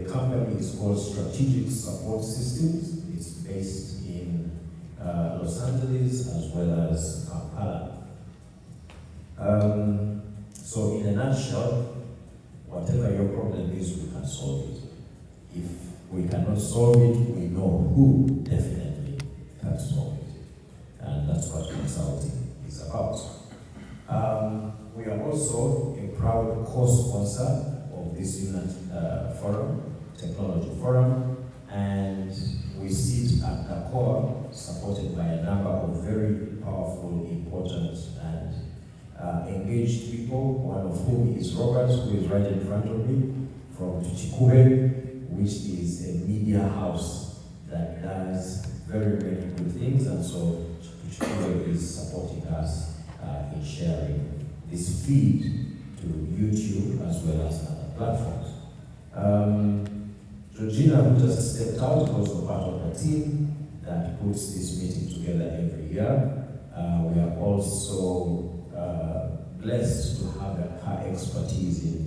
The company is called Strategic Support Systems. It's based in Los Angeles as well as Kampala. So in a nutshell, whatever your problem is, we can solve it. If we cannot solve it, we know who definitely can solve it. And that's what consulting is about. We are also a proud co-sponsor of this UNAA forum, technology forum, and we sit at the core, supported by a number of very powerful, important, and engaged people, one of whom is Robert, who is right in front of me, from Tuchikube, which is a media house that does very, very good things, and so Tuchikube is supporting us in sharing this feed to YouTube as well as other platforms. Georgina, who just stepped out, is also part of the team that puts this meeting together every year. We are also blessed to have her expertise in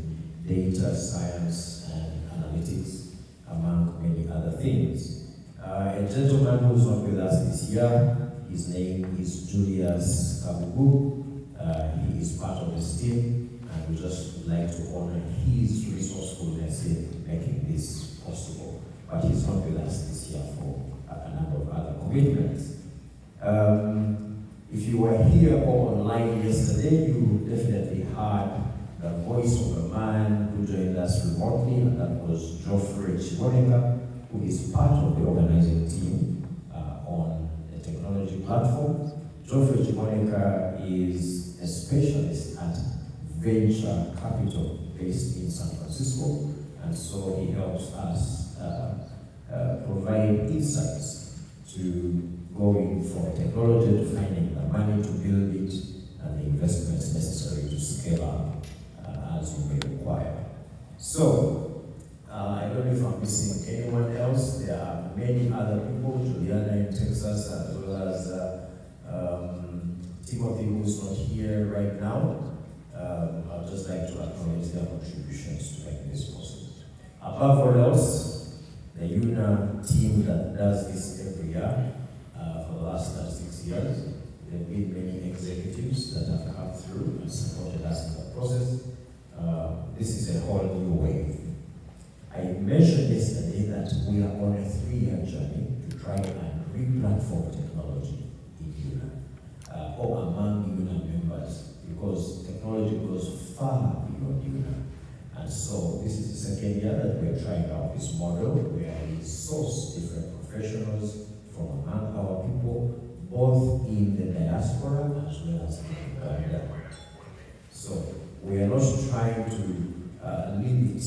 data science and analytics, among many other things. A gentleman who's not with us this year, his name is Julius Kabugu. He is part of this team, and we just like to honor his resourcefulness in making this possible. But he's not with us this year for a number of other commitments. If you were here or online yesterday, you definitely heard the voice of a man who joined us remotely, and that was Geoffrey Chiboneka, who is part of the organizing team on the technology platform. Geoffrey Chiboneka is a specialist at venture capital based in San Francisco, and so he helps us provide insights to going from technology to finding the money to build it and the investments necessary to scale up as you may require. So, I don't know if I'm missing anyone else. There are many other people, Juliana in Texas, as well as Timothy, who's not here right now. I'd just like to acknowledge their contributions to make this possible. Above all else, the UNAA team that does this every year, for the last 6 years, there have been many executives that have come through and supported us in the process. This is a whole new wave. I mentioned yesterday that we are on a 3-year journey to try and re-platform technology in UNAA, or among UNAA members, because technology goes far beyond UNAA. And so this is the second year that we are trying out this model where we source different professionals from among our people, both in the diaspora as well as in Uganda. So we are not trying to limit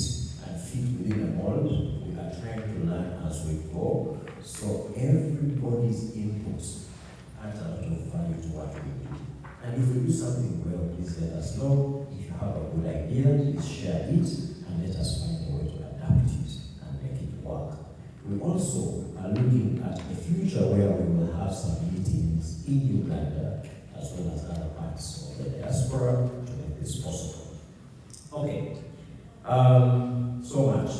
and fit within a mold. We are trying to learn as we go. So everybody's inputs add a lot of value to what we do. And if we do something well, please let us know. If you have a good idea, please share it and let us find a way to adapt it and make it work. We also are looking at a future where we will have some meetings in Uganda as well as other parts of the diaspora to make this possible. Okay, so much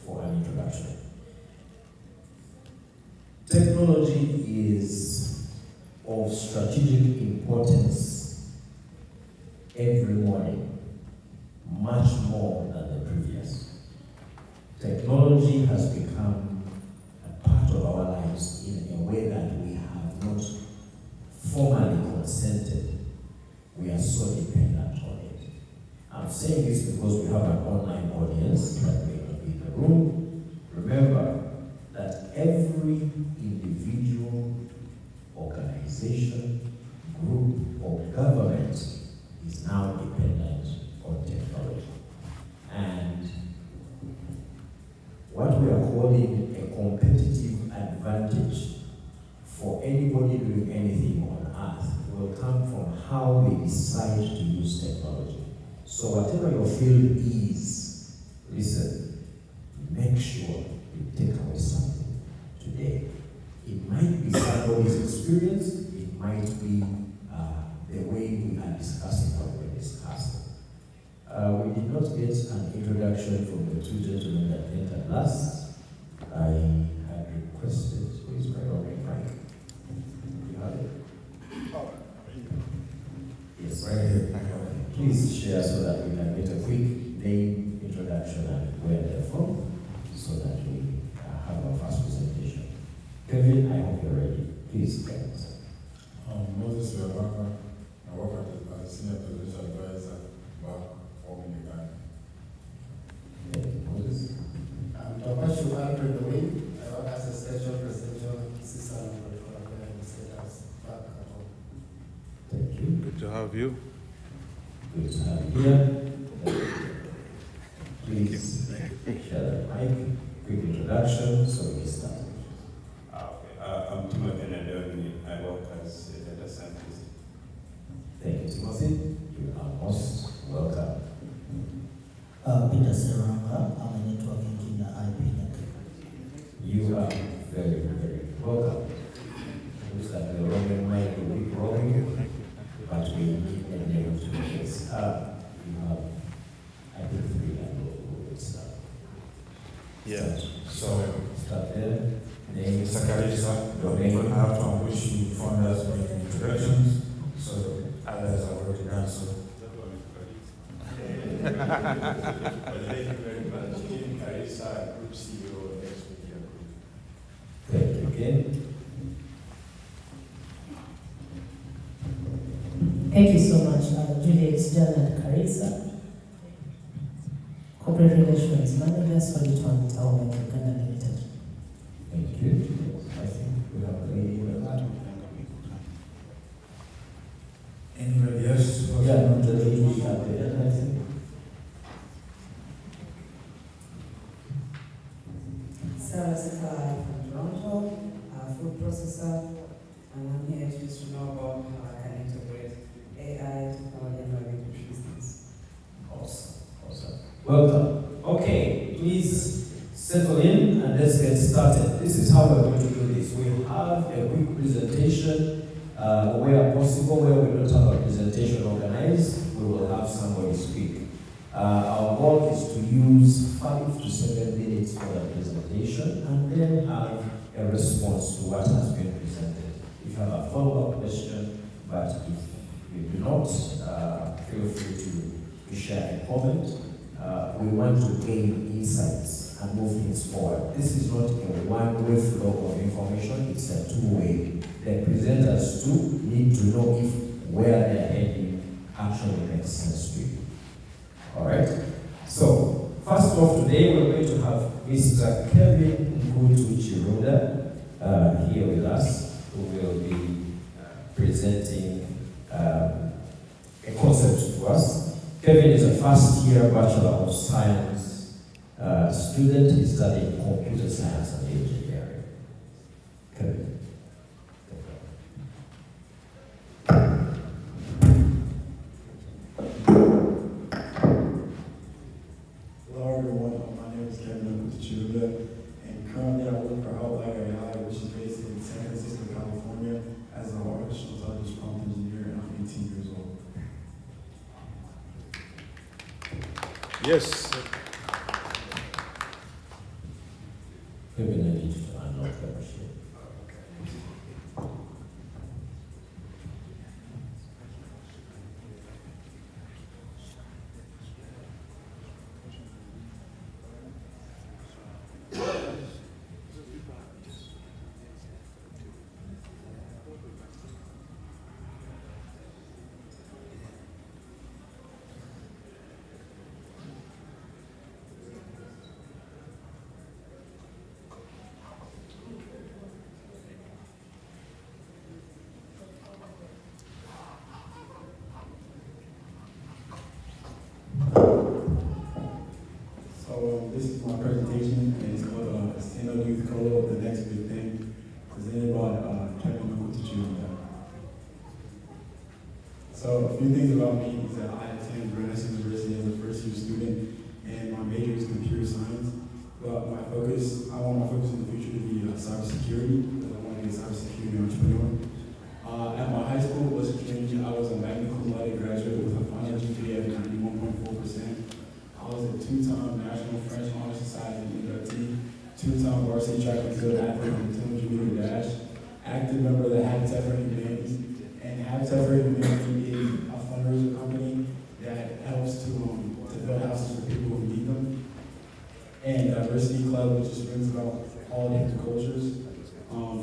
for an introduction. Technology is of strategic importance every morning, much more than the previous. Technology has become a part of our lives in a way that we have not formally consented. We are so dependent on it. I'm saying this because we have an online audience that may not be in the room. Remember that every individual, organization, group, or government is now dependent on technology. And what we are calling a competitive advantage for anybody doing anything on earth will come from how they decide to use technology. So whatever your field is, listen, make sure you take away something today. It might be somebody's experience, it might be the way we are discussing what we're discussing. We we did not get an introduction from the two gentlemen that entered last. I had requested, where's my roaming mic? You have it? Yes, right here. Please share so that we can get a quick name, introduction, and where they're from, so that we have our first presentation. Kevin, I hope you're ready. Please, guys. Moses Wabaka, I work as a senior presidential advisor back home in Uganda. Thank you, Moses. I'm Tabashu Alfred Louis. I work as a special presidential assistant for the status back at home. Thank you. Good to have you. Good to have you here. Please share the mic. Quick introduction so we can start. I'm Timothy Nadoni. I work as a data scientist. Thank you, Timothy. You are most welcome. Peter Seranga, I'm a network engineer at IP Network. You are very, very welcome. Looks like the roaming mic will be roaming, but we need a name to place. You have, I think, 3 and we'll start. Yeah. Start there. Name, Sakarisa, domain, I have to wish you founders make introductions, so others have already done so. Thank you very much. Kim Karisa, Group CEO of Next Media Group. Thank you again. Thank you so much, Juliet Janet Carissa, Corporate Relations Manager, Solitude Tower Uganda Limited. Thank you. I think we have a lady in the back. Anybody else? Yeah, not the lady at the end, I think. Sarah Saka from Toronto, food processor, and I'm here just to know about how I can integrate AI technology and my business. Awesome. Welcome. Okay, please settle in and let's get started. This is how we're going to do this. We have a quick presentation where possible, where we don't have a presentation organized, we will have somebody speak. Our goal is to use 5 to 7 minutes for the presentation and then have a response to what has been presented. If you have a follow-up question, but if you do not, feel free to share a comment. We want to gain insights and move things forward. This is not a one-way flow of information, it's a two-way. The presenters too need to know if where they're heading actually makes sense to you. Alright? So, first off today we're going to have Mr. Kevin Ngutu-Chiruda here with us, who will be presenting a concept to us. Kevin is a first-year Bachelor of Science student. He's studying computer science and engineering. Kevin. Hello everyone, my name is Kevin Ngutu-Chiruda, and currently I work for Outlier AI, which is based in San Francisco, California, as an artificial intelligence prompt engineer, and I'm 18 years old. Yes. Kevin, I need you to unlock the machine. So this is my presentation, and it's called Stand Up Youth Colo, the next big thing, presented by Kevin Ngutu-Chiruda. So a few things about me is that I attend Renaissance University as a first-year student, and my major is computer science. But I want my focus in the future to be cybersecurity, because I want to be a cybersecurity entrepreneur. At my high school, Western Community, I was a magna cum laude graduate with a final GPA of 91.4%. two-time varsity track and field athlete on the 200-meter dash, active member of the Habitat for Humanity. And Habitat for Humanity is a fundraiser company that helps to build houses for people who need them. And Diversity Club, which just brings about all different cultures.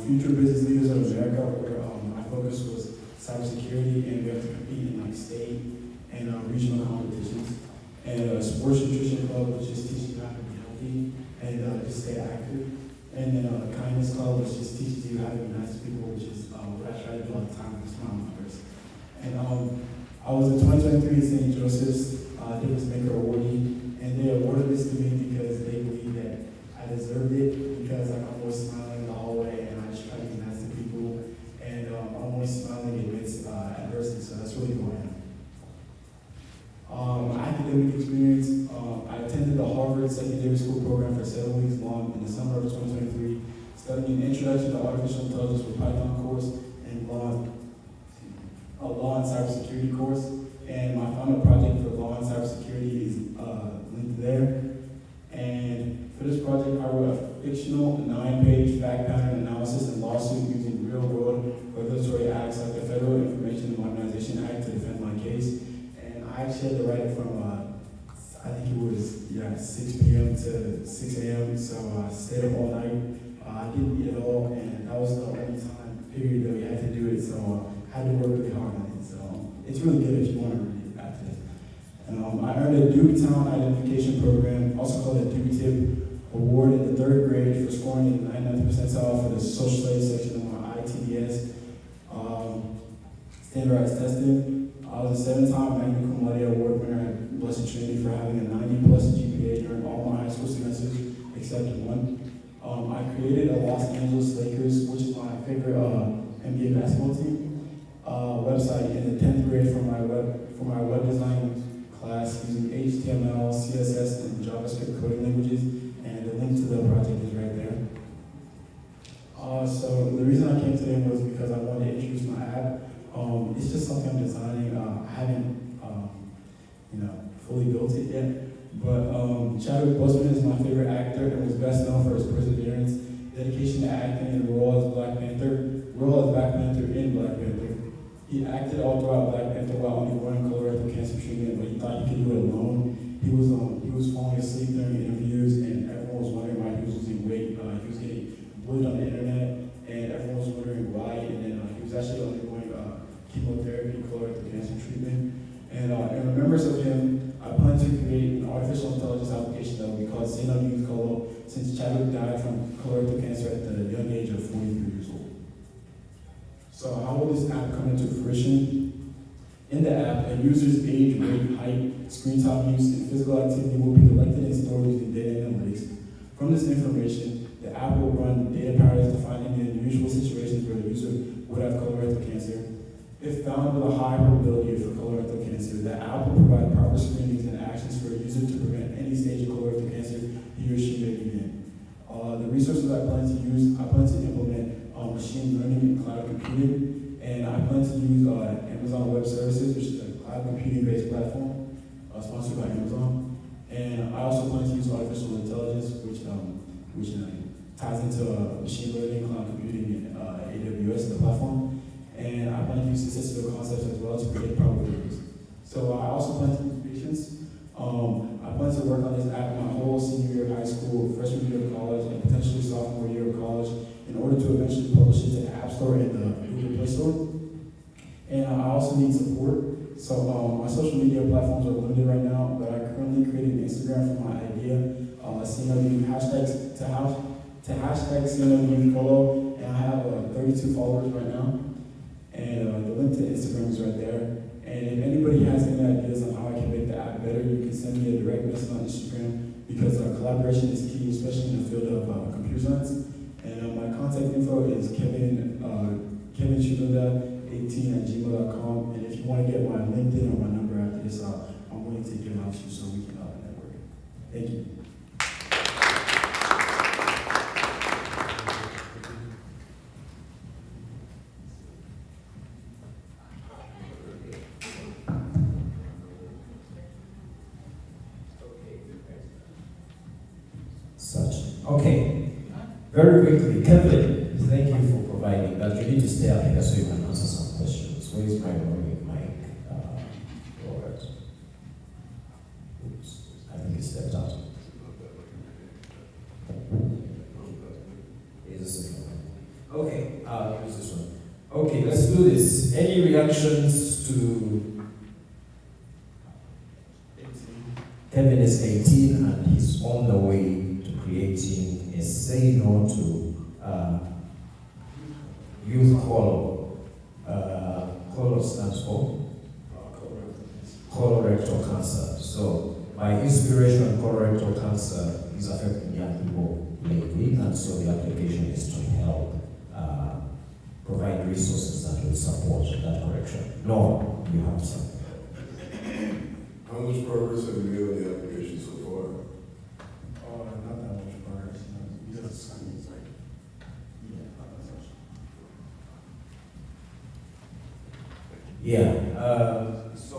Future Business Leaders of America, where my focus was cybersecurity, and we have to compete in like state and regional competitions. And Sports Nutrition Club, which just teaches you how to be healthy and just stay active. And then Kindness Club, which just teaches you how to be nice to people, which is what I try to do all the time with smile on others. And I was in 2023 at St. Joseph's Difference Maker awardee, and they awarded this to me because they believe that I deserved it, because I'm always smiling in the hallway and I just try to be nice to people, and I'm always smiling amidst adversity, so that's really who I am. Academic experience, I attended the Harvard Secondary School Program for 7 weeks long in the summer of 2023, studying an Introduction to Artificial Intelligence with Python course and a Law and Cybersecurity course. And my final project for Law and Cybersecurity is linked there. And for this project, I wrote a fictional 9-page fact pattern analysis and lawsuit using real-world regulatory acts like the Federal Information Modernization Act to defend my case. And I actually had to write it from, I think it was 6 p.m. to 6 a.m. So I stayed up all night. I didn't eat at all, and that was the only time period that we had to do it. So I had to work really hard on it. So it's really good if you want to read it after this. And I earned a Duke Talent Identification Program, also called a Duke Tip Award in the 3rd grade for scoring in the 99th percentile for the social studies section of my ITDS standardized testing. I was a 7-time magna cum laude award winner at Blessed Trinity for having a 90+ GPA during all my high school semesters except one. I created a Los Angeles Lakers, which is my favorite NBA basketball team, website in the 10th grade for my web design class using HTML, CSS, and JavaScript coding languages, and the link to the project is right there. So the reason I came today was because I wanted to introduce my app. It's just something I'm designing. I haven't, fully built it yet. But Chadwick Boseman is my favorite actor and was best known for his perseverance, dedication to acting, and role as Black Panther in Black Panther. He acted all throughout Black Panther while undergoing colorectal cancer treatment, but he thought he could do it alone. He was falling asleep during interviews, and everyone was wondering why he was losing weight. He was getting bullied on the internet, and everyone was wondering why. And then he was actually undergoing chemotherapy, colorectal cancer treatment. And in remembrance of him, I plan to create an artificial intelligence application that will be called Say No Youth Colo, since Chadwick died from colorectal cancer at the young age of 43 years old. So how will this app come into fruition? In the app, a user's age, weight, height, screen time use, and physical activity will be collected and stored using data analytics. From this information, the app will run data patterns to find any unusual situations where the user would have colorectal cancer. If found with a high probability for colorectal cancer, the app will provide proper screenings and actions for a user to prevent any stage of colorectal cancer he or she may be in. The resources I plan to implement machine learning and cloud computing, and I plan to use Amazon Web Services, which is a cloud computing-based platform sponsored by Amazon. And I also plan to use artificial intelligence, which ties into machine learning, cloud computing, and AWS, the platform. And I plan to use statistical concepts as well to predict probabilities. So I also plan to use patience. I plan to work on this app my whole senior year of high school, freshman year of college, and potentially sophomore year of college in order to eventually publish it to the App Store and the Google Play Store. And I also need support. So my social media platforms are limited right now, but I currently created an Instagram for my idea, hashtags to hashtag CNWFollow, and I have 32 followers right now. And the link to Instagram is right there. And if anybody has any ideas on how I can make the app better, you can send me a direct message on Instagram, because collaboration is key, especially in the field of computer science. And my contact info is kevinchunoda18@gmail.com. And if you want to get my LinkedIn or my number after this, I'm willing to give out to you so we can network. Thank you. Such. Okay. Very quickly, Kevin, thank you for providing that. You need to stay up here so you can answer some questions. Where is my roaming mic? Robert. Oops, I think he stepped out. Is this one? Okay, use this one. Okay, let's do this. Any reactions to Kevin is 18 and he's on the way to creating a say no to youth call. Call stands for colorectal cancer. So by inspiration, colorectal cancer is affecting young people lately, and so the application is to help provide resources that will support that correction. No, you have some. How much progress have you made on the application so far? Not that much progress, because it's like, So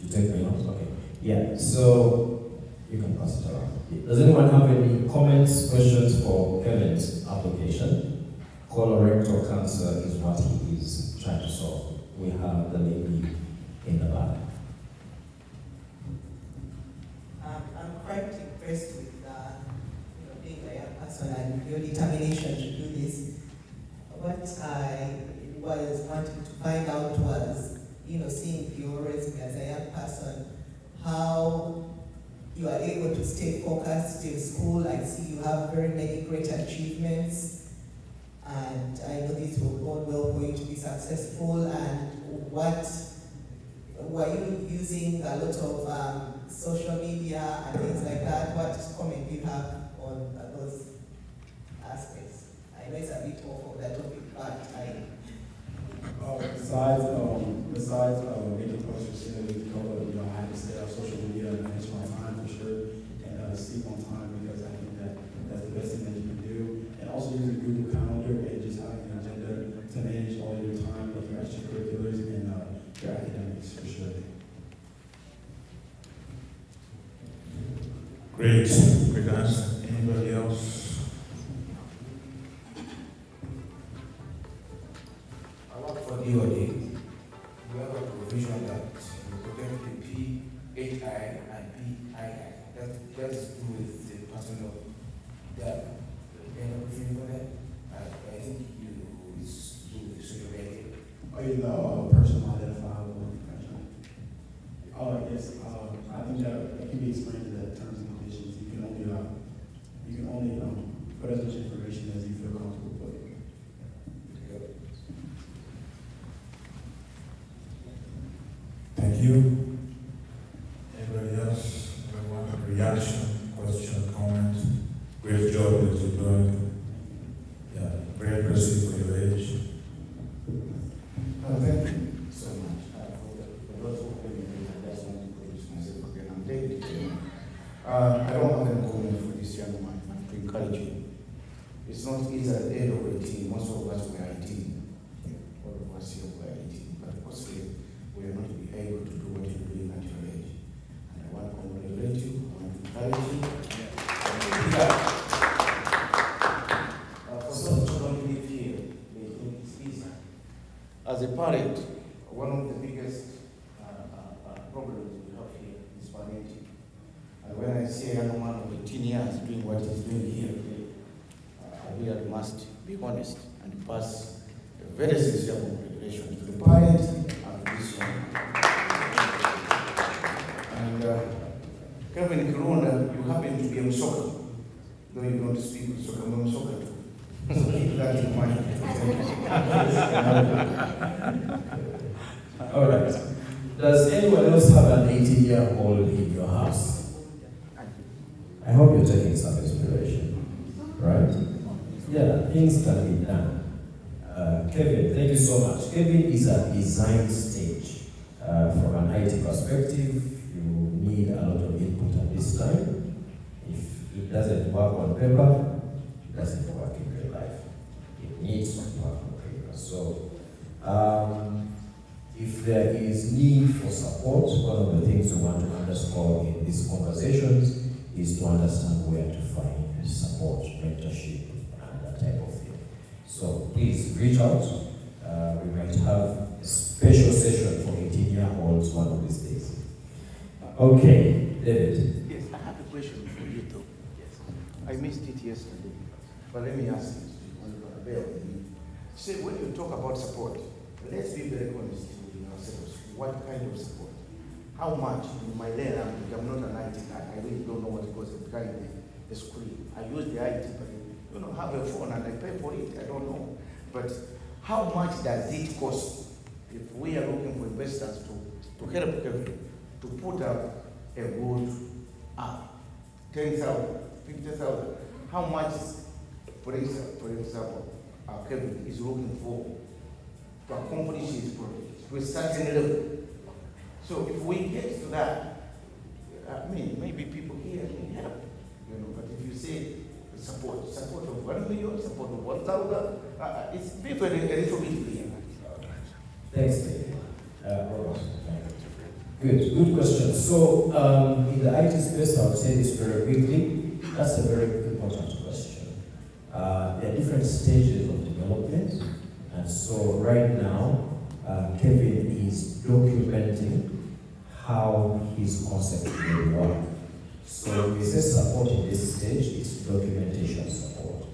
you take my notes? Okay. Yeah, so you can pass it around. Does anyone have any comments, questions for Kevin's application? Colorectal cancer is what he is trying to solve. We have the lady in the back. I'm quite impressed with being a young person and your determination to do this. What I was wanting to find out was, seeing your resume as a young person, how you are able to stay focused in school. I see you have very many great achievements, and I know this will bode well for you to be successful. And what were you using a lot of social media and things like that? What comment do you have on those aspects? I know it's a bit off of that topic, but besides making posts for City Color, I had to stay off social media and manage my time for sure, and sleep on time, because I think that's the best thing that you can do. And also using Google Calendar and just having an agenda to manage all your time, like your extracurriculars and your academics for sure. Great answer. Anybody else? I work for DOD. We have a provision that you protect the PHI and PII. That is to do with the personal data. I think it's to do with the social media. Oh, you know, personal identifiable information. Oh, yes. I think that can be explained in the terms and conditions. You can only put as much information as you feel comfortable putting. Thank you. Anybody else? Anyone? Reaction, question, comment? Great job that you're doing. Yeah, very impressive for your age. Thank you so much. For those who came in, I just want to introduce myself again. I'm David. I don't have any comment for this young man. I have to encourage you. It's not easy at the age of 18. Most of us were 18. All of us here were 18. But of course, we are not to be able to do what you're doing at your age. And I want to congratulate you. I want to encourage you. For some children who live here, they think it's easy. As a parent, one of the biggest problems we have here is parenting. And when I see a young man of 18 years doing what he's doing here, I really must be honest and pass a very sincere congratulations to the parent and to this one. And Kevin Kirunda, you happen to be on soccer, though you don't speak with soccer, I'm on soccer too. So keep that in mind. All right. Does anyone else have an 18-year-old in your house? I hope you're taking some inspiration, right? Yeah, things can be done. Kevin, thank you so much. Kevin is at design stage. From an IT perspective, you need a lot of input at this time. If it doesn't work on paper, it doesn't work in real life. It needs to work on paper. So, if there is need for support, one of the things we want to underscore in these conversations is to understand where to find support, mentorship, and that type of thing. So please reach out. We might have a special session for 18-year-olds one of these days. Okay, David. Yes, I have a question for you too. Yes. I missed it yesterday, but let me ask you, bear with me. Say, when you talk about support, let's be very honest with ourselves. What kind of support? How much? In my lane, I'm not an IT guy. I really don't know what goes behind the screen. I use the IT, but have a phone and I pay for it. I don't know. But how much does it cost if we are looking for investors to help everyone to put up a good app? 10,000, 50,000. How much, for example, Kevin is looking for to accomplish his project to a certain level? So if we get to that, maybe people here can help, but if you say support of 1 million, support of 1,000, it's people a little bit clear. Thanks, David. Good question. So in the IT space, I would say this very quickly. That's a very important question. There are different stages of development, and so right now, Kevin is documenting how his concept will work. So we say support in this stage, it's documentation support.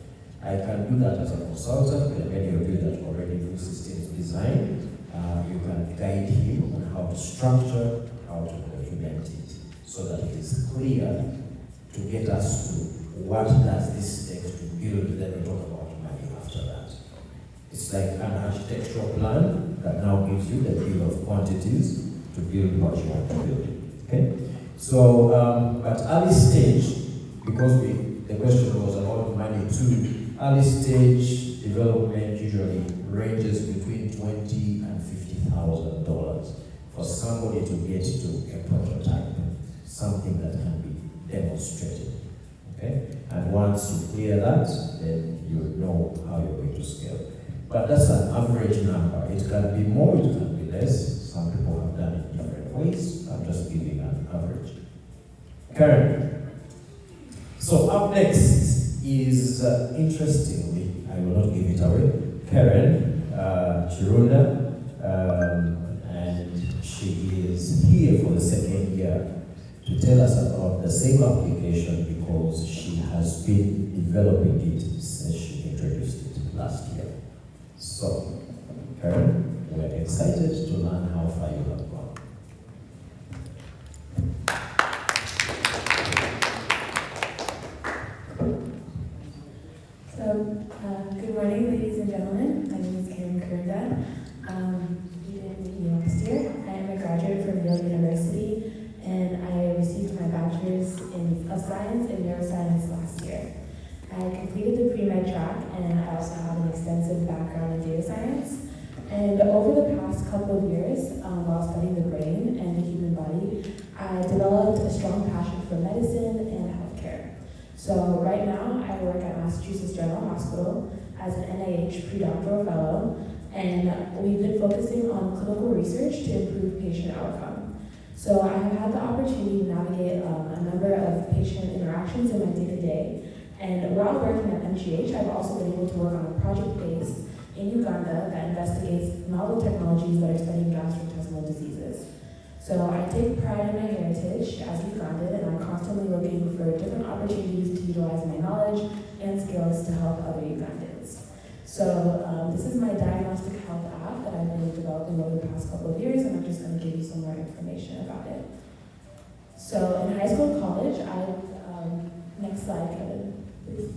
I can do that as a consultant. There are many of you that already do systems design. You can guide him on how to structure, how to document it, so that it is clear to get us to what does this take to build, then we talk about money after that. It's like an architectural plan that now gives you the bill of quantities to build what you want to build. Okay? So, but early stage, because the question was about money too, early stage development usually ranges between $20,000 and $50,000 for somebody to get to a prototype, something that can be demonstrated. Okay? And once you clear that, then you know how you're going to scale. But that's an average number. It can be more, it can be less. Some people have done it different ways. I'm just giving an average. Karen. So up next is, interestingly, I will not give it away, Karen Chirunda, and she is here for the second year to tell us about the same application because she has been developing it since she introduced it last year. So, Karen, we're excited to learn how far you have gone. So, good morning, ladies and gentlemen. My name is Karen Kurda. You didn't meet me last year. I am a graduate from Yale University, and I received my bachelor's of science in neuroscience last year. I completed the pre-med track, and I also have an extensive background in data science. And over the past couple of years, while studying the brain and the human body, I developed a strong passion for medicine and healthcare. So right now, I work at Massachusetts General Hospital as an NIH pre-doctoral fellow, and we've been focusing on clinical research to improve patient outcome. So I have had the opportunity to navigate a number of patient interactions in my day-to-day, and while working at MGH, I've also been able to work on a project base in Uganda that investigates novel technologies that are studying gastrointestinal diseases. So I take pride in my heritage as Ugandan, and I'm constantly looking for different opportunities to utilize my knowledge and skills to help other Ugandans. So this is my diagnostic health app that I've been developing over the past couple of years, and I'm just going to give you some more information about it. So in high school and college, next slide, Kevin, please.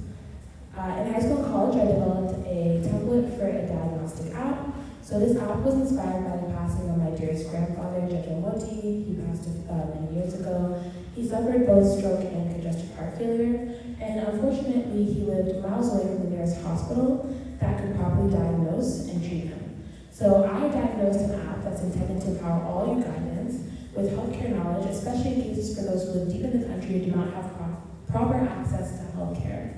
In high school and college, I developed a template for a diagnostic app. So this app was inspired by the passing of my dearest grandfather, Jaja Moti. He passed many years ago. He suffered both stroke and congestive heart failure, and unfortunately, he lived miles away from the nearest hospital that could properly diagnose and treat him. So I diagnosed an app that's intended to empower all Ugandans with healthcare knowledge, especially in cases for those who live deep in the country and do not have proper access to healthcare.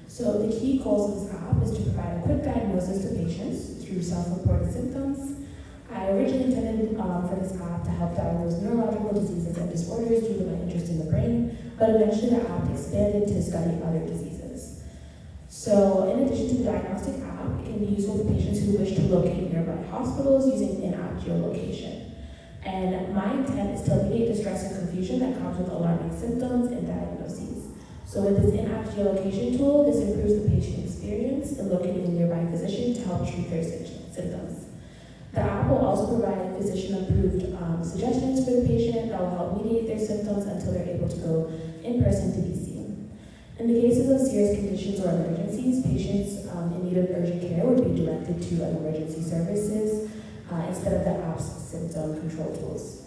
So the key goals of this app is to provide a quick diagnosis to patients through self-reported symptoms. I originally intended for this app to help diagnose neurological diseases and disorders due to my interest in the brain, but eventually the app expanded to study other diseases. So in addition to the diagnostic app, it can be useful for patients who wish to locate nearby hospitals using in-app geolocation. And my intent is to alleviate distress and confusion that comes with alarming symptoms and diagnoses. So with this in-app geolocation tool, this improves the patient experience in locating a nearby physician to help treat their symptoms. The app will also provide physician-approved suggestions for the patient that will help mediate their symptoms until they're able to go in person to be seen. In the cases of serious conditions or emergencies, patients in need of urgent care would be directed to emergency services instead of the app's symptom control tools.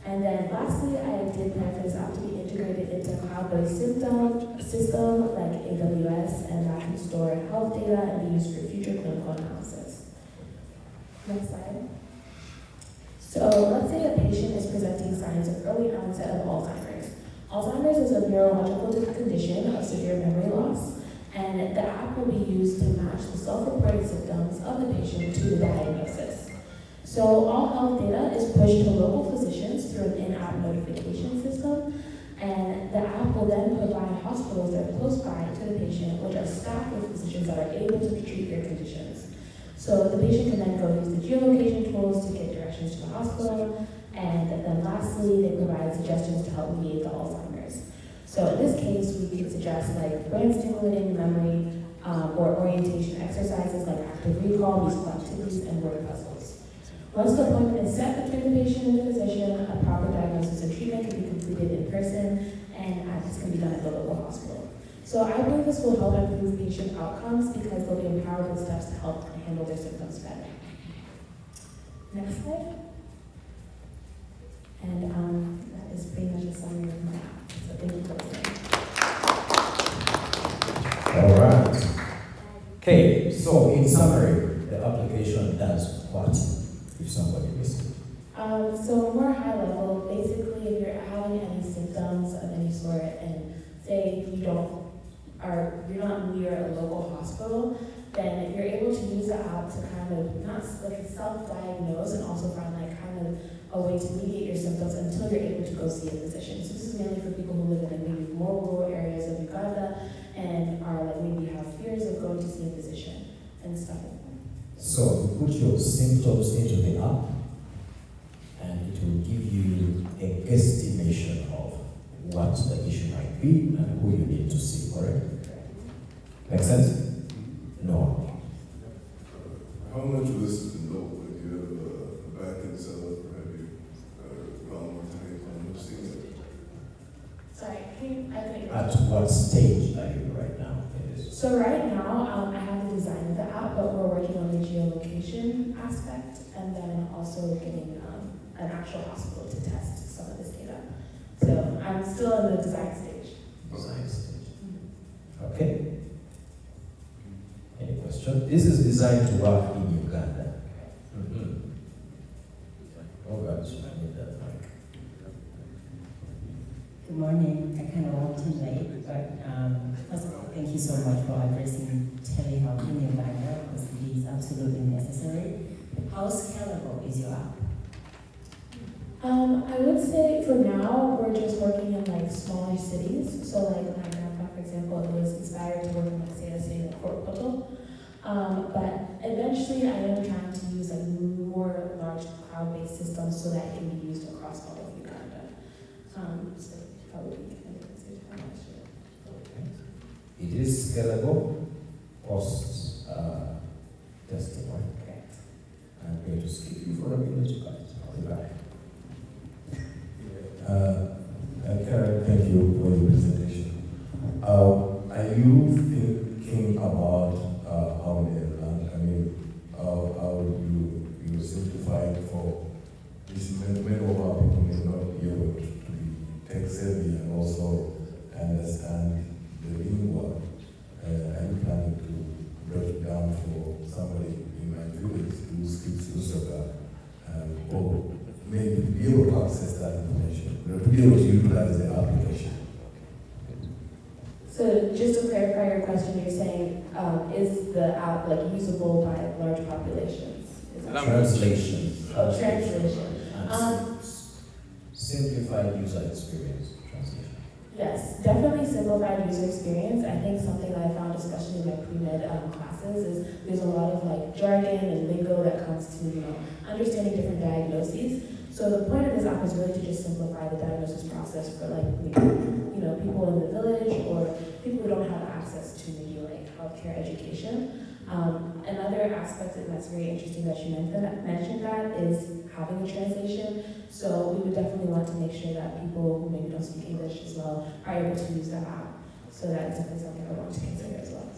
And then lastly, I did plan for this app to be integrated into a cloud-based system like AWS, and that can store health data and be used for future clinical analysis. Next slide. So let's say a patient is presenting signs of early onset of Alzheimer's. Alzheimer's is a neurological condition of severe memory loss, and the app will be used to match the self-reported symptoms of the patient to the diagnosis. So all health data is pushed to local physicians through an in-app notification system, and the app will then provide hospitals that are close by to the patient, which are staffed with physicians that are able to treat their conditions. So the patient can then go use the geolocation tools to get directions to the hospital, and then lastly, they provide suggestions to help mediate the Alzheimer's. So in this case, we can suggest like brain-stimulating memory or orientation exercises like active recall, musical activities, and word puzzles. Once the appointment is set between the patient and the physician, a proper diagnosis and treatment can be completed in person, and this can be done at the local hospital. So I believe this will help improve patient outcomes because they'll be empowered with steps to help handle their symptoms better. Next slide. And that is pretty much a summary of my app. So thank you for listening. All right. Okay, so in summary, the application does what if somebody missed it? So more high level, basically if you're having any symptoms of any sort and say you're not near a local hospital, then you're able to use the app to kind of not like self-diagnose and also find like kind of a way to mediate your symptoms until you're able to go see a physician. So this is mainly for people who live in maybe more rural areas of Uganda and are like maybe have fears of going to see a physician and stuff like that. So you put your symptoms into the app, and it will give you a guesstimation of what the issue might be and who you need to see, correct? Make sense? No. How much of this is known? Like you have a back end set up, or have you gone more time on seeing it? Sorry, I think. At what stage are you right now in this? So right now, I have the design of the app, but we're working on the geolocation aspect, and then also getting an actual hospital to test some of this data. So I'm still in the design stage. Design stage. Okay. Any question? This is designed to work in Uganda. Oh gosh, I need that mic. Good morning. I kind of walked in late, but first of all, thank you so much for addressing telehealth in Uganda because it is absolutely necessary. How scalable is your app? I would say for now, we're just working in like smaller cities. So like my grandpa, for example, was inspired to work in like say like Fort Portal. But eventually I am trying to use like more large cloud-based systems so that it can be used across all of Uganda. So probably It is scalable, costs testimony. Correct. I'm going to skip you for a minute, guys. I'll be back. Karen, thank you for your presentation. Are you thinking about how you simplify it for this many of our people may not be able to be tech savvy and also understand the lingual. Are you planning to break it down for somebody in my village who speaks Lusaka or maybe be able to access that information, to be able to utilize the application? So just to clarify your question, you're saying, is the app like usable by large populations? Is that Translation. Oh, translation. Simplified user experience translation. Yes, definitely simplified user experience. I think something that I found, especially in my pre-med classes, is there's a lot of like jargon and lingo that comes to, understanding different diagnoses. So the point of this app is really to just simplify the diagnosis process for like maybe, people in the village or people who don't have access to maybe like healthcare education. Another aspect that's very interesting that you mentioned that is having a translation. So we would definitely want to make sure that people who maybe don't speak English as well are able to use the app. So that's definitely something I want to consider as well.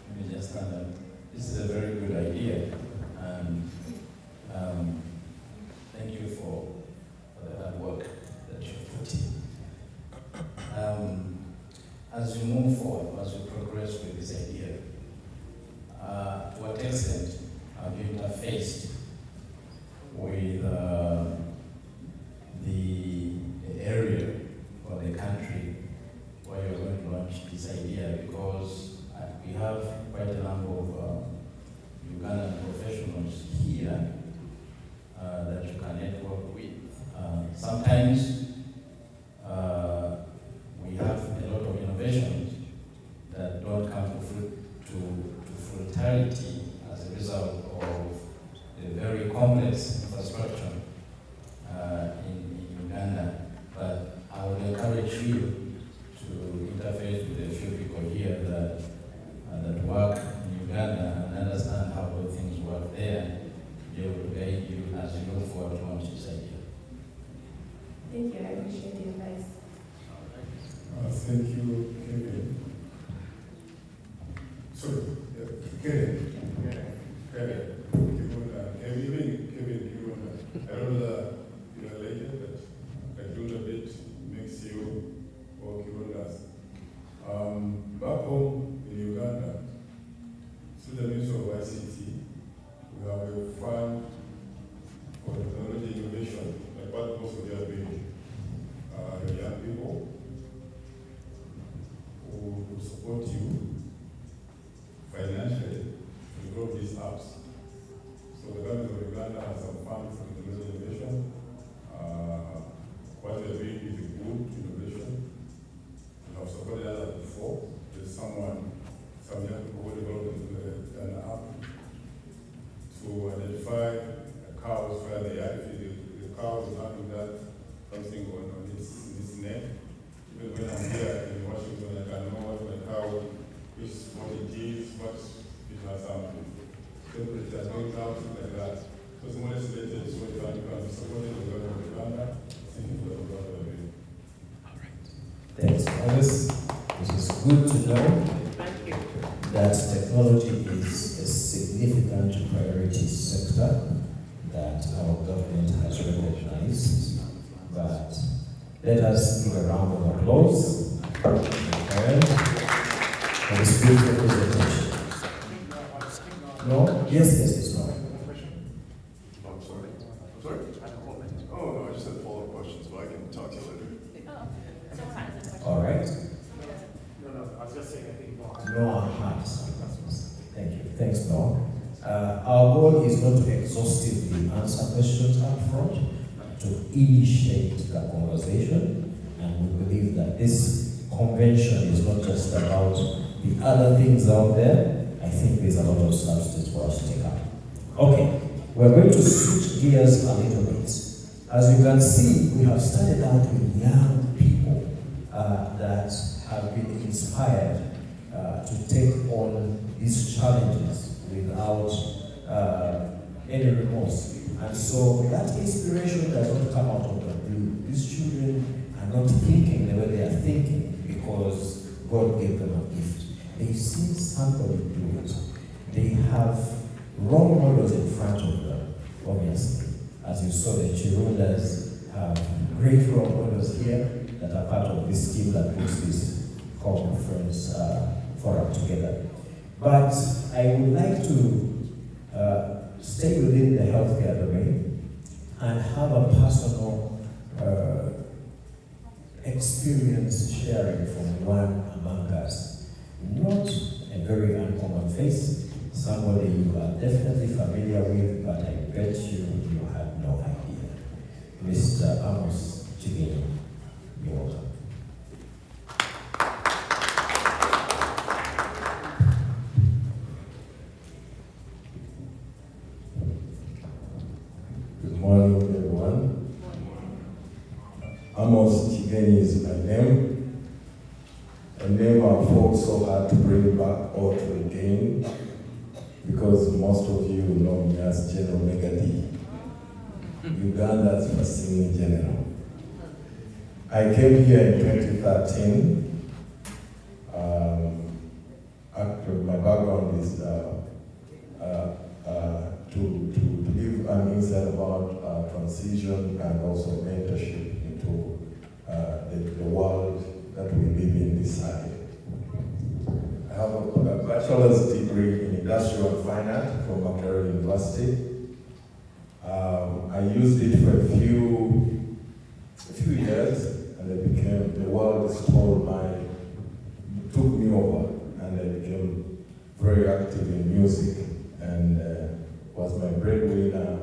Let me just stand up. This is a very good idea, and thank you for the hard work that you've put in. As we move forward, as we progress with this idea, to what extent have you interfaced with the area or the country where you're going to launch this idea? Because we have quite a number of Ugandan professionals here that you can network with. Sometimes we have a lot of innovations that don't come to fruitality as a result of the very complex infrastructure in Uganda. But I would encourage you to interface with a few people here that work in Uganda and understand how those things work there, to be able to guide you as you look forward to launch this idea. Thank you, I appreciate the advice. Thank you, Kevin. Sorry, Kevin. I don't know that you are later, but I do a bit makes you or Kirondas. Back home in Uganda, through the use of ICT, we have a fund for technology innovation, like what most of you are doing. Young people who support you financially to develop these apps. So the government of Uganda has some funds for technology innovation. What they're doing is a good innovation. We have supported that before. There's some young people who developed an app to identify cows where they are. If the cow is having that something on its neck, even when I'm here in Washington, I can know what my cow is, what it is, what it has temperature going down, things like that. So it's more isolated, so you can be supported with the government of Uganda. Thank you for the government. Thanks, Alice. It is good to know that technology is a significant priority sector that our government has recognized. But let us give a round of applause for this beautiful presentation. No? Yes, it's no. Oh, I'm sorry. Oh, no, I just had follow-up questions, but I can talk to you later. All right. No, I was just saying, I think Noah Hart. Thank you. Thanks, Noah. Our goal is not to exhaustively answer questions up front, to initiate the conversation, and we believe that this convention is not just about the other things out there. I think there's a lot of substance for us to take up. Okay, we're going to switch gears a little bit. As you can see, we have started out with young people that have been inspired to take on these challenges without any remorse. And so that inspiration does not come out of the blue. These children are not thinking the way they are thinking because God gave them a gift. They've seen somebody do it. They have role models in front of them, obviously. As you saw, the Chirudas have great role models here that are part of this team that puts this conference forum together. But I would like to stay within the healthcare domain and have a personal experience sharing from one among us. Not a very uncommon face, somebody you are definitely familiar with, but I bet you had no idea. Mr. Amos Chigini. You're welcome. Good morning, everyone. Amos Chigeni is my name. A name I've fought so hard to bring back or to regain, because most of you know me as General Megadi, Uganda's first singing general. I came here in 2013. Actually, my background is to give an insight about transition and also mentorship into the world that we live in this side. I have a bachelor's degree in industrial finance from Makerere University. I used it for a few years, and the world took me over, and I became very active in music, and was my breadwinner,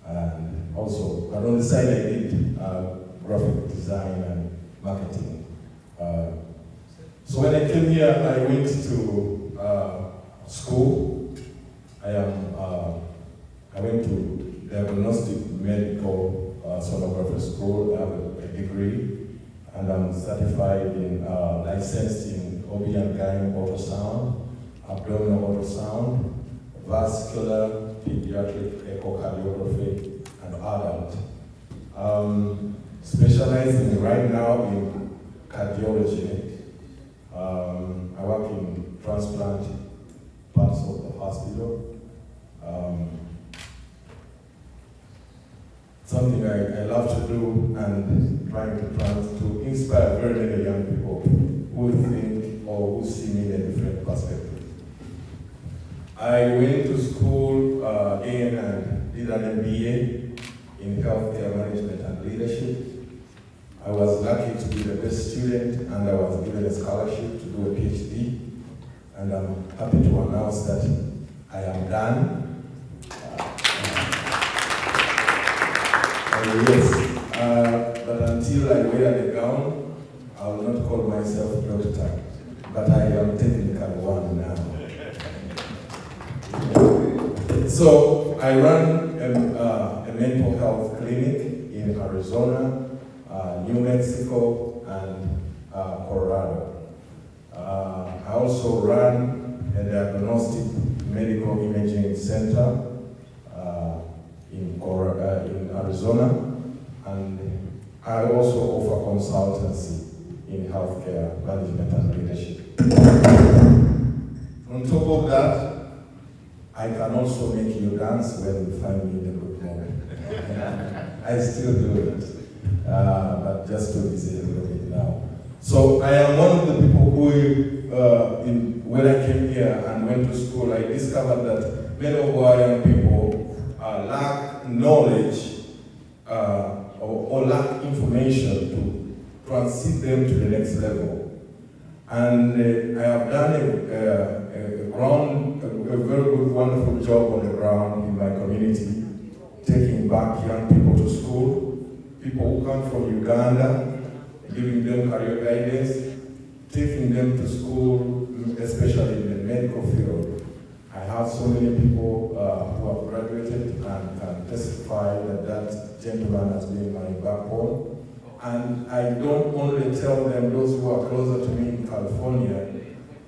and also, but on the side I did graphic design and marketing. So when I came here, I went to school. I went to diagnostic medical sonographer school. I have a degree, and I'm certified in licensed in OB and gyne ultrasound, abdominal ultrasound, vascular, pediatric echocardiography, and adult. Specializing right now in cardiology. I work in transplant parts of the hospital. Something I love to do, and trying to inspire very many young people who think or who see me in a different perspective. I went to school and did an MBA in healthcare management and leadership. I was lucky to be the best student, and I was given a scholarship to do a PhD. And I'm happy to announce that I am done. Yes, but until I wear the gown, I will not call myself doctor, but I am technical one now. So I run a mental health clinic in Arizona, New Mexico, and Colorado. I also run a diagnostic medical imaging center in Arizona, and I also offer consultancy in healthcare management and leadership. On top of that, I can also make you dance when you find me in a good moment. I still do it, but just too busy a little bit now. So I am one of the people who, when I came here and went to school, I discovered that many of our young people lack knowledge or lack information to transit them to the next level. And I have done a very good, wonderful job on the ground in my community, taking back young people to school, people who come from Uganda, giving them career guidance, taking them to school, especially in the medical field. I have so many people who have graduated and can testify that that gentleman has been my backbone. And I don't only tell them, those who are closer to me in California,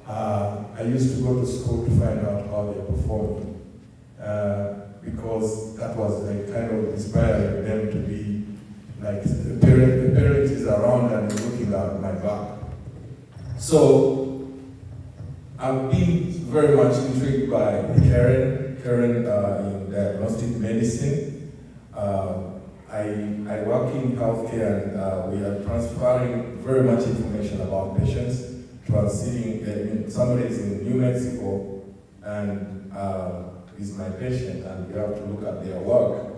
I used to go to school to find out how they're performing, because that was like kind of inspiring them to be like the parent is around and looking at my back. So I've been very much intrigued by Karen in diagnostic medicine. I work in healthcare, and we are transferring very much information about patients, transiting. Somebody is in New Mexico and is my patient, and we have to look at their work.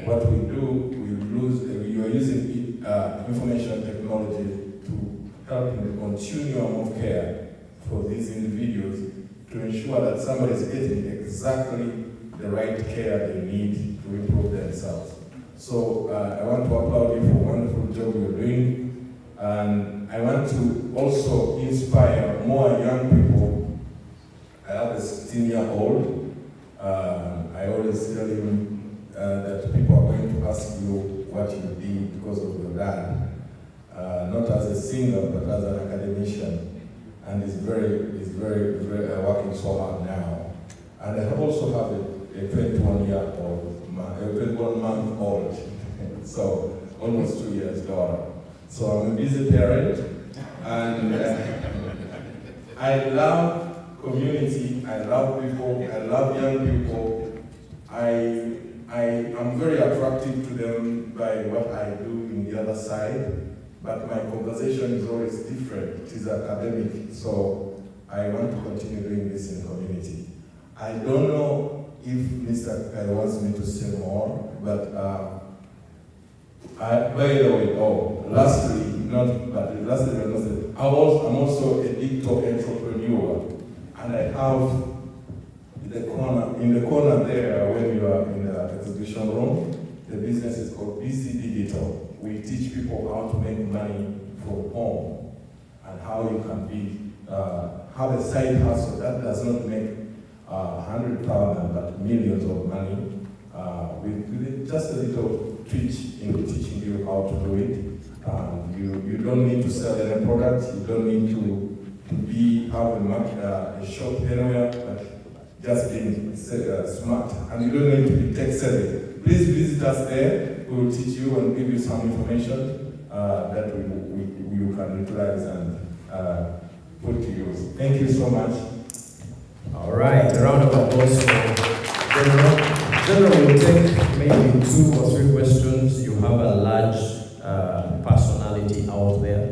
What we do, we are using information technology to help in the continuum of care for these individuals, to ensure that somebody is getting exactly the right care they need to improve themselves. So I want to applaud you for a wonderful job you're doing. And I want to also inspire more young people. I have a 16-year-old. I always tell him that people are going to ask you what you did because of your dad. Not as a singer, but as an academician. And he's very working so hard now. And I also have a 21-month-old, so almost 2 years daughter. So I'm a busy parent, and I love community, I love people, I love young people. I'm very attracted to them by what I do in the other side, but my conversation is always different. It is academic, so I want to continue doing this in the community. I don't know if Mr. Kai wants me to say more, but by the way, lastly, I'm also a digital entrepreneur, and I have in the corner there, when you are in the exhibition room, the business is called BC Digital. We teach people how to make money from home and how you can have a side hustle that does not make 100,000 but millions of money. With just a little twitch in teaching you how to do it. You don't need to sell any product. You don't need to have a shop anywhere, but just being smart. And you don't need to be tech savvy. Please visit us there. We will teach you and give you some information that you can utilize and put to use. Thank you so much. All right, a round of applause for General. General will take maybe 2 or 3 questions. You have a large personality out there,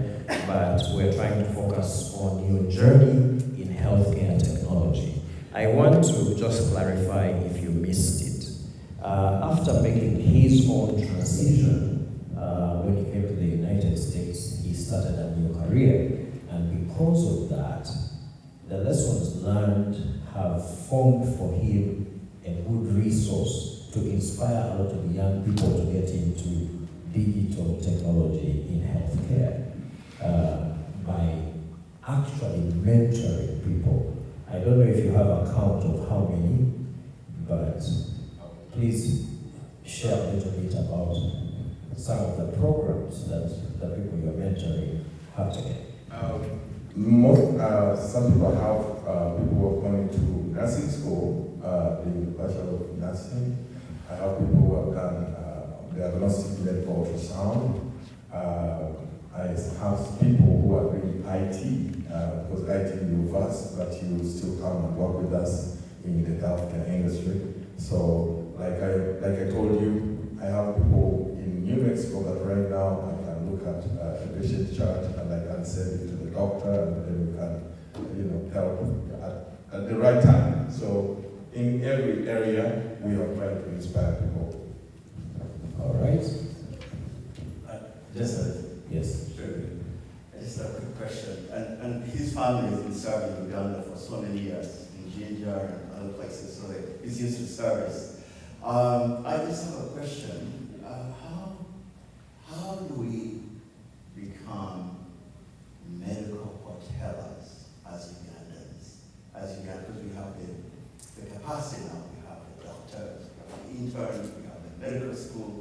but we're trying to focus on your journey in healthcare technology. I want to just clarify if you missed it. After making his own transition, when he came to the United States, he started a new career. And because of that, the lessons learned have formed for him a good resource to inspire a lot of young people to get into digital technology in healthcare by actually mentoring people. I don't know if you have a count of how many, but please share a little bit about some of the programs that the people you're mentoring have today. Some people have people who are going to nursing school, the Bachelor of Nursing. I have people who have done diagnostic medical ultrasound. I have people who are doing IT, because IT you vast, but you still come and work with us in the healthcare industry. So, like I told you, I have people in New Mexico that right now I can look at a patient chart and I can send it to the doctor, and then we can, help at the right time. So, in every area, we are trying to inspire people. All right. Yes. Sure. Just a quick question. And his family has been serving Uganda for so many years, in Ginger and other places, so he's used to service. I just have a question. How do we become medical hoteliers as Ugandans? Because we have the capacity now, we have the doctors, we have the interns, we have the medical school.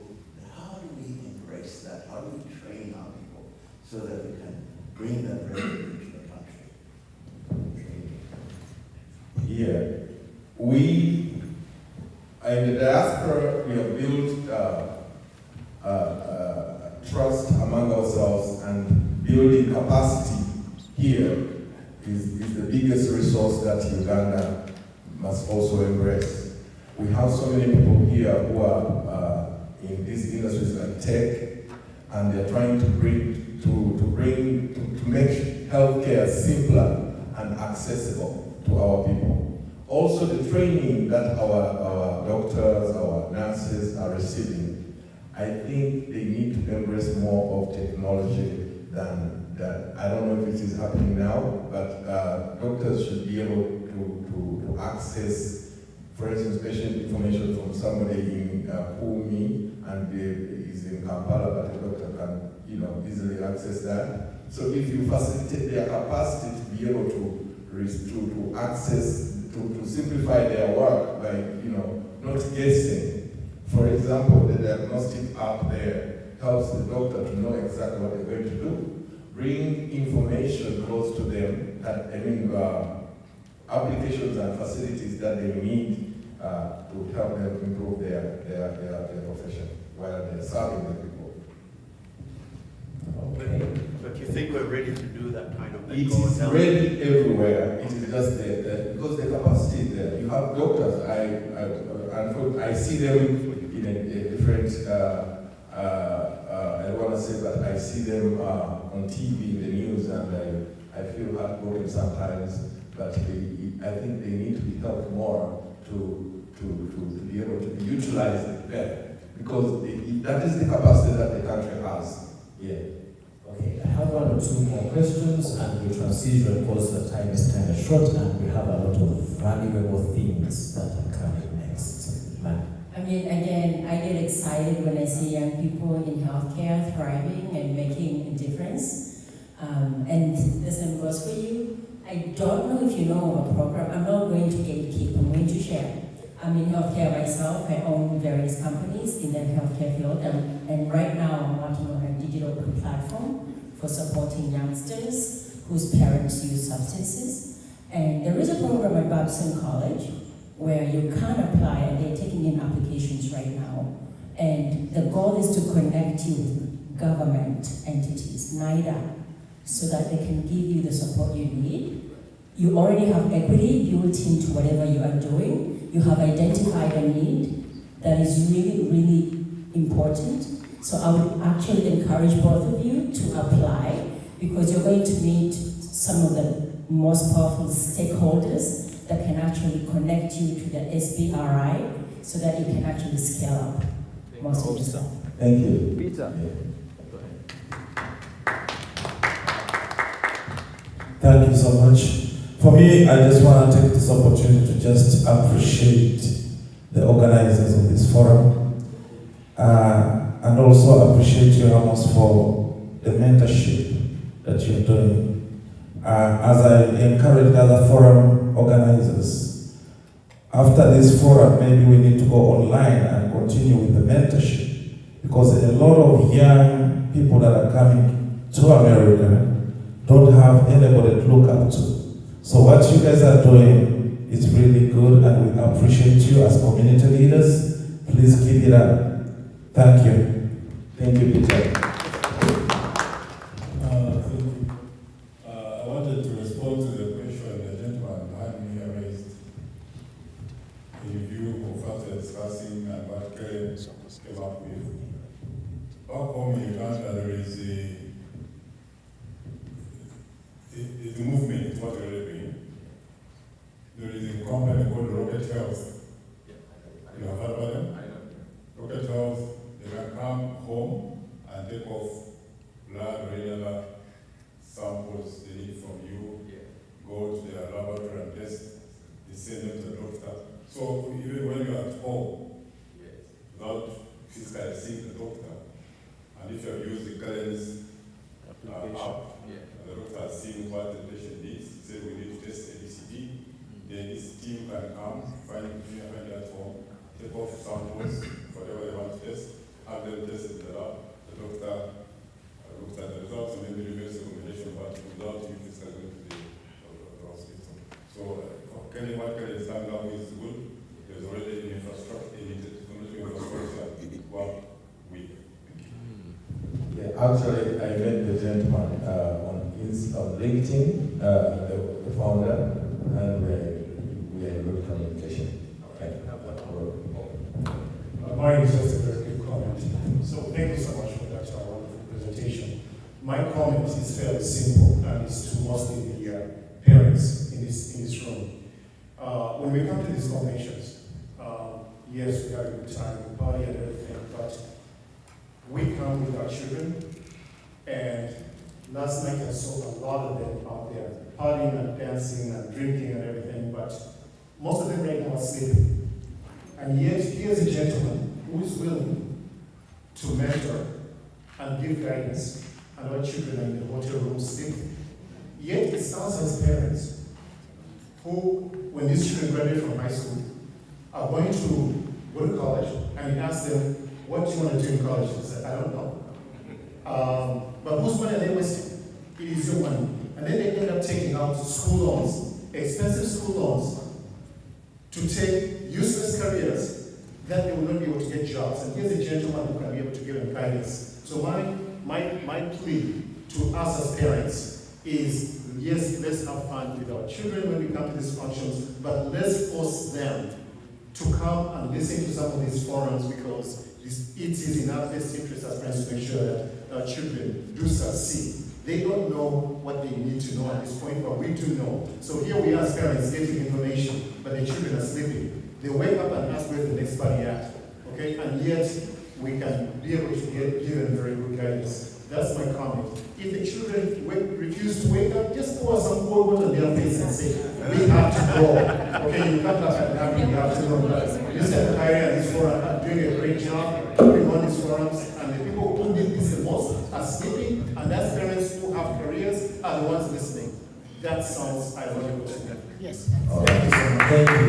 How do we embrace that? How do we train our people so that we can bring that revenue to the country? Yeah. We, in the diaspora, we have built trust among ourselves, and building capacity here is the biggest resource that Uganda must also embrace. We have so many people here who are in these industries like tech, and they're trying to make healthcare simpler and accessible to our people. Also, the training that our doctors, our nurses are receiving, I think they need to embrace more of technology than that. I don't know if it is happening now, but doctors should be able to access, for instance, patient information from somebody in Pumi and is in Kampala, but the doctor can, easily access that. So if you facilitate their capacity to be able to access, to simplify their work by, not guessing. For example, the diagnostic app there helps the doctor to know exactly what they're going to do. Bring information close to them, applications and facilities that they need to help them improve their profession while they're serving the people. Okay. But you think we're ready to do that kind of thing? It is ready everywhere. It is just there because the capacity is there. You have doctors. I see them in a different. I don't want to say, but I see them on TV in the news, and I feel heartbroken sometimes. But I think they need to be helped more to be able to be utilized better because that is the capacity that the country has. Yeah. Okay, I have one or two more questions and we transition because the time is kind of short and we have a lot of valuable things that are coming next. I mean, again, I get excited when I see young people in healthcare thriving and making a difference. And the same goes for you. I don't know if you know of a program. I'm not going to gatekeep. I'm going to share. I'm in healthcare myself. I own various companies in the healthcare field. And right now I'm working on a digital platform for supporting youngsters whose parents use substances. And there is a program at Babson College where you can apply, and they're taking in applications right now. And the goal is to connect you with government entities, NIDA, so that they can give you the support you need. You already have equity built into whatever you are doing. You have identified a need that is really, really important. So I would actually encourage both of you to apply because you're going to meet some of the most powerful stakeholders that can actually connect you to the SBRI so that you can actually scale up most of the stuff. Thank you. Peter. Thank you so much. For me, I just want to take this opportunity to just appreciate the organizers of this forum and also appreciate you, Ramos, for the mentorship that you're doing. As I encourage the other forum organizers, after this forum, maybe we need to go online and continue with the mentorship because a lot of young people that are coming to America don't have anybody to look up to. So what you guys are doing is really good and we appreciate you as community leaders. Please keep it up. Thank you. Thank you, Peter. I wanted to respond to the question the gentleman behind me raised in view of what we're discussing and what Karen came up with. Back home in Uganda, there is a movement, it's what we're living. There is a company called Rocket Health. You have heard about them? Rocket Health, they can come home and take off blood or any other samples they need from you, go to their laboratory and test, they send them to the doctor. So even when you're at home, without physically seeing the doctor, and if you have used the Karen's app, the doctor has seen what the patient needs, he said we need to test ABCD, then his team can come, find at home, take off samples, whatever they want to test, have them tested in the lab, the doctor looks at the results and then they reviews the recommendation, but without you physically going to the hospital. So what Kelly is done now is good. There's already an infrastructure, technology infrastructure work with. Yeah, actually, I met the gentleman on LinkedIn, the founder, and we had good communication. Okay. Mine is just a very quick comment. So thank you so much for that wonderful presentation. My comment is fairly simple, and it's to mostly the parents in this room. When we come to these conventions, yes, we have a good time, we party and everything, but we come with our children, and last night I saw a lot of them out there partying and dancing and drinking and everything, but most of them right now are sleeping. And yet, here's a gentleman who is willing to mentor and give guidance, and our children are in the hotel room sleeping. Yet it's us as parents who, when these children graduate from high school, are going to go to college, and you ask them, what do you want to do in college? They say, I don't know. But whose money are they wasting? It is your money. And then they end up taking out school loans, expensive school loans, to take useless careers that they will not be able to get jobs. And here's a gentleman who can be able to give them guidance. So my plea to us as parents is, yes, let's have fun with our children when we come to these functions, but let's force them to come and listen to some of these forums, because it is in our best interest as parents to make sure that our children do succeed. They don't know what they need to know at this point, but we do know. So here we are as parents getting information, but the children are sleeping. They wake up and ask where's the next party at, okay? And yet, we can be able to give them very good guidance. That's my comment. If the children refuse to wake up, just pour some cold water on their face and say, we have to go. Okay, you can't laugh at that, you have to go. Mr. Kyrie and his forum are doing a great job putting on these forums, and the people who need this the most are sleeping, and that's parents who have careers are the ones listening. That sounds ironical to me. Yes. All right. Thank you.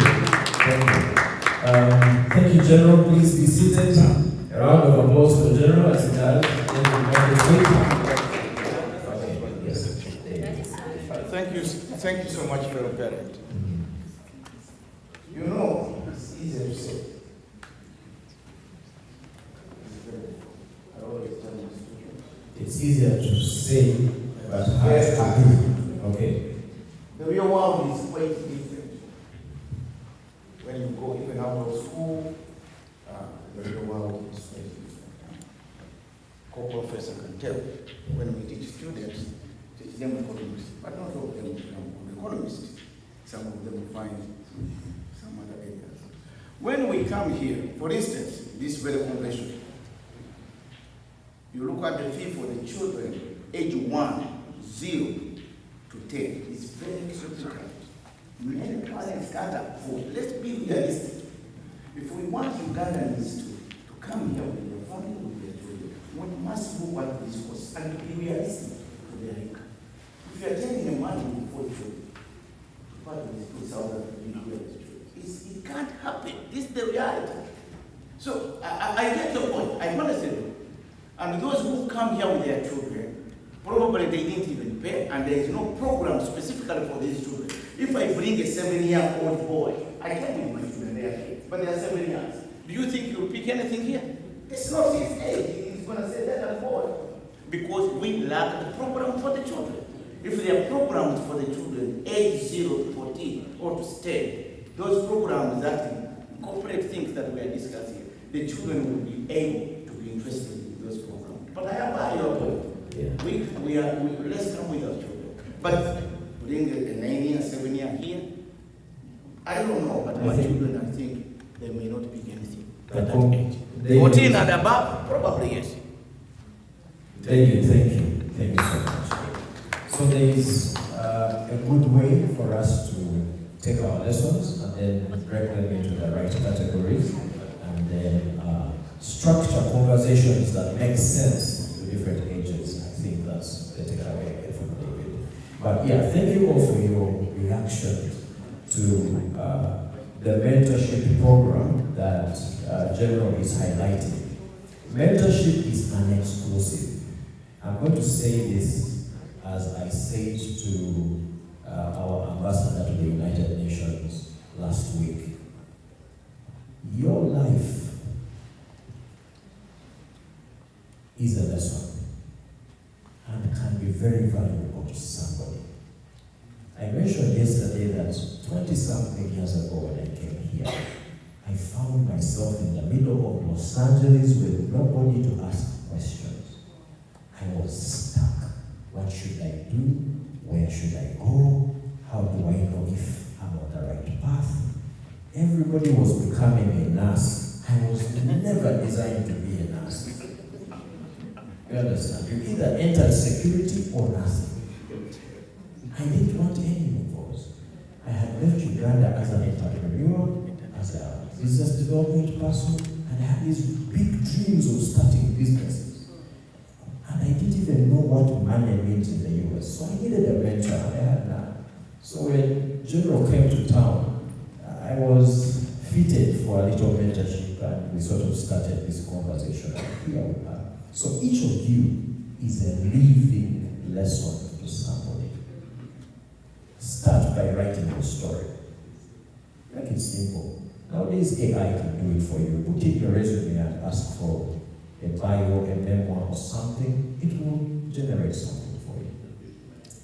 Thank you, General. Please be seated. A round of applause for the General as he does. Thank you so much for your parent. You know, it's easier to say. I always tell my students. It's easier to say, but hard to do. Okay. The real world is quite different. When you go even out of school, the real world is quite different. Co-professor can tell when we teach students, teach them economics, but not all of them become economists. Some of them will find some other areas. When we come here, for instance, this very convention, you look at the fee for the children, age 1, 0 to 10, it's very exorbitant. Many parents can't afford. Let's be realistic. If we want Ugandans to come here with their family, with their children, we must move at this course and be realistic to their income. If you are telling them money before children, what is 2,000 it can't happen. This is the reality. So I get your point. I honestly do. And those who come here with their children, probably they didn't even pay, and there is no program specifically for these children. If I bring a 7-year-old boy, I can't bring my children, they are kids, but they are 7 years. Do you think he'll pick anything here? It's not his age. He's going to say that boy. Because we lack the program for the children. If there are programs for the children, age 0 to 14 or to stay, those programs that incorporate things that we are discussing, the children will be able to be interested in those programs. But I have by your point. Yeah. Let's come with our children. But bring a 9-year, 7-year here, I don't know, but my children, I think they may not pick anything at that age. 14 and above, probably yes. Thank you so much. So there is a good way for us to take our lessons and then break them into the right categories and then structure conversations that make sense to different ages. I think that's the takeaway from David. But yeah, thank you all for your reaction to the mentorship program that General is highlighting. Mentorship is unexclusive. I'm going to say this as I said to our ambassador to the United Nations last week. Your life is a lesson and can be very valuable to somebody. I mentioned yesterday that 20-something years ago when I came here, I found myself in the middle of Los Angeles with nobody to ask questions. I was stuck. What should I do? Where should I go? How do I know if I'm on the right path? Everybody was becoming a nurse. I was never designed to be a nurse. You understand? You either enter security or nothing. I didn't want any of those. I had left Uganda as an entrepreneur, as a business development person. And I had these big dreams of starting businesses. And I didn't even know what money means in the US. So I needed a mentor, and I had none. So when General came to town, I was fitted for a little mentorship, and we sort of started this conversation. And here we are. So each of you is a living lesson to somebody. Start by writing your story. Make it simple. Nowadays, AI can do it for you. Put in your resume and ask for a bio, a memoir, or something. It will generate something for you.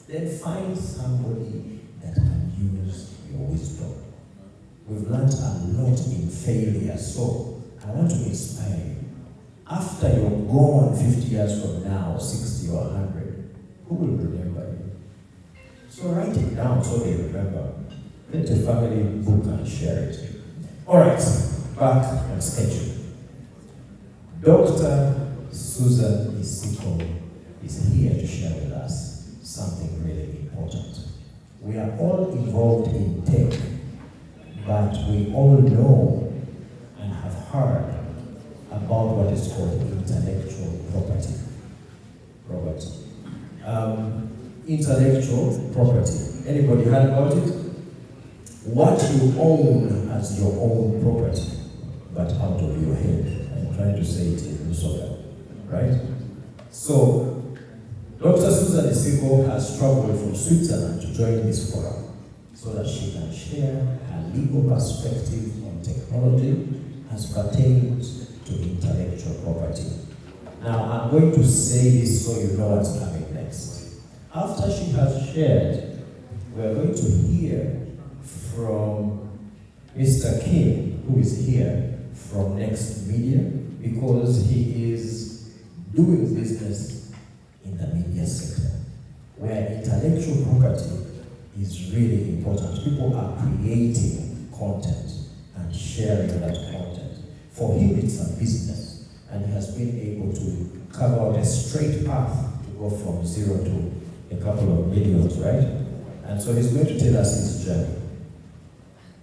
Then find somebody that can use your wisdom. We've learned a lot in failure, so I want to inspire you. After you're gone 50 years from now, 60 or 100, who will remember you? So write it down so they remember. Get a family book and share it. All right, back on schedule. Dr. Susan Isiko is here to share with us something really important. We are all involved in tech, but we all know and have heard about what is called intellectual property. Robert. Intellectual property. Anybody heard about it? What you own as your own property, but out of your head. I'm trying to say it in Lusoga, right? So, Dr. Susan Isiko has traveled from Switzerland to join this forum so that she can share her legal perspective on technology as pertains to intellectual property. Now, I'm going to say this so you know what's coming next. After she has shared, we're going to hear from Mr. Kim, who is here from Next Media, because he is doing business in the media sector, where intellectual property is really important. People are creating content and sharing that content. For him, it's a business, and he has been able to carve out a straight path to go from zero to a couple of millions, right? And so he's going to tell us his journey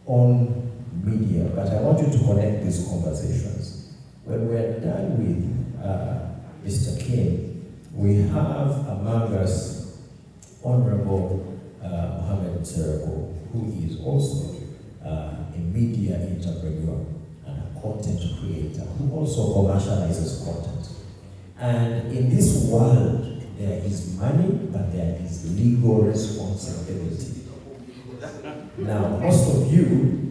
on media, but I want you to connect these conversations. When we're done with Mr. Kim, we have among us Honorable Mohammed Serego, who is also a media entrepreneur and a content creator who also commercializes content. And in this world, there is money, but there is legal responsibility. Now, most of you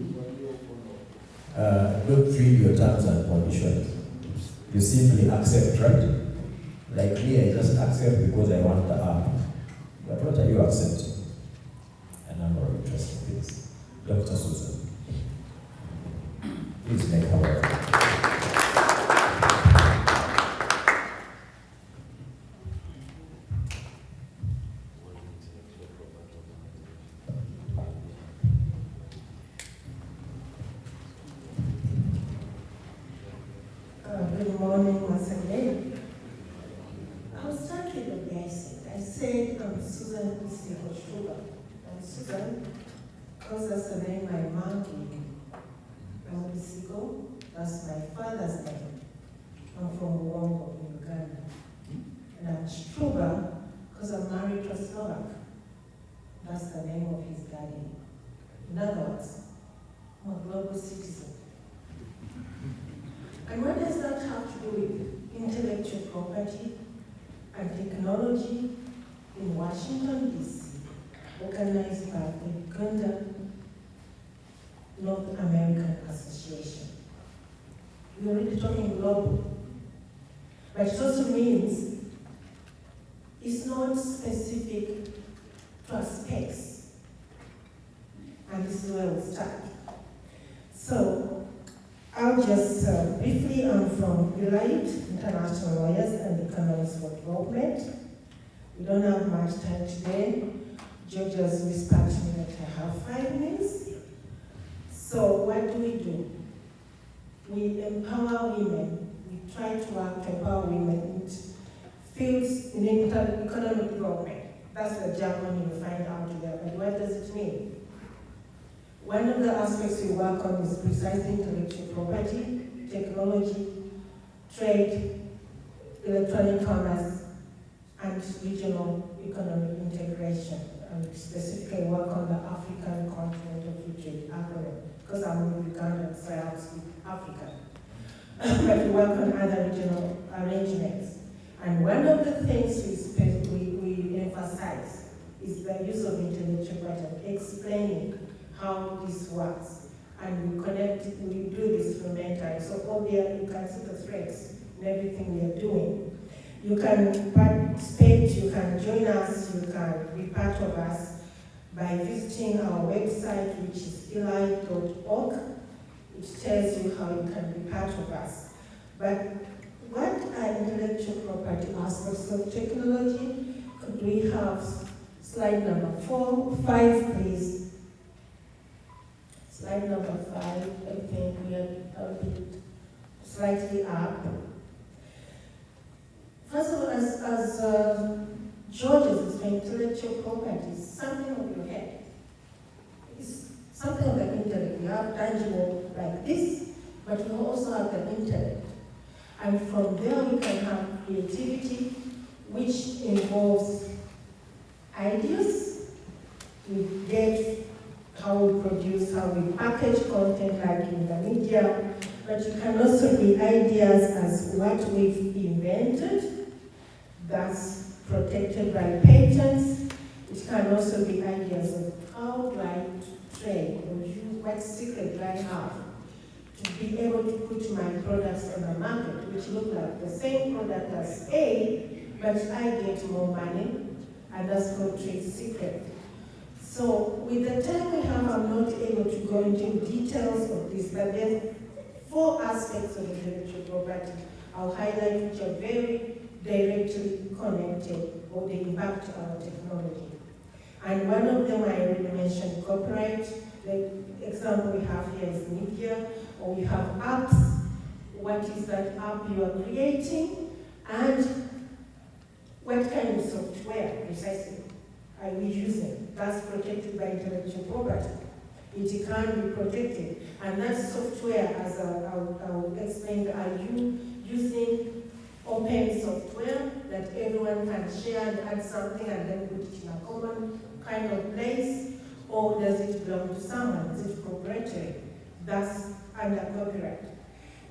don't read your terms and conditions. You simply accept, right? Like me, I just accept because I want the app. But what are you accepting? A number of interesting things. Dr. Susan, please make her welcome. Good morning once again. I'll start with the basic. I said I'm Susan Isiko. I'm Susan because that's the name my mom gave me. I'm Isiko, that's my father's name. I'm from Uongo in Uganda. And I'm Struba because I'm married to a Slovak. That's the name of his daddy. In other words, I'm a global citizen. And what does that have to do with intellectual property and technology in Washington, D.C., organized by the Uganda North American Association? We're already talking global, but it also means it's not specific to a space. And this is where we start. So, I'll just briefly, I'm from UNAA, International Lawyers and Economics for Development. We don't have much time today. George has whispered to me that I have 5 minutes. So what do? We empower women. We try to work to empower women in fields in economic development. That's the jargon you find out there, but what does it mean? One of the aspects we work on is precisely intellectual property, technology, trade, electronic commerce, and regional economic integration. And specifically work on the African continent of free trade acronym, because I'm in Uganda, so I have to speak African. But we work on other regional arrangements. And one of the things we emphasize is the use of intellectual property, explaining how this works. And we do this through mentoring. So all there, you can see the threads in everything we are doing. You can participate, you can join us, you can be part of us by visiting our website, which is eli.org. It tells you how you can be part of us. But what are intellectual property aspects of technology? Could we have slide number 5, please? Slide number 5, I think we are a bit slightly up. First of all, as George has explained, intellectual property is something of your head. It's something of the intellect. We have tangible like this, but we also have the intellect. And from there we can have creativity, which involves ideas. We get how we produce, how we package content like in the media, but you can also be ideas as what we've invented, that's protected by patents. It can also be ideas of how do I trade, or what secret do I have to be able to put my products on the market, which look like the same product as A, but I get more money, and that's called trade secret. So with the time we have, I'm not able to go into details of this, but there are 4 aspects of intellectual property I'll highlight, which are very directly connected or they impact our technology. And one of them I already mentioned, copyright. The example we have here is media, or we have apps. What is that app you are creating? And what kind of software precisely are we using? That's protected by intellectual property. It can be protected. And that software, as I'll explain, are you using open software that everyone can share and add something and then put it in a common kind of place? Or does it belong to someone? Is it proprietary? That's under copyright.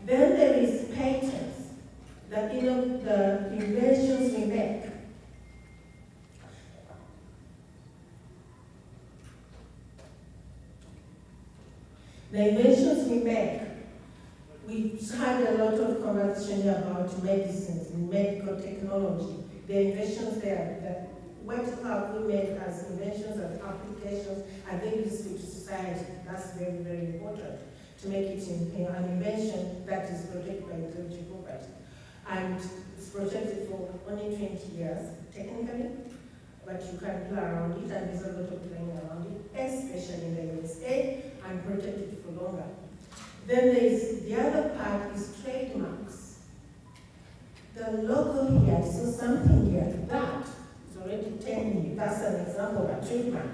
Then there is patents, the inventions we make. The inventions we make, we've had a lot of conversation about medicines and medical technology. The inventions there, what have we made as inventions and applications, and then useful to society? That's very, very important to make it an invention that is protected by intellectual property. And it's protected for only 20 years, technically, but you can do around it, and there's a lot of playing around it, especially in the USA, and protect it for longer. Then there's the other part is trademarks. The logo here, so something here, that is already telling you, that's an example of a trademark.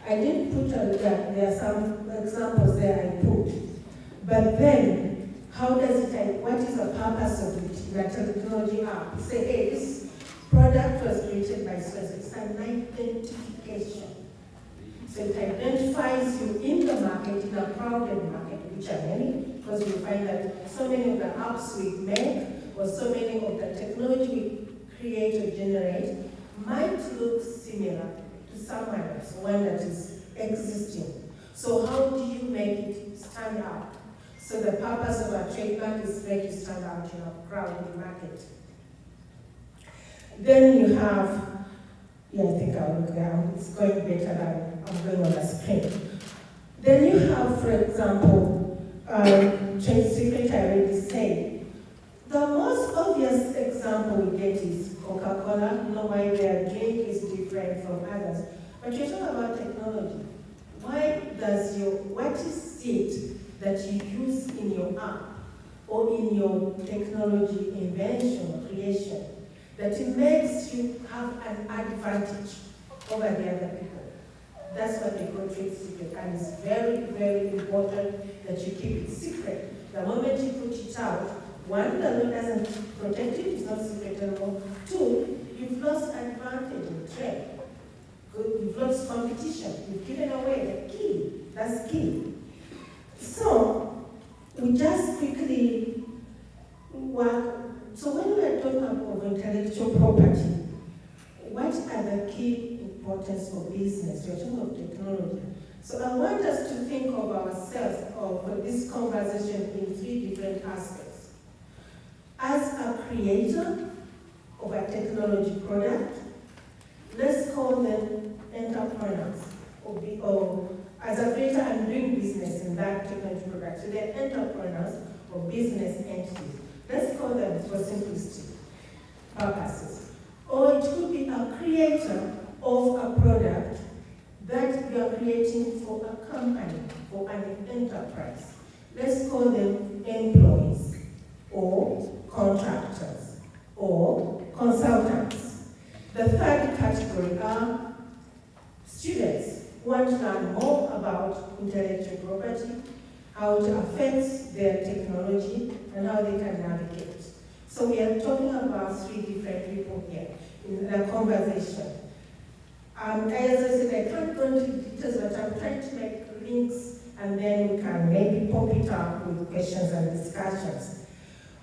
I didn't put there are some examples there I put, but then, how does it, what is the purpose of it? The technology app. Say, hey, this product was created by Suez. It's an identification. So it identifies you in the market, in a crowded market, which are many, because you find that so many of the apps we make, or so many of the technology we create or generate, might look similar to someone else, one that is existing. So how do you make it stand out? So the purpose of a trademark is to make it stand out in a crowded market. Then you have, yeah, I think I'll look there. It's going better than I'm going on the screen. Then you have, for example, trade secret, I already said. The most obvious example we get is Coca-Cola. You know why their drink is different from others. But you're talking about technology. What is it that you use in your app or in your technology invention or creation that it makes you have an advantage over the other people? That's what they call trade secret, and it's very, very important that you keep it secret. The moment you put it out, one, the law doesn't protect it, it's not secret anymore. Two, you've lost advantage in trade. You've lost competition. You've given away the key. That's key. So, we just quickly work. So when we are talking about intellectual property, what are the key importance for business? We are talking about technology. So I want us to think of ourselves, of this conversation in three different aspects. As a creator of a technology product, let's call them entrepreneurs. Or as a creator, I'm doing business in that technology product. So they're entrepreneurs or business entities. Let's call them for simplicity purposes. Or it could be a creator of a product that you are creating for a company, for an enterprise. Let's call them employees, or contractors, or consultants. The third category are students who want to learn more about intellectual property, how it affects their technology, and how they can navigate. So we are talking about three different people here in the conversation. As I said, I can't go into details, but I'm trying to make links, and then we can maybe pop it up with questions and discussions.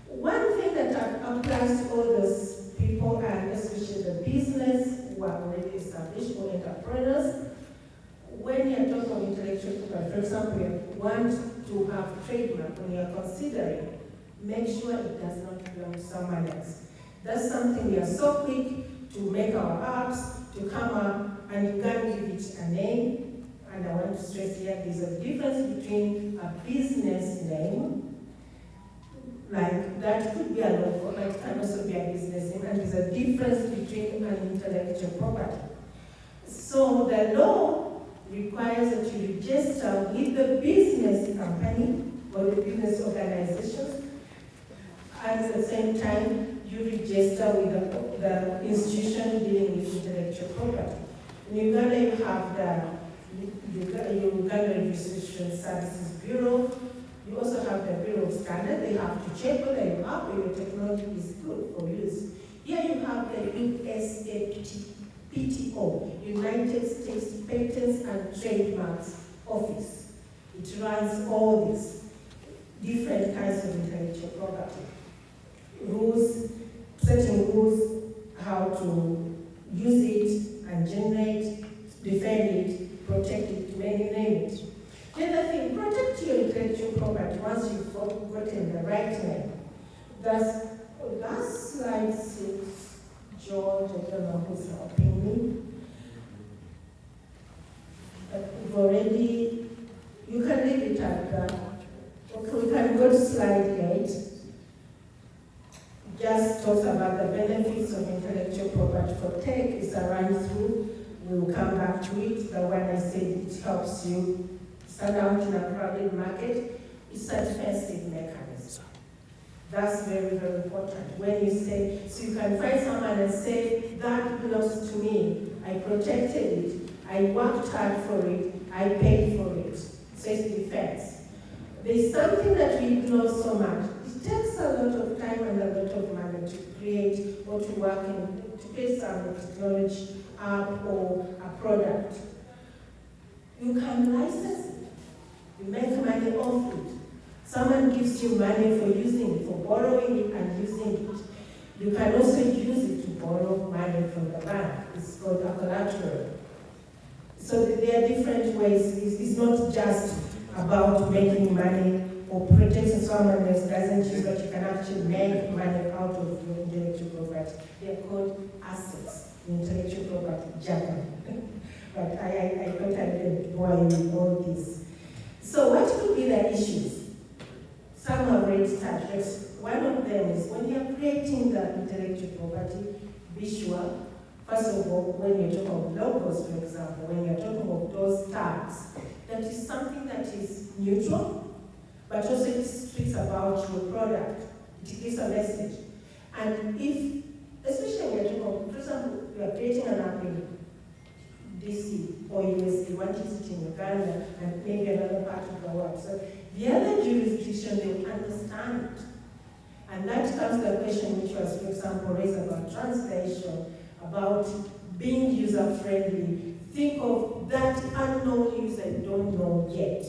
One thing that applies to all those people, and especially the business who are already established or entrepreneurs, when you're talking about intellectual property, for example, you want to have trademark, when you're considering, make sure it does not belong to someone else. That's something we are so quick to make our apps, to come up, and you can give it a name. And I want to stress here, there's a difference between a business name, like that could be a logo, but it can also be a business name, and there's a difference between an intellectual property. So the law requires that you register with the business company or the business organizations. At the same time, you register with the institution dealing with intellectual property. In Uganda, you have the Uganda Registration Services Bureau. You also have the Bureau of Standards. They have to check whether your app or your technology is good for use. Here you have the USAPTO, United States Patents and Trademarks Office. It runs all these different kinds of intellectual property. Rules, setting rules, how to use it and generate, defend it, protect it, name it. The other thing, protect your intellectual property once you've gotten the right name. That's last slide 6, George, I don't know who's helping me. We've already, you can leave it at that. Okay, we can go to slide 8. Just talks about the benefits of intellectual property for tech. It's a run through. We'll come back to it. The one I said, it helps you stand out in a crowded market. It's a defensive mechanism. That's very, very important. When you say, so you can find someone and say, that belongs to me. I protected it. I worked hard for it. I paid for it. So it's defense. There's something that we ignore so much. It takes a lot of time and a lot of money to create or to work in, to create some technology app or a product. You can license it. You make money off it. Someone gives you money for using it, for borrowing it and using it. You can also use it to borrow money from the bank. It's called a collateral. So there are different ways. It's not just about making money or protecting someone else doesn't use, but you can actually make money out of your intellectual property. They are called assets, intellectual property jargon. But I thought I didn't bore you with all this. So what could be the issues? Some have already started. One of them is when you're creating the intellectual property, be sure, first of all, when you're talking about logos, for example, when you're talking about those tags, that is something that is neutral, but also it speaks about your product. It gives a message. And if, especially when you're talking about, for example, you are creating an app, DC or USA, one uses it in Uganda and maybe another part of the world. So the other jurisdiction, they will understand it. And that comes to the question which was, for example, raised about translation, about being user-friendly. Think of that unknown user you don't know yet.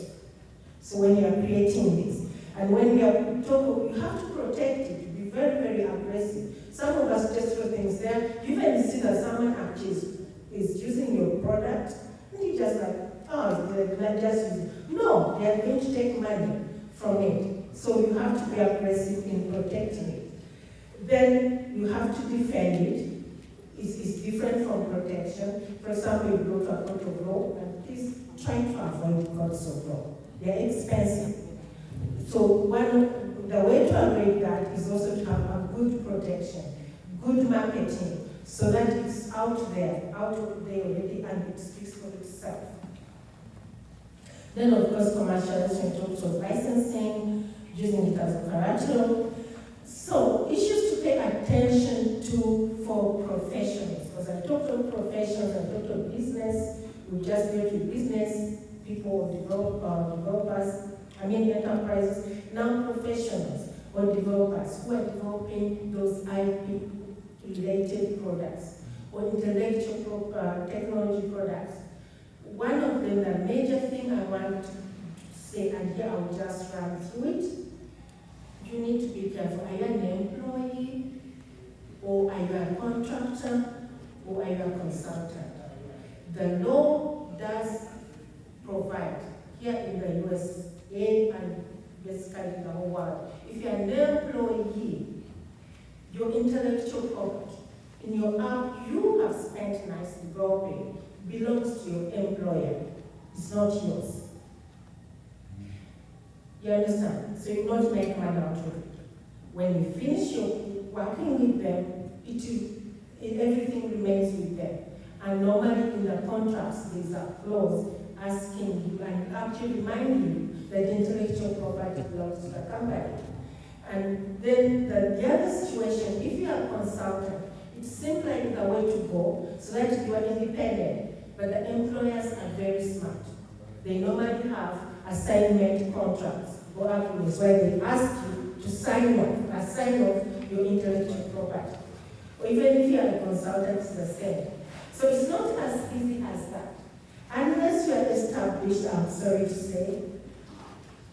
So when you are creating this, and when you are talking, you have to protect it, be very, very aggressive. Some of us just throw things there. You even see that someone actually is using your product, and you just like, oh, they're just using it. No, they are going to take money from it. So you have to be aggressive in protecting it. Then you have to defend it. It's different from protection. For example, you go to a court of law, and please try to avoid courts of law. They're expensive. So the way to avoid that is also to have a good protection, good marketing, so that it's out there already, and it speaks for itself. Then, of course, commercialization in terms of licensing, using it as a collateral. So, issues to pay attention to for professionals, because I talked of professionals, I talked of business, we just dealt with business, people, developers, enterprises, now professionals or developers who are developing those IP-related products or intellectual technology products. One of them, the major thing I want to say, and here I'll just run through it, you need to be careful. Are you an employee, or are you a contractor, or are you a consultant? The law does provide, here in the USA and basically in the whole world, if you're an employee, your intellectual property in your app you have spent nice developing belongs to your employer. It's not yours. You understand? So you not make money out of it. When you finish your working with them, everything remains with them. And normally in the contracts, there's a clause asking you and actually reminding you that intellectual property belongs to the company. And then the other situation, if you are a consultant, it's simply the way to go so that you are independent. But the employers are very smart. They normally have assignment contracts or agreements where they ask you to sign off your intellectual property. Or even if you are a consultant, it's the same. So it's not as easy as that. Unless you are established, I'm sorry to say,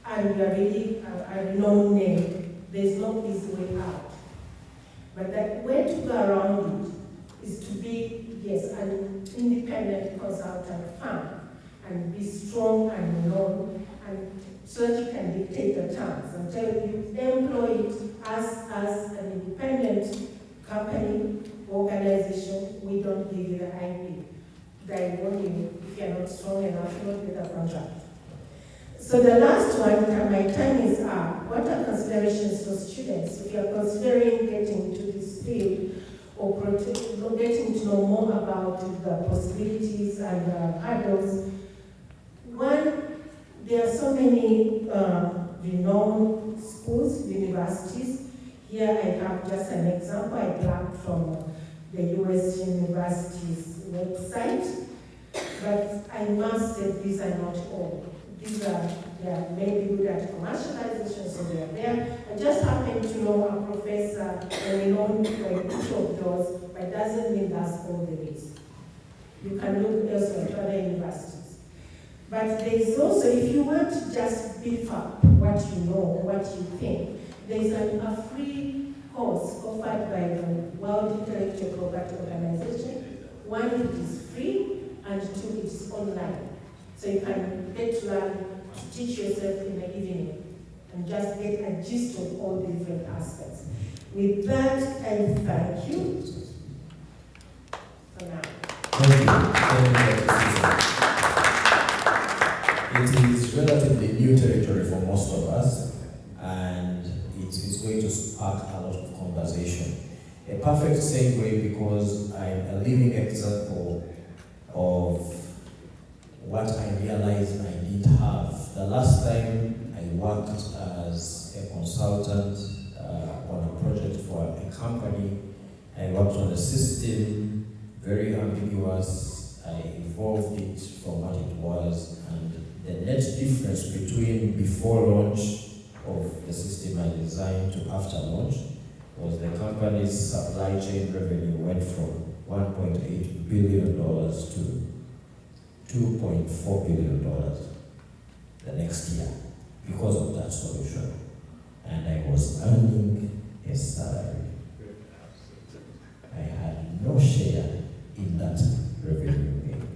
and you are really a renowned name, there's no easy way out. But the way to go around it is to be, yes, an independent consultant firm and be strong and known, and so that you can dictate the terms and tell you employ it as an independent company, organization. We don't give you the IP. They won't if you're not strong enough, you won't get a contract. So the last one, my time is up. What are considerations for students? If you're considering getting into this field or getting to know more about the possibilities and the hurdles, one, there are so many renowned schools, universities. Here I have just an example I grabbed from the US University's website, but I must say these are not all. They are maybe good at commercialization, so they are there. I just happen to know a professor and renowned for each of those, but doesn't mean that's all there is. You can look elsewhere to other universities. But there is also, if you want to just beef up what you know, what you think, there is a free course offered by the World Intellectual Property Organization. One, it is free, and two, it is online. So you can get to learn to teach yourself in the evening and just get a gist of all the different aspects. With that, I thank you for now. Thank you. It is relatively new territory for most of us, and it is going to spark a lot of conversation. A perfect segue, because I'm a living example of what I realized I didn't have. The last time I worked as a consultant on a project for a company, I worked on a system, very ambiguous, I evolved it from what it was, and the net difference between before launch of the system I designed to after launch was the company's supply chain revenue went from $1.8 billion to $2.4 billion the next year because of that solution. And I was earning a salary. I had no share in that revenue gain.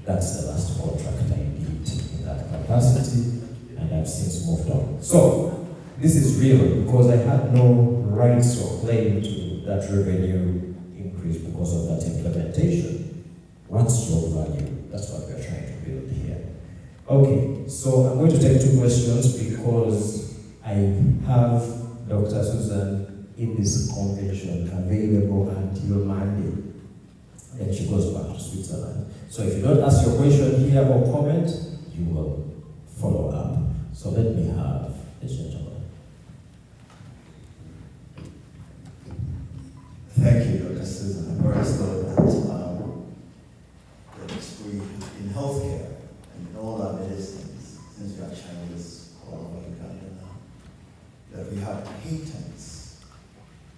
That's the last contract I did in that capacity, and I've since moved on. So, this is real because I had no rights or claim to that revenue increase because of that implementation. What's your value? That's what we're trying to build here. Okay, so I'm going to take 2 questions because I have Dr. Susan in this convention available until Monday. Then she goes back to Switzerland. So if you don't ask your question here or comment, you will follow up. So let me have the gentleman. Thank you, Dr. Susan. I always thought that we, in healthcare and in all our medicines, since we are Chinese all over Uganda now, that we have patents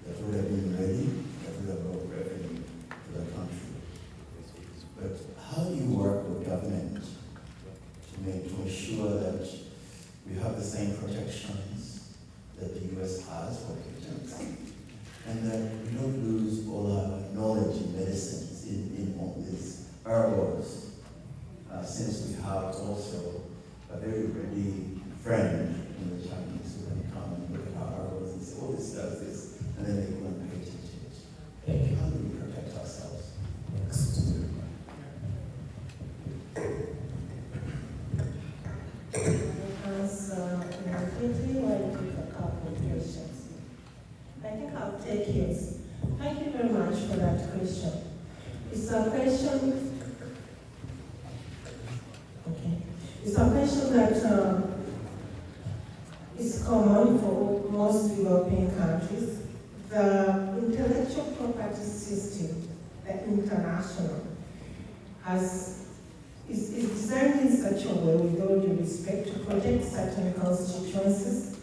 that would have been ready, that would have brought revenue to the country. But how do you work with government to ensure that we have the same protections that the US has for patents, and that we don't lose all our knowledge in medicines, in all these herbals, since we have also a very ready friend in the Chinese who can come and look at our herbals and say, oh, this does this, and then they go and patent it. Thank you. How do we protect ourselves? Next. I think I'll take yours. Thank you very much for that question. It's a question. Okay. It's a question that is common for most European countries. The intellectual property system, the international, is designed in such a way, with all due respect, to protect certain constituencies,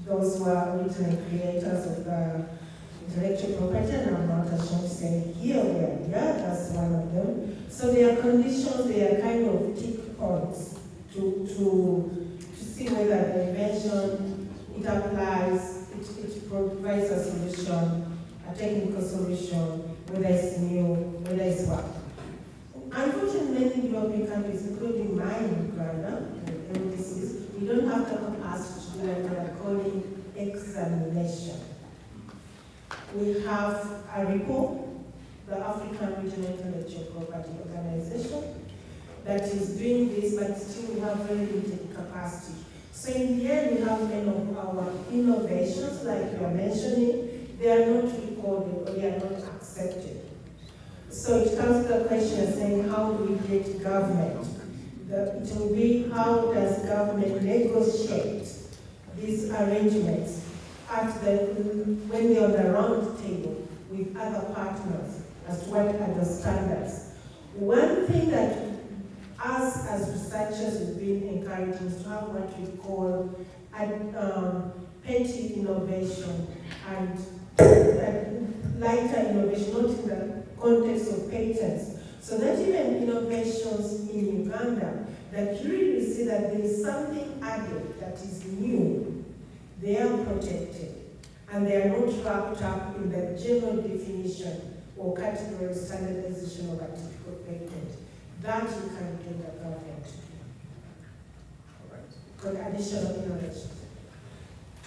those who are original creators of the intellectual property, and I'm not ashamed to say here we are, yeah, that's one of them. So there are conditions, there are kind of tick points to see whether the invention, it applies, it provides a solution, a technical solution, whether it's new, whether it's what. Unfortunately, many European countries, including mine, Uganda, we don't have the capacity to do what we are calling examination. We have a report, the African Regional Intellectual Property Organization, that is doing this, but still we have very limited capacity. So in the end, we have many of our innovations, like you are mentioning, they are not recorded or they are not accepted. So it comes to the question saying, how do we get government? It will be, how does government negotiate these arrangements when they're on the round table with other partners as to what are the standards? One thing that us as researchers have been encouraging is to have what we call petty innovation and lighter innovation, not in the context of patents. So that even innovations in Uganda that you really see that there is something added that is new, they are protected and they are not wrapped up in the general definition or category standardization of a typical patent. That you can get the government. Got additional innovation.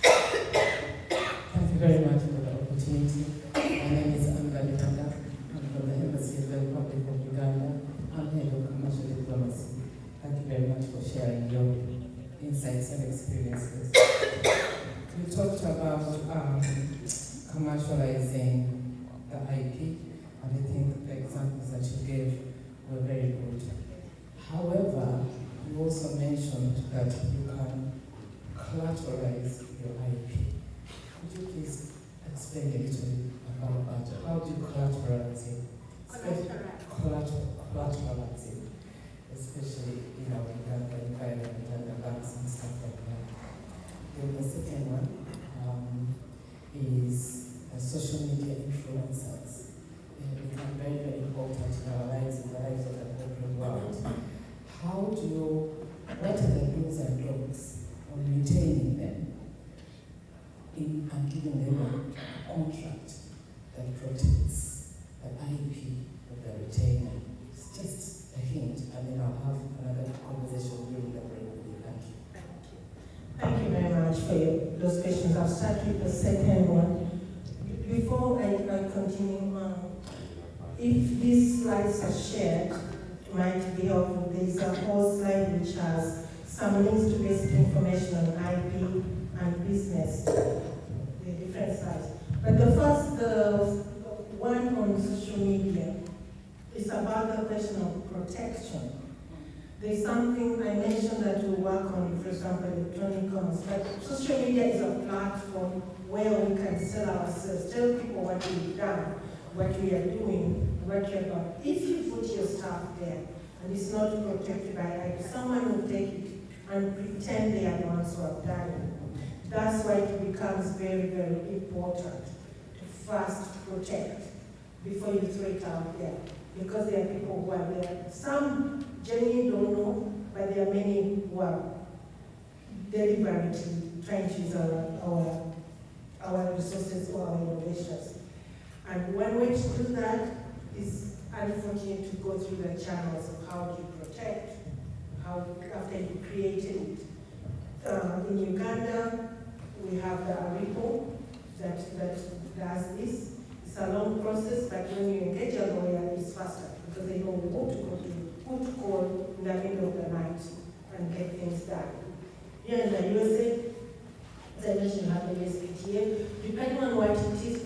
Thank you very much for the opportunity. My name is Angela Tanga. I'm from the Embassy of the Republic of Uganda. I'm head of commercial diplomacy. Thank you very much for sharing your insights and experiences. You talked about commercializing the IP, and I think the examples that you gave were very good. However, you also mentioned that you can collateralize your IP. Could you please explain a little bit about that? How do you collateralize it? collateralizing, especially, in the environment and the banks and stuff like that. Then the second one is social media influencers. They become very, very important in our lives, in the lives of the corporate world. What are the do's and don'ts on retaining them and giving them a contract that protects the IP of the retainer? It's just a hint, and then I'll have another conversation during the break with you. Thank you. Thank you very much for those questions. I'll start with the second one. Before I continue, if these slides are shared, it might be helpful. There's a whole slide which has some links to basic information on IP and business, the different slides. But the one on social media is about the question of protection. There's something I mentioned that we work on, for example, electronic commerce, but social media is a platform where we can sell ourselves, tell people what we've done, what we are doing, what you're about. If you put your stuff there and it's not protected by IP, someone will take it and pretend they are the ones who have done it. That's why it becomes very, very important to first protect before you throw it out there. Because there are people who are there. Some genuinely don't know, but there are many who are deliberately trying to use our resources or our innovations. And one way to do that is, unfortunately, to go through the channels of how do you protect, how after you created it. In Uganda, we have the ARIPO that does this. It's a long process, but when you engage a lawyer, it's faster because they know who to call in the middle of the night and get things done. Here in the USA, as I mentioned, you have the USPTA. Depending on what it is,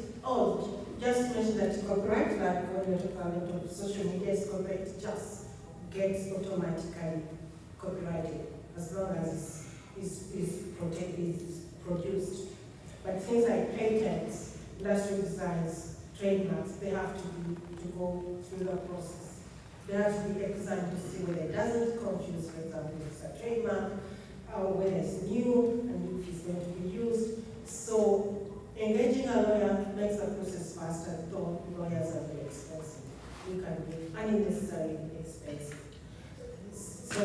just mention that copyright, like when you're talking about social media, is copyright just gets automatically copyrighted as long as it's produced. But things like patents, industrial designs, trademarks, they have to go through the process. They have to be examined to see whether it doesn't confuse, for example, if it's a trademark, or whether it's new and if it's going to be used. So engaging a lawyer makes the process faster, though lawyers are very expensive. You can be unnecessarily expensive. So I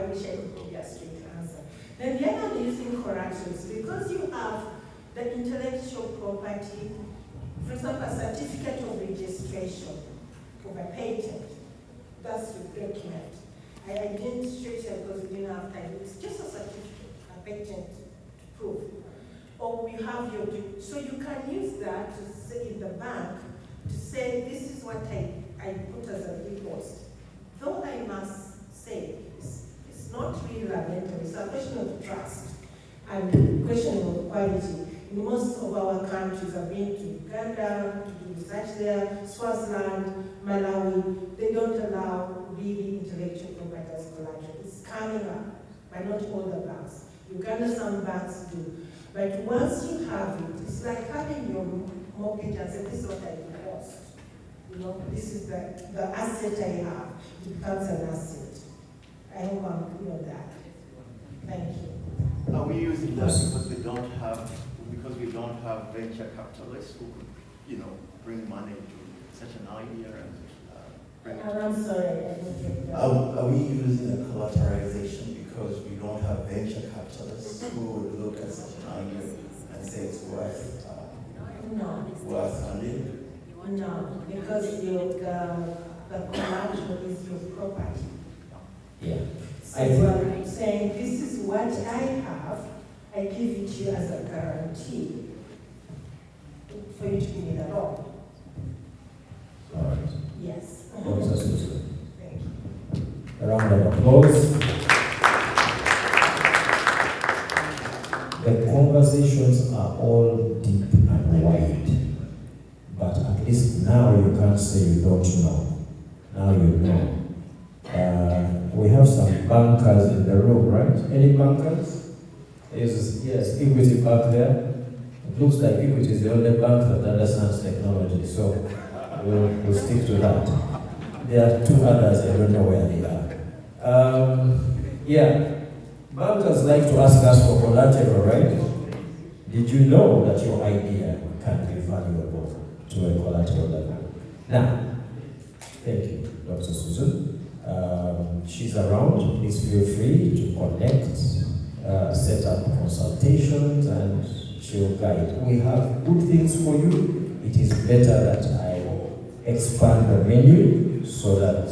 wish I could give you a straight answer. Then the other one using corrections, because you have the intellectual property, for example, a certificate of registration of a patent, that's the document. I didn't straight it because we didn't have time. It's just a certificate, a patent to prove. Or you have so you can use that to say in the bank, to say this is what I put as a e-post. Though I must say, it's not really lamentary, it's a question of trust and question of quality. In most of our countries, I've been to Uganda, to do research there, Swaziland, Malawi, they don't allow really intellectual property as collateral. It's coming up, but not all the banks. Uganda, some banks do. But once you have it, it's like having your mortgage and say, this is what I deposit. This is the asset I have. It becomes an asset. I hope I'm clear on that. Thank you. Are we using that because we don't have venture capitalists who could, bring money to such an idea and bring it? I'm sorry, I didn't get that. Are we using a collateralization because we don't have venture capitalists who would look at such an idea and say it's worth funding? No, because the collateral is your property. Yeah. So I'm saying this is what I have, I give it to you as a guarantee for you to give me the loan. All right. Yes. Thank you. A round of applause. The conversations are all deep and wide, but at least now you can't say you don't know. Now you know. We have some bankers in the room, right? Any bankers? Yes, Equity back there. It looks like Equity is the only bank that understands technology, so we'll stick to that. There are two others, I don't know where they are. Yeah, bankers like to ask us for collateral, right? Did you know that your idea can be valuable to a collateral level? Now, thank you, Dr. Susan. She's around. Please feel free to connect, set up consultations, and she'll guide. We have good things for you. It is better that I expand the menu so that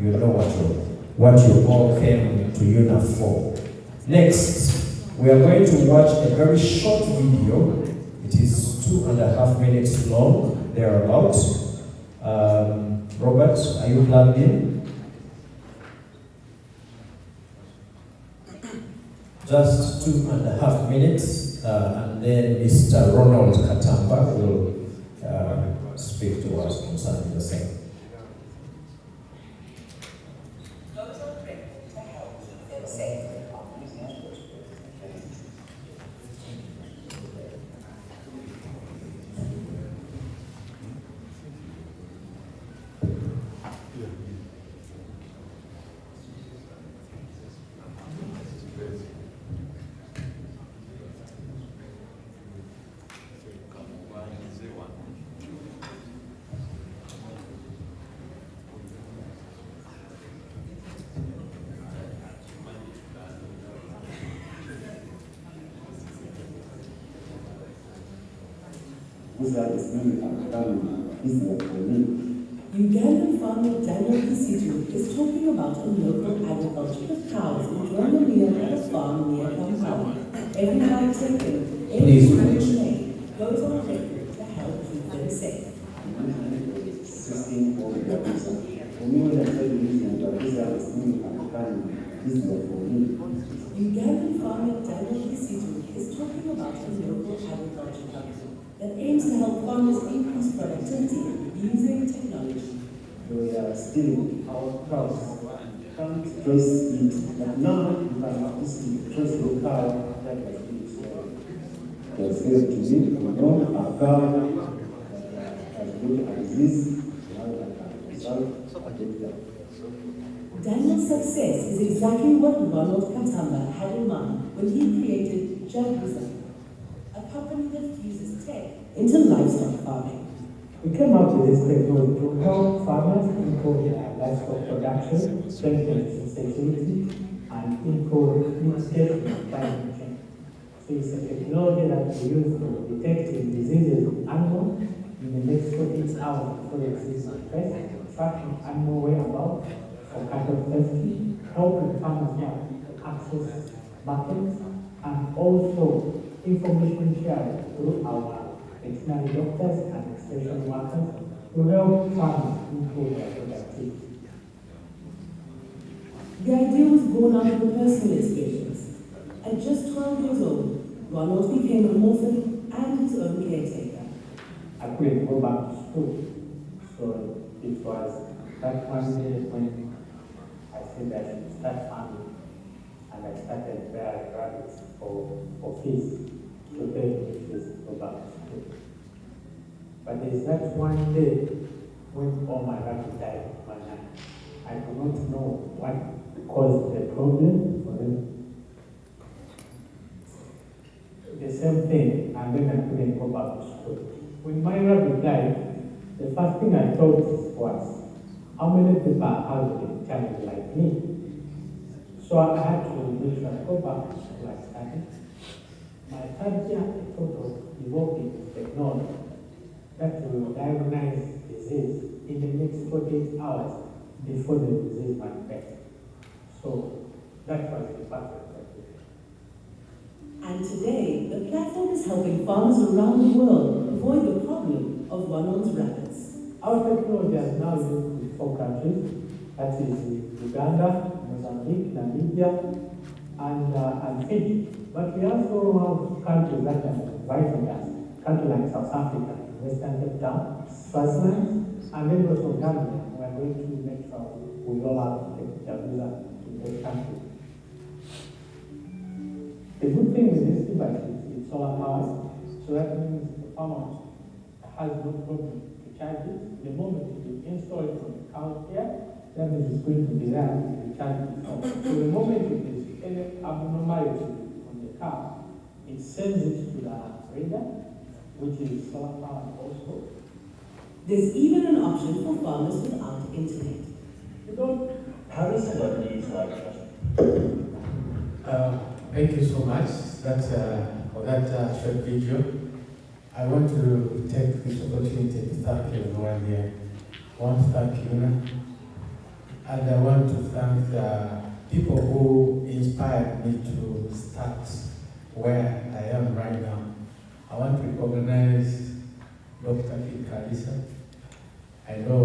you know what you all came to UNAA for. Next, we are going to watch a very short video. It is 2.5 minutes long, thereabouts. Robert, are you plugged in? Just 2.5 minutes, and then Mr. Ronald Katamba will speak to us concerning the same. Ugandan farmer Daniel Kisitu is talking about a local agriculture of cows enjoying a meal at a farm near Kampala. Every bite taken, every switch made, goes on record to help keep them safe. Ugandan farmer Daniel Kisitu is talking about a local agriculture company that aims to help farmers increase productivity using technology. We are stealing our crops. Can't trace it, but now you can easily trace the cow that was being sold. They said to me, we know a cow has got a disease, now I can consult a doctor. Daniel's success is exactly what Ronald Katamba had in mind when he created Jaguza, a company that fuses tech into livestock farming. We came up with this technology to help farmers improve their livestock production, strengthen security, and improve mitigation of climate change. So it's a technology that we use for detecting diseases in animals in the next 48 hours before the disease manifests, tracking animal whereabouts for cattle safety, helping farmers to access markets, and also information sharing through our veterinary doctors and extension workers to help farmers improve their productivity. The idea was born out of a personal experience. At just 12 years old, Ronald became an orphan and his own caretaker. I couldn't go back to school, so it was that one day when I said I should start farming, and I started bearing rabbits for fees to pay me fees to go back to school. But there's that one day when all my rabbits died one night. I do not know what caused the problem for them. The same thing, and then I couldn't go back to school. When my rabbit died, the first thing I thought was, how many people are having a child like me? So I had to make sure I go back to school and study. My third year, I thought of developing technology that will diagnose disease in the next 48 hours before the disease manifests. So that was the perfect application. And today, the platform is helping farmers around the world avoid the problem of run-ons rabbits. Our technology is now used in 4 countries, that is Uganda, Mozambique, Namibia, and Fiji. But we also have countries that are inviting us, countries like South Africa, Western Cape Town, Swaziland, and then also Gambia. We are going to make sure we roll out the visa to those countries. The good thing with this device is it's solar powered, so that means the farmer has no problem to charges. The moment you install it on the cow here, that means it's going to be there to recharge itself. So the moment it is any abnormality on the cow, it sends it to the reader, which is solar powered also. There's even an option for farmers without internet. You don't. How does celebrities like Thank you so much for that short video. I want to take this opportunity to thank everyone here. I want to thank UNAA, and I want to thank the people who inspired me to start where I am right now. I want to recognize Dr. Kalisa. I know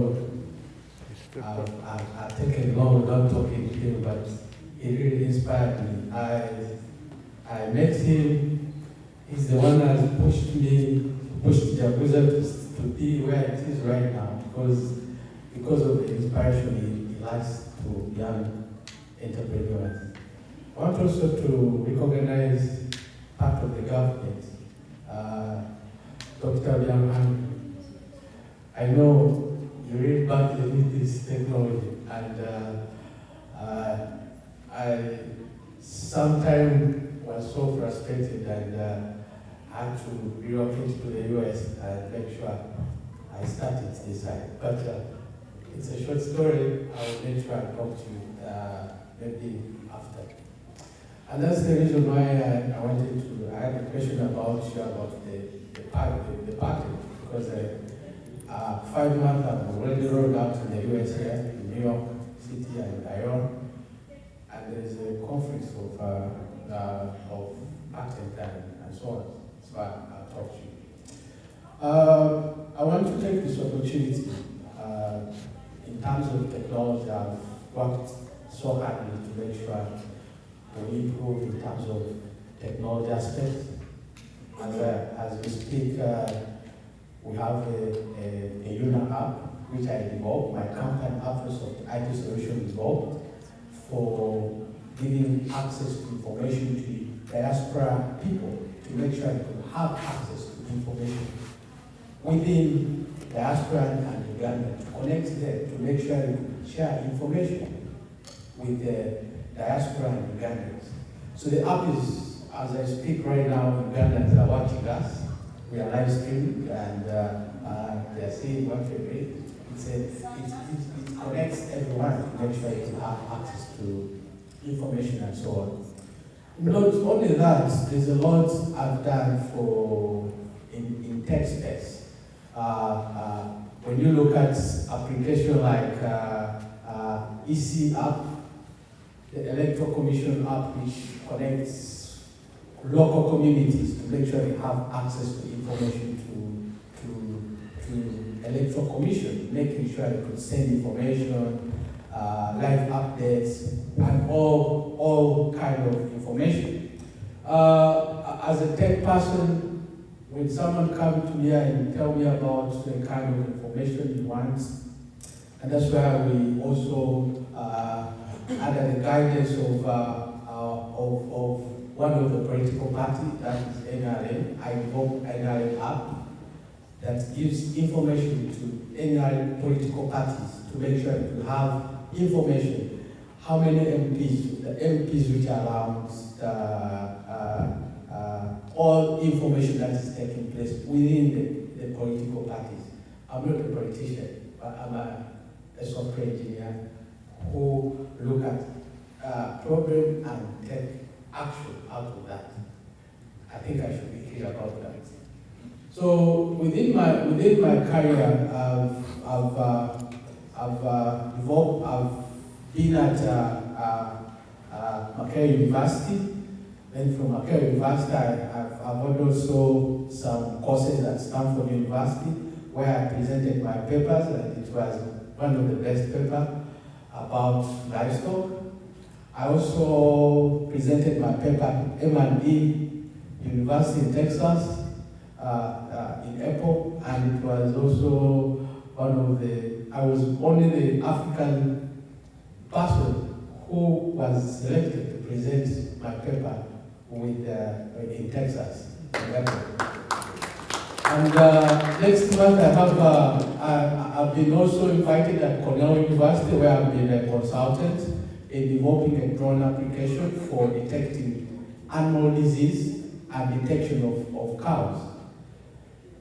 I've taken long without talking to him, but he really inspired me. I met him. He's the one that has pushed Jaguza to be where it is right now because of the inspiration he likes to young entrepreneurs. I want also to recognize part of the government, Dr. Young. I know you really badly need this technology, and I sometimes was so frustrated and had to relocate to the US and make sure I started this side. But it's a short story. I will make sure I talk to you maybe after. And that's the reason why I wanted to. I had a question about you about the patent, because 5 months I've already rolled out in the US here, in New York City and Iran, and there's a conference of patent and so on. So I'll talk to you. I want to take this opportunity. In terms of technology, I've worked so hard to make sure we improve in terms of technology aspects. And as we speak, we have a UNAA app, which I developed. My company, Microsoft IT Solution, developed for giving access to information to diaspora people to make sure they could have access to information within diaspora and Uganda, to connect them, to make sure they could share information with the diaspora and Ugandans. So the app is, as I speak right now, Ugandans are watching us. We are live streaming, and they are seeing what we read. It connects everyone to make sure they can have access to information and so on. Not only that, there's a lot I've done in tech space. When you look at application like EC app, the Electoral Commission app, which connects local communities to make sure they have access to information to Electoral Commission, making sure they could send information, live updates, and all kind of information. As a tech person, when someone comes to me and tell me about the kind of information he wants, and that's why we also under the guidance of one of the political parties, that is NRM, I developed NRM app that gives information to NRM political parties to make sure that you have information. How many MPs, the MPs which are around, all information that is taking place within the political parties. I'm not a politician, but I'm a software engineer who look at problem and take action out of that. I think I should be clear about that. So within my career, I've been at Makerere University. Then from Makerere University, I've also some courses at Stanford University where I presented my papers, and it was one of the best papers about livestock. I also presented my paper at M&E University in Texas, in April, and it was also I was only the African person who was selected to present my paper in Texas. And next month I've been also invited at Cornell University, where I've been a consultant in developing a drone application for detecting animal disease and detection of cows.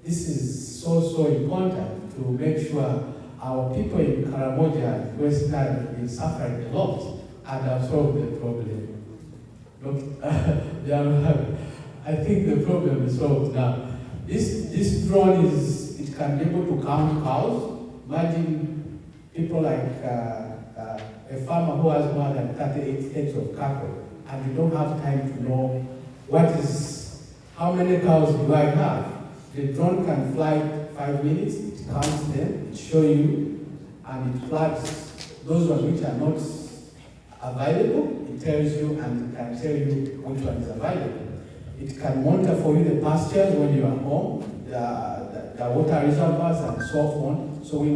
This is so important to make sure our people in Karamoja, West Nile, have been suffering a lot and have solved the problem. I think the problem is solved now. This drone it can be able to count cows. Imagine people like a farmer who has more than 38 heads of cattle, and you don't have time to know how many cows do I have. The drone can fly 5 minutes, it counts them, it shows you, and it flags those ones which are not available, it tells you, and it can tell you which one is available. It can monitor for you the pastures when you are home, the water reservoirs and so on. So we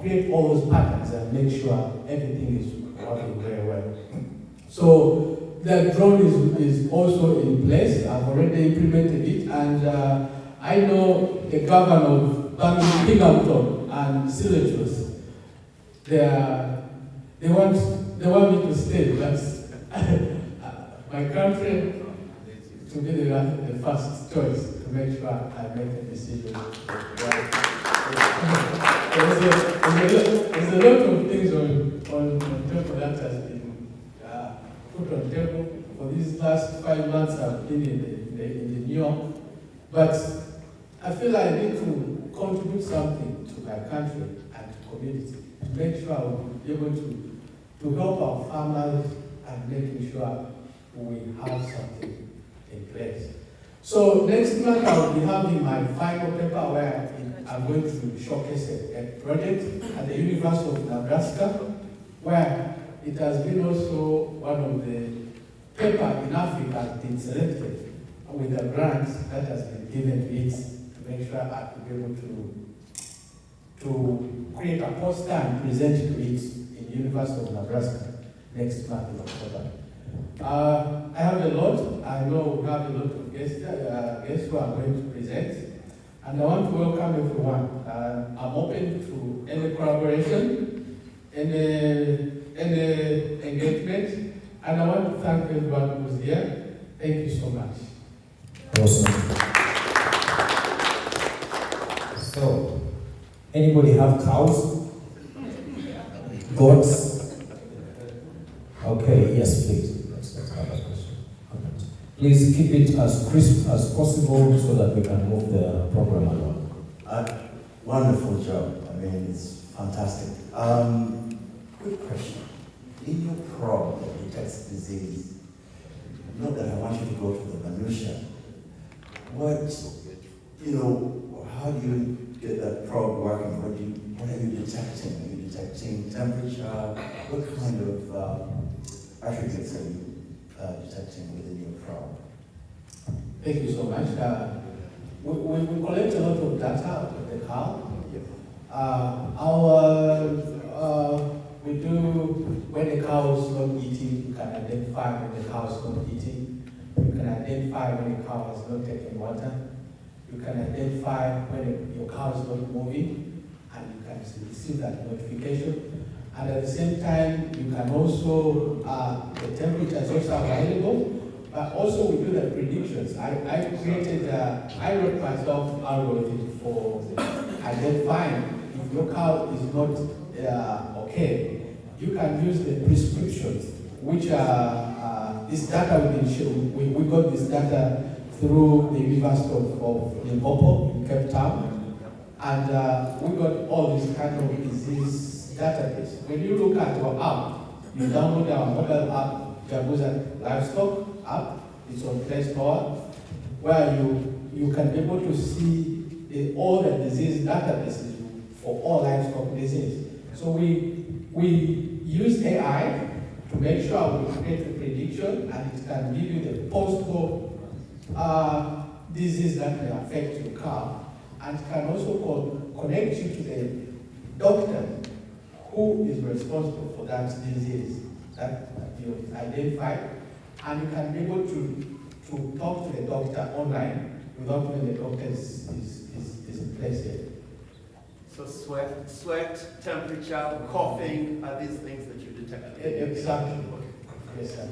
create all those patterns and make sure everything is working very well. So the drone is also in place. I've already implemented it, and I know the governor of Binghamton and Syracuse. They want me to stay. That's my country to be the first choice to make sure I make a decision. There's a lot of things on top of that has been put on table. For these last 5 months I've been in New York, but I feel I need to contribute something to my country and to community to make sure we'll be able to help our farmers and making sure we have something in place. So next month I'll be having my final paper where I'm going to showcase a project at the University of Nebraska, where it has been also one of the paper in Africa has been selected with a grant that has been given to it to make sure I could be able to create a poster and present to it in the University of Nebraska next month in October. I have a lot. I know we have a lot of guests who are going to present. And I want to welcome everyone. I'm open to any collaboration, any engagement. And I want to thank everyone who's here. Thank you so much. Awesome. So, anybody have cows? Goats? Okay, yes, please. Let's have a question. Please keep it as crisp as possible so that we can move the program along. Wonderful job. I mean, it's fantastic. Quick question. In your probe that detects disease, not that I want you to go to the minutia, how do you get that probe working? What are you detecting? Are you detecting temperature? What kind of attributes are you detecting within your probe? Thank you so much. We collect a lot of data of the cow. We do, when the cow is not eating, you can identify when the cow is not eating. You can identify when the cow is not taking water. You can identify when your cow is not moving, and you can receive that notification. And at the same time, you can also, the temperature is also available, but also we do the predictions. I wrote myself algorithm for identifying if your cow is not okay. You can use the prescriptions, which are, this data we got this data through the University of Limpopo in Cape Town, and we got all this kind of disease database. When you look at our app, you download our mobile app, Jaguza Livestock app. It's on Play Store, where you can be able to see all the disease databases for all livestock disease. So we use AI to make sure we create a prediction, and it can give you the possible disease that may affect your cow, and it can also connect you to the doctor who is responsible for that disease that you identified, and you can be able to talk to the doctor online without when the doctor is in place here. So sweat, temperature, coughing, are these things that you detect? Exactly. Yes, sir.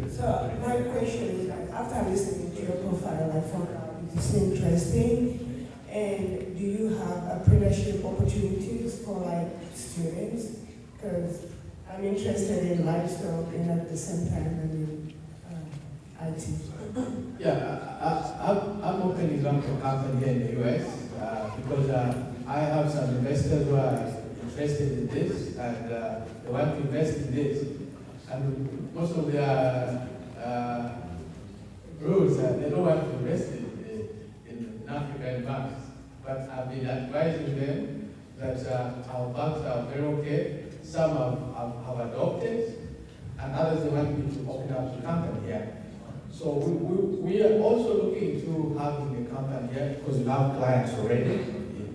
So my question is, like, after listening to your profile, I found out it's interesting. And do you have apprenticeship opportunities for like students? Because I'm interested in livestock and at the same time in IT. Yeah, I'm opening up a company here in the US because I have some investors who are interested in this and they want to invest in this. And most of their rules, they don't want to invest in African banks. But I've been advising them that our banks are very okay. Some have adopted, and others they want me to open up a company here. So we are also looking to having a company here because we have clients already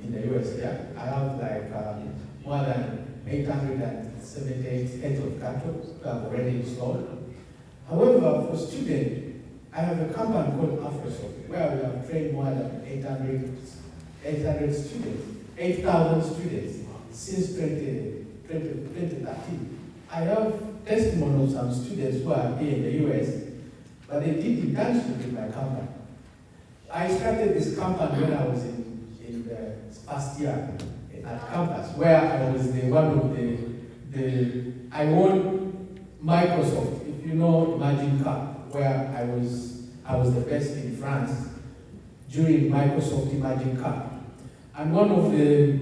in the US here. I have like more than 878 heads of cattle that I've already installed. However, for students, I have a company called AfroSoft where we have trained more than 800 students, 8,000 students since 2013. I have testimony of some students who are here in the US, but they did internship with my company. I started this company when I was in the first year at campus, where I was I won Microsoft, if you know Imagine Cup, where I was the best in France during Microsoft Imagine Cup. And one of the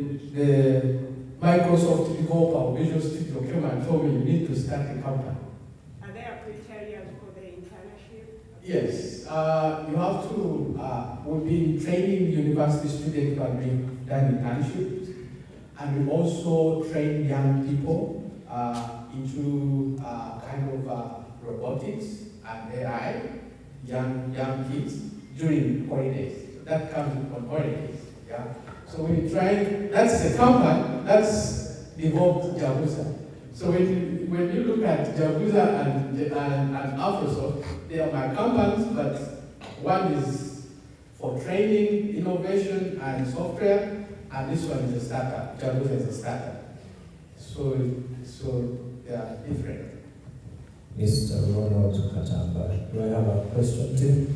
Microsoft developer, Visual Studio, came and told me, you need to start a company. Are there a criteria for the internship? Yes, you have to, we've been training university students who have been done internships, and we also train young people into kind of robotics and AI, young kids during holidays. So that comes on holidays, yeah. So we try, that's a company that's developed Jabusa. So when you look at Jabusa and AfroSoft, they are my companies, but one is for training, innovation, and software, and this one is a startup. Jabusa is a startup. So they are different. Mr. Ronald Katamba, do I have a question too?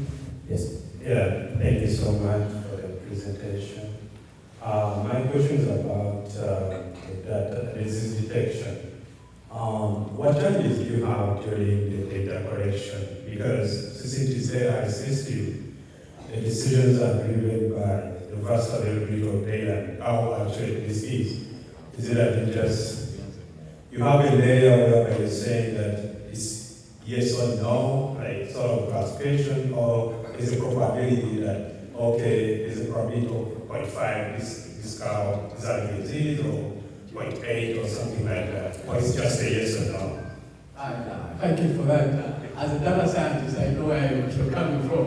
Yes. Yeah, thank you so much for the presentation. My question is about data disease detection. What challenges do you have during the data collection? Because since it is AI system, the decisions are driven by the vast availability of data, how actually this is. Is it that you have a layer where you're saying that it's yes or no, like sort of classification, or is a probability that, okay, there's a probability of 0.5, this cow is having a disease, or 0.8 or something like that, or it's just a yes or no? Thank you for that. As a data scientist, I know where you're coming from.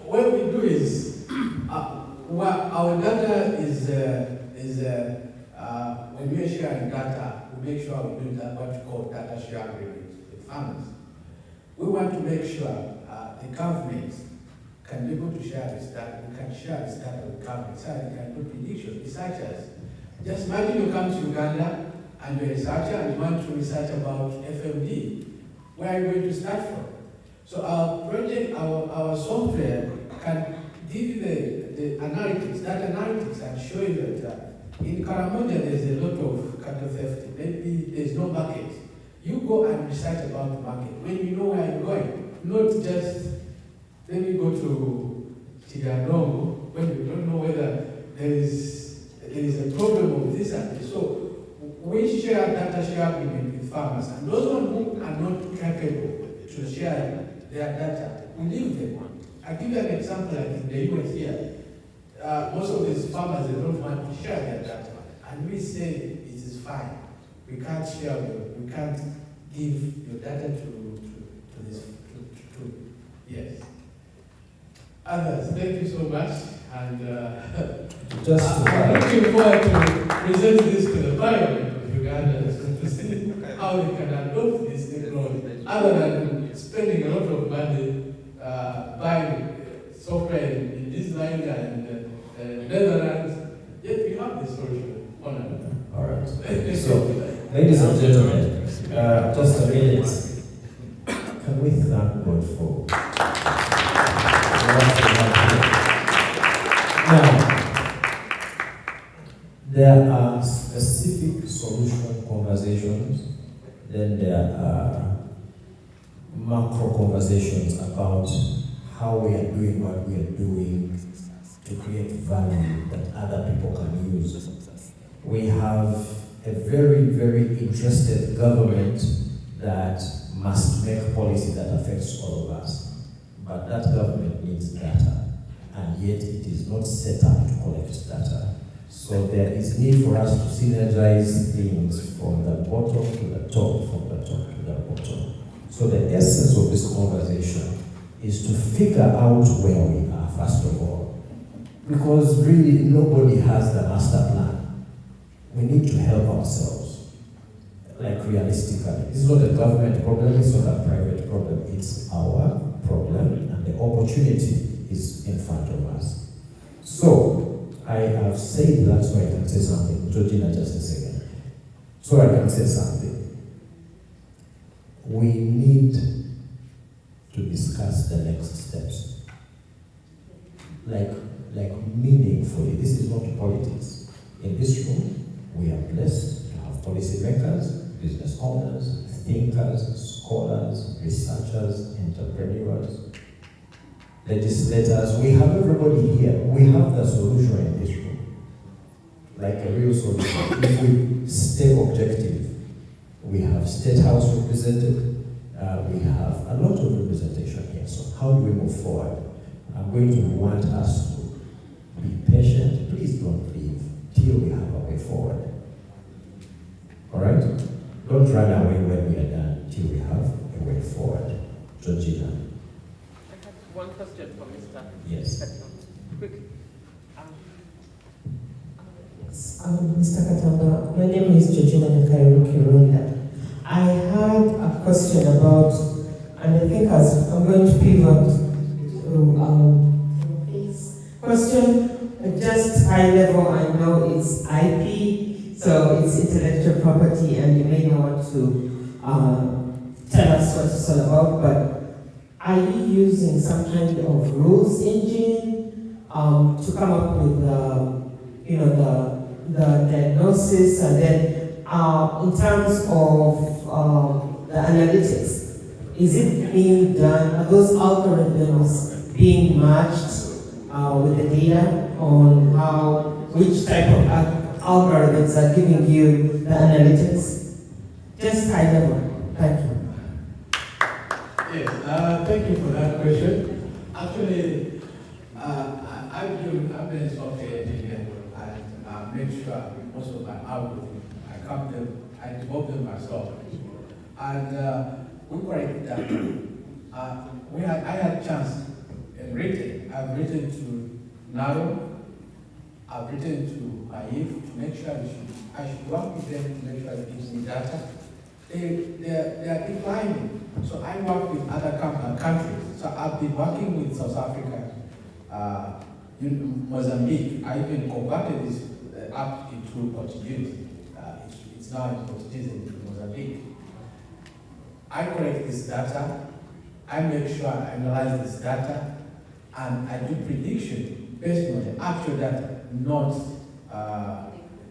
What we do is, our data is when we are sharing data, we make sure we do that what we call data sharing with farmers. We want to make sure the government can be able to share this data. We can share this data with government so they can do prediction. Researchers, just imagine you come to Uganda and you're a researcher and you want to research about FMD. Where are you going to start from? So our project, our software can give you the analytics, data analytics, and show you that in Karamoja there's a lot of cattle theft. Maybe there's no market. You go and research about the market when you know where you're going, not just let me go to Tiganongo when you don't know whether there is a problem of this and this. So we share data sharing with farmers, and those who are not capable to share their data, we leave them. I'll give you an example like in the US here. Most of these farmers, they don't want to share their data. And we say it is fine. We can't share them. We can't give your data to this. Yes. Others, thank you so much. And I'm looking forward to present this to the Parliament of Uganda to see how they can adopt this technology, other than spending a lot of money software in this line and Netherlands, yet we have this solution. All right. So, ladies and gentlemen, just a minute. Can we thank God for what we have here? Now, there are specific solution conversations, then there are macro conversations about how we are doing what we are doing to create value that other people can use. We have a very, very interested government that must make policy that affects all of us. But that government needs data, and yet it is not set up to collect data. So there is need for us to synergize things from the bottom to the top, from the top to the bottom. So the essence of this conversation is to figure out where we are, first of all. Because really nobody has the master plan. We need to help ourselves, like realistically. This is not a government problem, it's not a private problem, it's our problem, and the opportunity is in front of us. So, I have said that so I can say something. Georgina, just a second. So I can say something. We need to discuss the next steps. Like meaningfully. This is not politics. In this room, we are blessed to have policymakers, business owners, thinkers, scholars, researchers, entrepreneurs, legislators. We have everybody here. We have the solution in this room. Like a real solution. If we stay objective, we have State House represented, we have a lot of representation here. So how do we move forward? I'm going to want us to be patient. Please don't leave till we have a way forward. All right? Don't run away when we are done till we have a way forward. Georgina. I have one question for Mr. Yes. Quick. Mr. Katamba, my name is Georgina Kirunda. I had a question about, and I think I'm going to pivot to his question, just high level. I know it's IP, so it's intellectual property, and you may not want to tell us what it's all about, but are you using some kind of rules engine to come up with the diagnosis, and then in terms of the analytics, is it being done, are those algorithms being matched with the data on which type of algorithms are giving you the analytics? Just high level. Thank you. Yes, thank you for that question. Actually, I've been a software engineer and make sure most of my algorithms, I develop them myself. And we corrected that. I had a chance in written. I've written to NARO, I've written to AIF to make sure I should work with them to make sure it gives me data. They are declining. So I work with other countries. So I've been working with South Africa, Mozambique. I even converted this app into Portuguese. It's now in Portuguese in Mozambique. I collect this data, I make sure I analyze this data, and I do prediction based on the actual data, not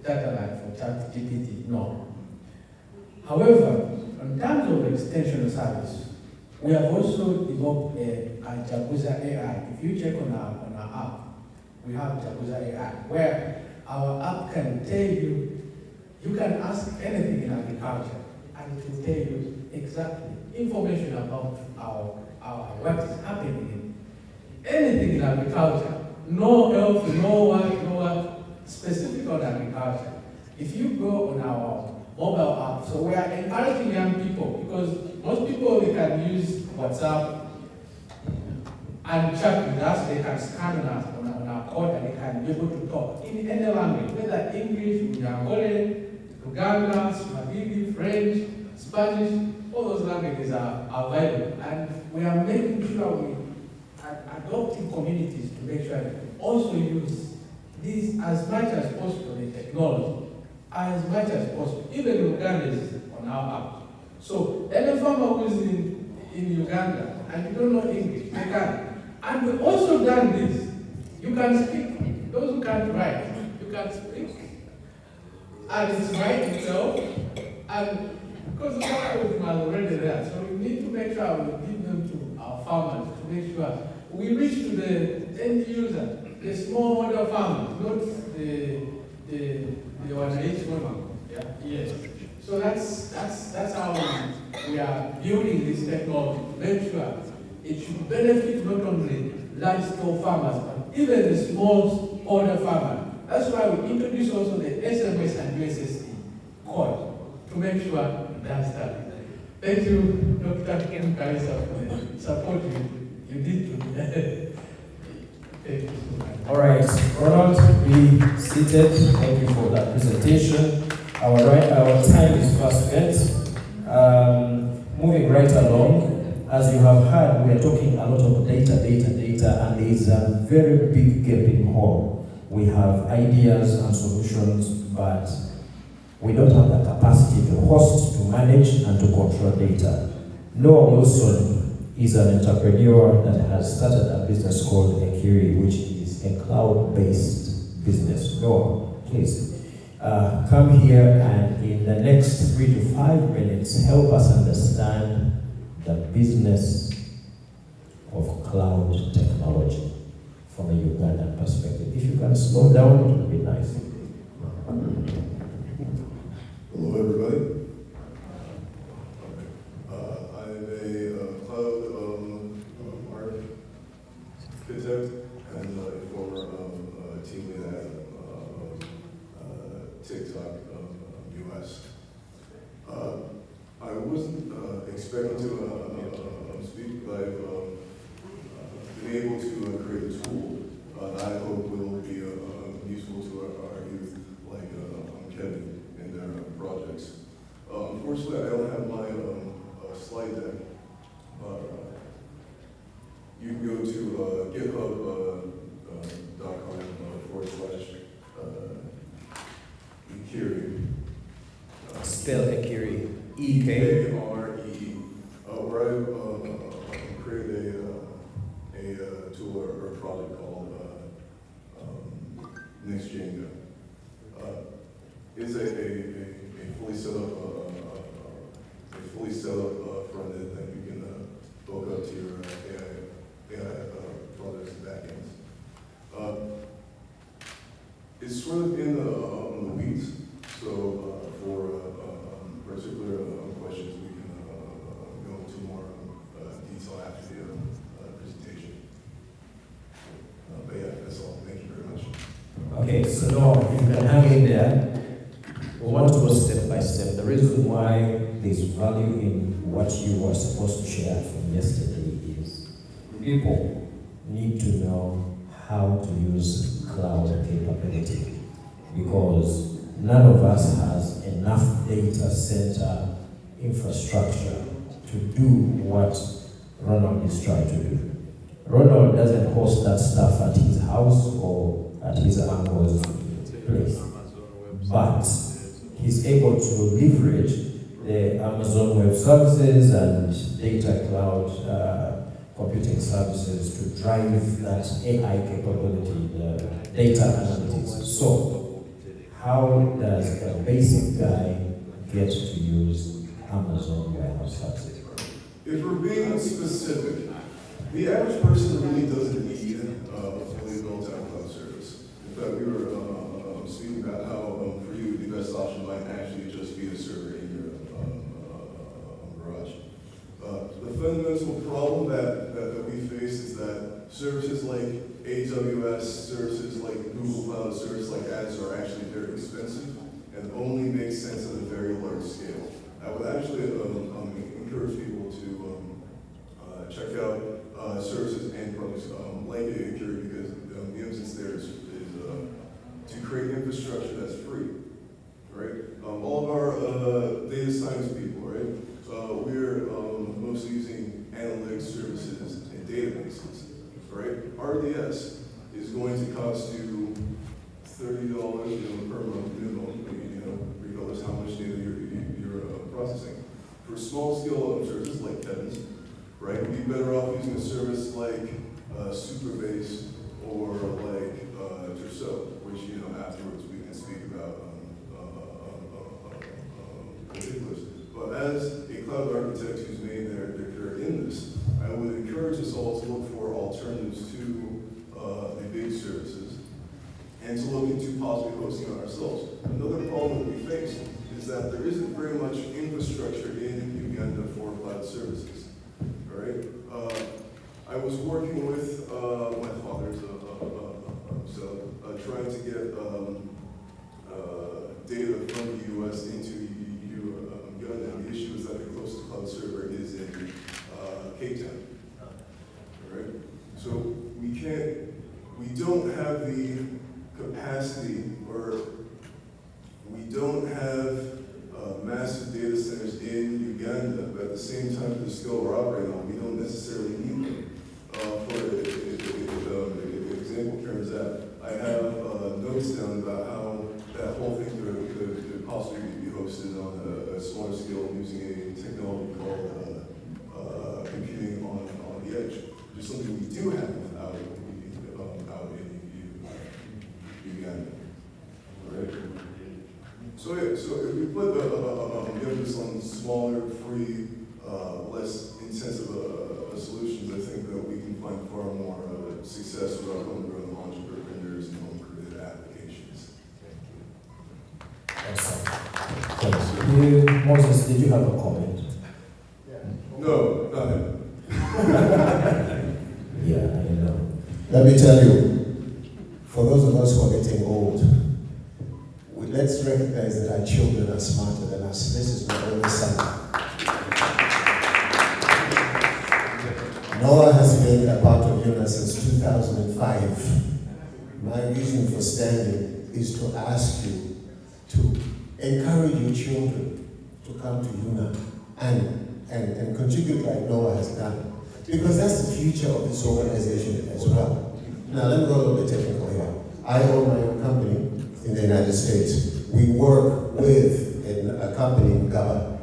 data like for ChatGPT, no. However, in terms of extension service, we have also developed a Jaguza AI. If you check on our app, we have Jaguza AI, where our app can tell you can ask anything in agriculture, and it will tell you exactly information about what is happening in anything in agriculture. No health, no what, specific on agriculture. If you go on our mobile app, so we are encouraging young people, because most people, they can use WhatsApp and chat with us, they can scan us on our code, and they can be able to talk in any language, whether English, Unyangole, Uganda, Swahili, French, Spanish, all those languages are available. And we are making sure we adopting communities to make sure that also use this as much as possible, the technology, as much as possible. Even Uganda is on our app. So any farmer who is in Uganda and you don't know English, they can. And we've also done this. You can speak. Those who can't write, you can speak. And it's right itself. And because the language is already there, so we need to make sure we give them to our farmers to make sure we reach to the end user, the smallholder farmers, not the one each one. Yeah. Yes. So that's how we are building this technology to make sure it should benefit not only large-scale farmers, but even the smallholder farmer. That's why we introduce also the SMS and USSD code to make sure it does that. Thank you, Dr. Ken Karisa, for the support you did to Thank you so much. All right, Ronald, be seated. Thank you for that presentation. Our time is fast spent. Moving right along, as you have heard, we are talking a lot of data, and there is a very big gaping hole. We have ideas and solutions, but we don't have the capacity to host, to manage, and to control data. Noah Wilson is an entrepreneur that has started a business called Ekiri, which is a cloud-based business. Noah, please. Come here and in the next 3 to 5 minutes, help us understand the business of cloud technology from a Ugandan perspective. If you can slow down, it would be nice. Hello, everybody. I'm a cloud architect and a former team lead at TikTok US. I wasn't expecting to speak, but I've been able to create a tool that I hope will be useful to our youth, like Kevin and their projects. Unfortunately, I don't have my slide deck. You can go to github.com / Ekiri. Spell Ekiri. E-K-R-E-E. Where I created a tool or a project called NextGenga. It's a fully set up front end that you can hook up to your AI projects and backends. It's sort of on the weeds, so for particular questions we can go into more detail after the presentation. But yeah, that's all. Thank you very much. Okay, so now if you can hang in there, we want to go step by step. The reason why there's value in what you were supposed to share from yesterday is people need to know how to use cloud capability, because none of us has enough data center infrastructure to do what Ronald is trying to do. Ronald doesn't host that stuff at his house or at his uncle's place, but he's able to leverage the Amazon Web Services and data cloud computing services to drive that AI capability, the data analytics. So, how does a basic guy get to use Amazon Web Services? If we're being specific, the average person really doesn't need a fully built out cloud service. In fact, we were speaking about how for you the best option might actually just be a server in your garage. The fundamental problem that we face is that services like AWS, services like Google Cloud, services like Azure are actually very expensive and only make sense at a very large scale. I would actually encourage people to check out services and products like Ekiri, because the emphasis there is to create infrastructure that's free, right? All of our data science people, right? We're mostly using analytics services and databases. right? RDS is going to cost you $30, per month minimum, regardless how much data you're processing. For small scale services like Kevin's, right, we'd be better off using a service like Superbase or like Terso, which afterwards we can speak about particulars. But as a cloud architect who's made their career in this, I would encourage us all to look for alternatives to the big services and to look into possibly hosting it ourselves. Another problem that we face is that there isn't very much infrastructure in Uganda for cloud services. All right. I was working with my father, trying to get data from the U.S. into Uganda. And the issue is that the closest cloud server is in Cape Town. All right. So we don't have the capacity, or we don't have massive data centers in Uganda, but at the same time, for the scale we're operating on, we don't necessarily need them. For example, turns out, I have notes down about how that whole thing could possibly be hosted on a smaller scale using a technology called computing on the edge, which is something we do have out in Uganda. Right? So if we put the emphasis on smaller, free, less intensive solutions, I think that we can find far more success with our homegrown entrepreneurs and home-created applications. Awesome. Thanks. Moses, did you have a comment? No, nothing. Yeah, I know. Let me tell you, for those of us who are getting old, let's recognize that our children are smarter than us. This is not only something. Noah has been a part of UNAA since 2005. My reason for standing is to ask you to encourage your children to come to UNAA and contribute like Noah has done. Because that's the future of this organization as well. Now let me go a little bit technical here. I own my own company in the United States. We work with a company in Gaba.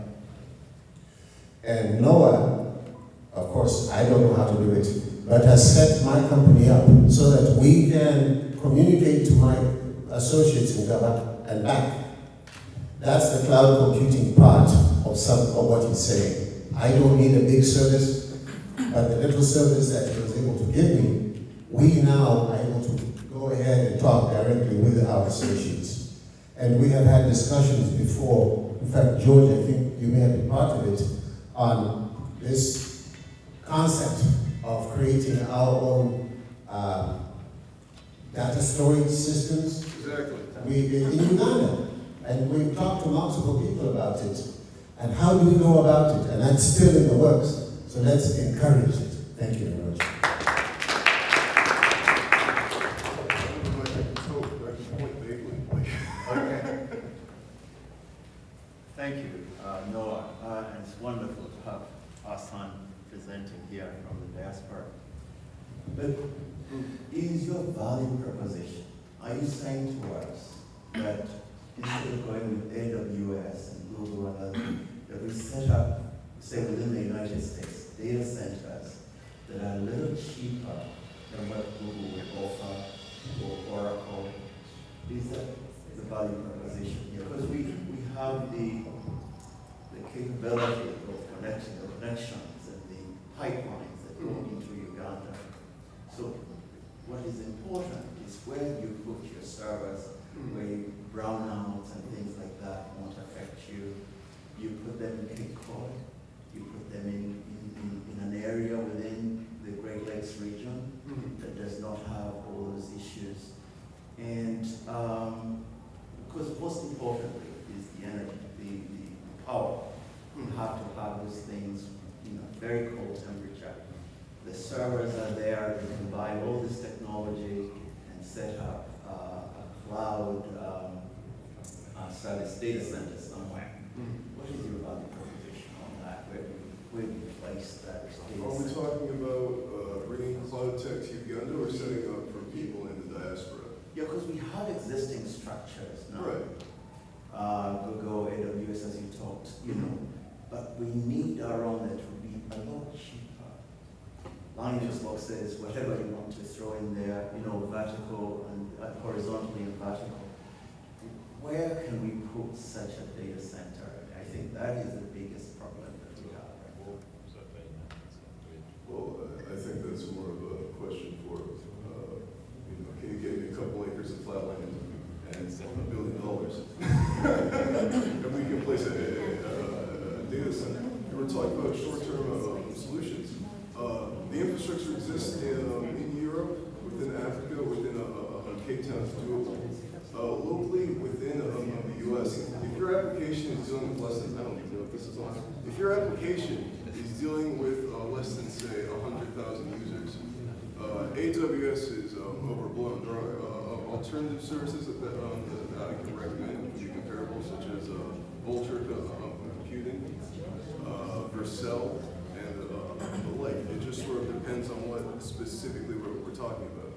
And Noah, of course, I don't know how to do it, but has set my company up so that we can communicate to my associates in Gaba and back. That's the cloud computing part of what he's saying. I don't need a big service, but the little service that he was able to give me, we now are able to go ahead and talk directly with our associates. And we have had discussions before. In fact, George, I think you may have been part of it, on this concept of creating our own data storage systems. Exactly. In Uganda. And we've talked to multiple people about it. And how do we go about it? And that's still in the works. So let's encourage it. Thank you very much. Thank you, Noah. And it's wonderful to have our son presenting here from the diaspora. But is your value proposition, are you saying to us that instead of going with AWS and Google and others, that we set up, say within the United States, data centers that are a little cheaper than what Google would offer, or Oracle? Is that the value proposition here? Because we have the capability of connecting the connections and the pipelines that go into Uganda. So what is important is where you put your servers, where brownouts and things like that won't affect you. You put them in Cape Cod, you put them in an area within the Great Lakes region that does not have all those issues. And because most importantly is the energy, the power. You have to have those things in a very cold temperature. The servers are there, you can buy all this technology and set up a cloud service data center somewhere. What is your value proposition on that? Where do you place that? Are we talking about bringing cloud tech protect Uganda or setting up for people in the diaspora? Yeah, because we have existing structures now. Right. Google, AWS, as you talked, you know, but we need our own that will be a lot cheaper. Language boxes, whatever you want to throw in there, you know, vertical and horizontally and vertical. Where can we put such a data center? I think that is the biggest problem that we have. Well, I think that's more of a question for, can you give me a couple acres of flat land and $1 billion? And we can place a data center. And we're talking about short-term solutions. The infrastructure exists in Europe, within Africa, within Cape Town is doable. Locally, within the U.S., if your application is dealing with less than, I don't even know if this is on, if your application is dealing with less than, say, 100,000 users, AWS is overblown. There are alternative services that I can recommend, which are comparable, such as Vultr Computing, Vercel, and the like. It just sort of depends on what specifically we're talking about.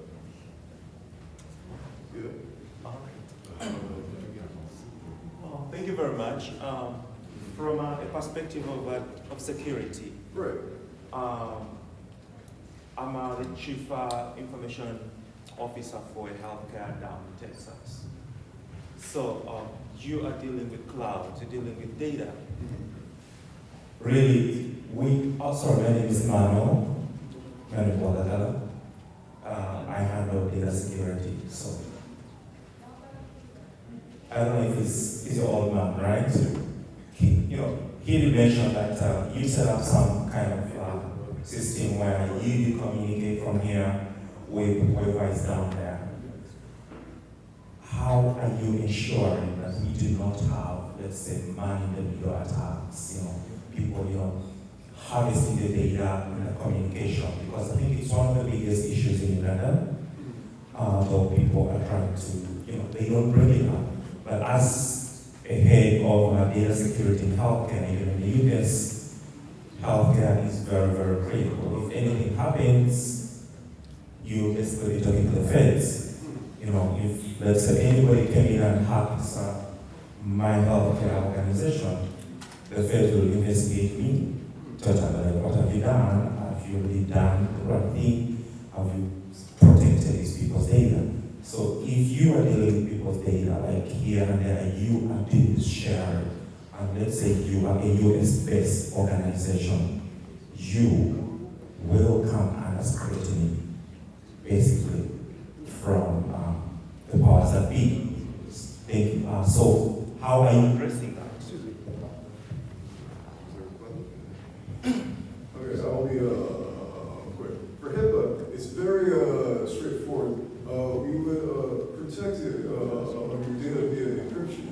Yeah. Thank you very much. From a perspective of security, right. I'm the chief information officer for a healthcare down in Texas. So you are dealing with cloud, you're dealing with data. Really, my name is Manuel Guadalajara. I handle data security, so I don't know if he's your old man, right? He did mention that you set up some kind of system where you communicate from here with whoever is down there. How are you ensuring that we do not have, let's say, man-in-the-middle attacks? People, harvesting the data and the communication, because I think it's one of the biggest issues in Uganda. Though people are trying to, they don't bring it up. But as a head of data security in healthcare, in the US, healthcare is very, very critical. If anything happens, you basically talking to the feds. If let's say anybody came in and hacks my healthcare organization, the feds will investigate me. What have you done? Have you really done the right thing? Have you protected these people's data? So if you are dealing with people's data, like here and there, and you are doing sharing, and let's say you are a US-based organization, you will come under scrutiny, basically, from the powers that be. So how are you addressing that? Okay, so I'll be quick. For HIPAA, it's very straightforward. We would protect your data via encryption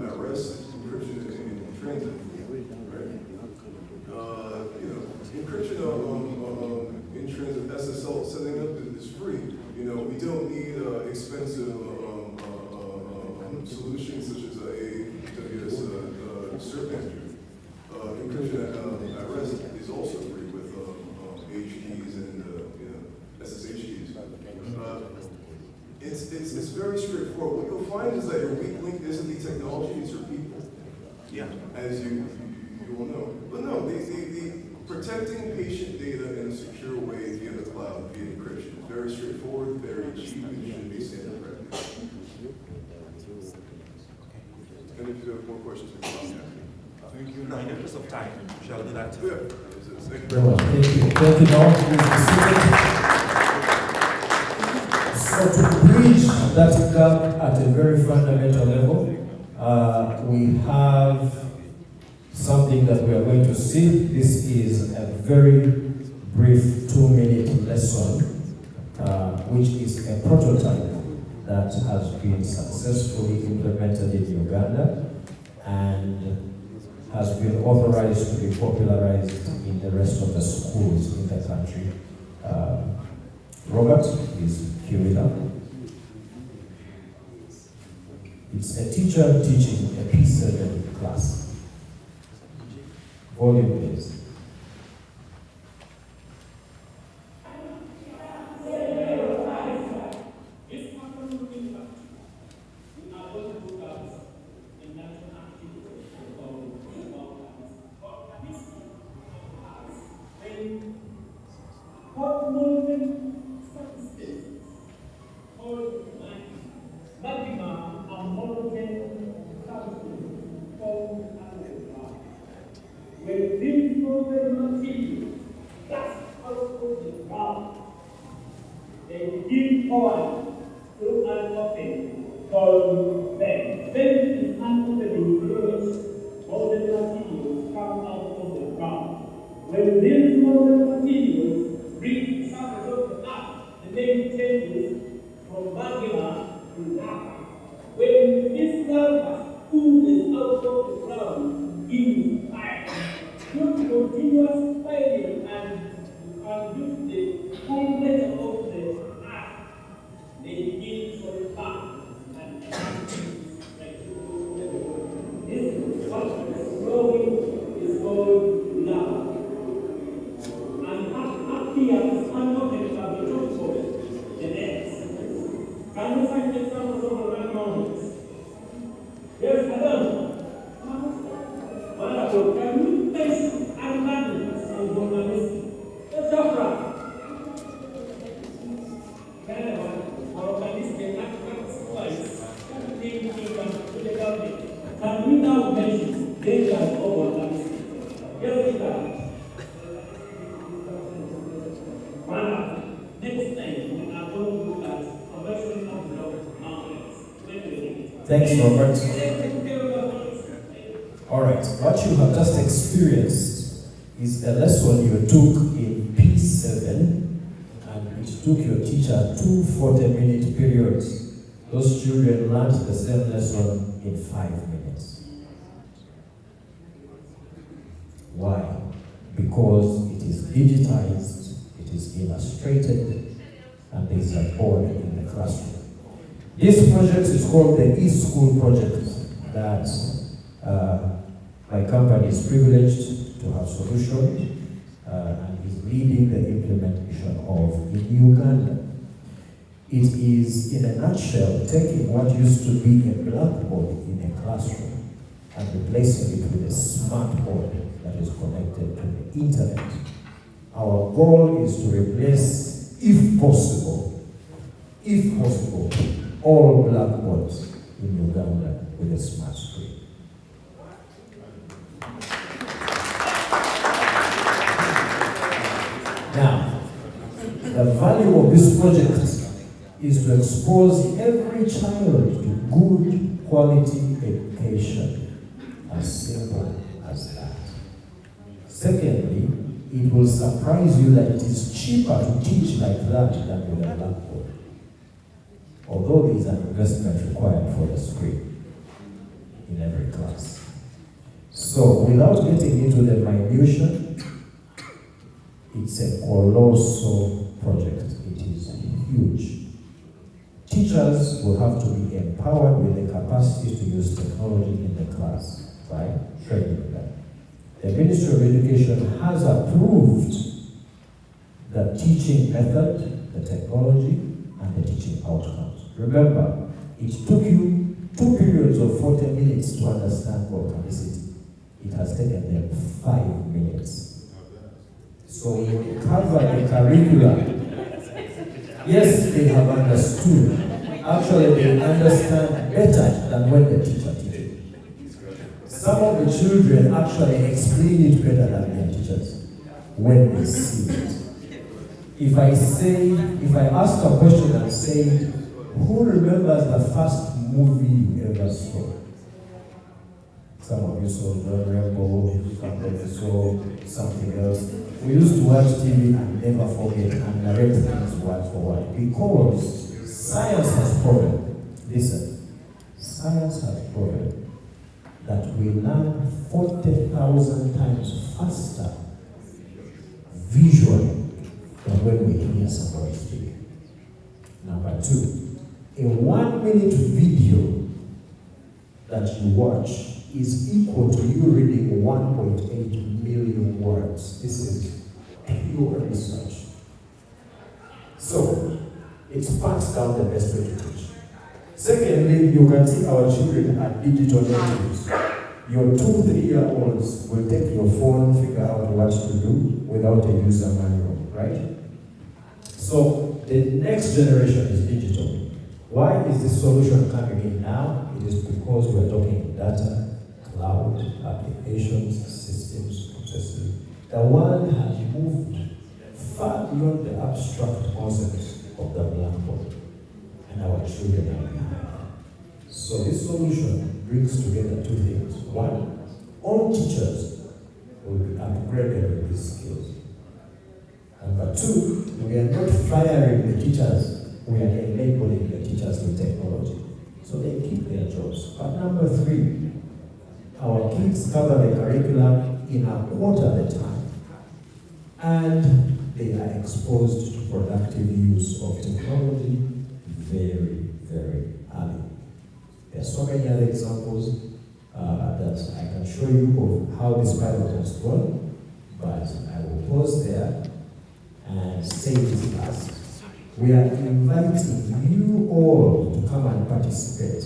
at rest, encryption in transit, right? Encryption in transit SSL setting up is free. We don't need expensive solutions such as AWS cert manager. Encryption at rest is also free with H keys and SSH keys. It's very straightforward. What you'll find is that your weak link isn't the technology, it's your people. Yeah. As you will know. But no, the protecting patient data in a secure way via the cloud, via encryption, is very straightforward, very cheap, and should be standard practice. And if you have more questions, we can ask. Thank you. No, in the interest of time, shall do that. Yeah. Thank you very much. Thank you, Noel. So to bridge that gap at a very fundamental level, we have something that we are going to see. This is a very brief 2-minute lesson, which is a prototype that has been successfully implemented in Uganda and has been authorized to be popularized in the rest of the schools in the country. Robert is queuing up. It's a teacher teaching a P7 class. Volume please. model materials just out of the ground. They begin forward through an open called vent. Vent is an opening through which model materials come out of the ground. When these model materials reach the surface of the earth, the name changes from magma to lava. When this lava oozes out of the ground, it is fire. Due to continuous firing and due to the complex of the earth, they begin to solidify and this substance flowing is called lava. And up here is unopened laboratory, the eggs. Can you find examples of organic mountains? Yes, Adam. Wonderful. Can you place animals in journalism? Yes, Jafra. Can we now mention dangers of organism? Yes, Peter. Next thing, we are going to look at conversion of block mountains. Thanks, Robert. All right, what you have just experienced is a lesson you took in P7, and it took your teacher 2 40-minute periods. Those children learned the same lesson in 5 minutes. Why? Because it is digitized, it is illustrated, and there is a board in the classroom. This project is called the eSchool project that my company is privileged to have solutioned and is leading the implementation of in Uganda. It is, in a nutshell, taking what used to be a blackboard in a classroom and replacing it with a smart board that is connected to the internet. Our goal is to replace, if possible, all blackboards in Uganda with a smart screen. Now, the value of this project is to expose every child to good quality education, as simple as that. Secondly, it will surprise you that it is cheaper to teach like that than with a blackboard, although there is an investment required for the screen in every class. So, without getting into the minutiae, it's a colossal project. It is huge. Teachers will have to be empowered with the capacity to use technology in the class, right? Training them. The Ministry of Education has approved the teaching method, the technology, and the teaching outcomes. Remember, it took you 2 periods of 40 minutes to understand volcanicity. It has taken them 5 minutes. So we cover the curriculum. Yes, they have understood. Actually, they understand better than when the teacher teaches. Some of the children actually explain it better than their teachers when they see it. If I ask a question and say, who remembers the first movie you ever saw? Some of you saw John Rambo, some of you saw something else. We used to watch TV and never forget and narrate things word for word because science has proven, listen, science has proven that we learn 40,000 times faster visually than when we hear somebody speak. Number 2, a 1-minute video that you watch is equal to you reading 1.8 million words. This is pure research. So, it packs down the best way to teach. Secondly, you can see our children are digital natives. Your 2-3-year-olds will take your phone, figure out what to do without a user manual, right? So, the next generation is digital. Why is this solution coming in now? It is because we are talking data, cloud, applications, systems, processes, The world has moved far beyond the abstract concepts of the blackboard, and our children are behind. So this solution brings together two things. One, all teachers will be upgraded with these skills. Number two, we are not firing the teachers, we are enabling the teachers with technology. So they keep their jobs. But number three, our kids cover the curriculum in a quarter at a time. And they are exposed to productive use of technology very, very early. There are so many other examples that I can show you of how this pilot has gone, but I will pause there and say this last. We are inviting you all to come and participate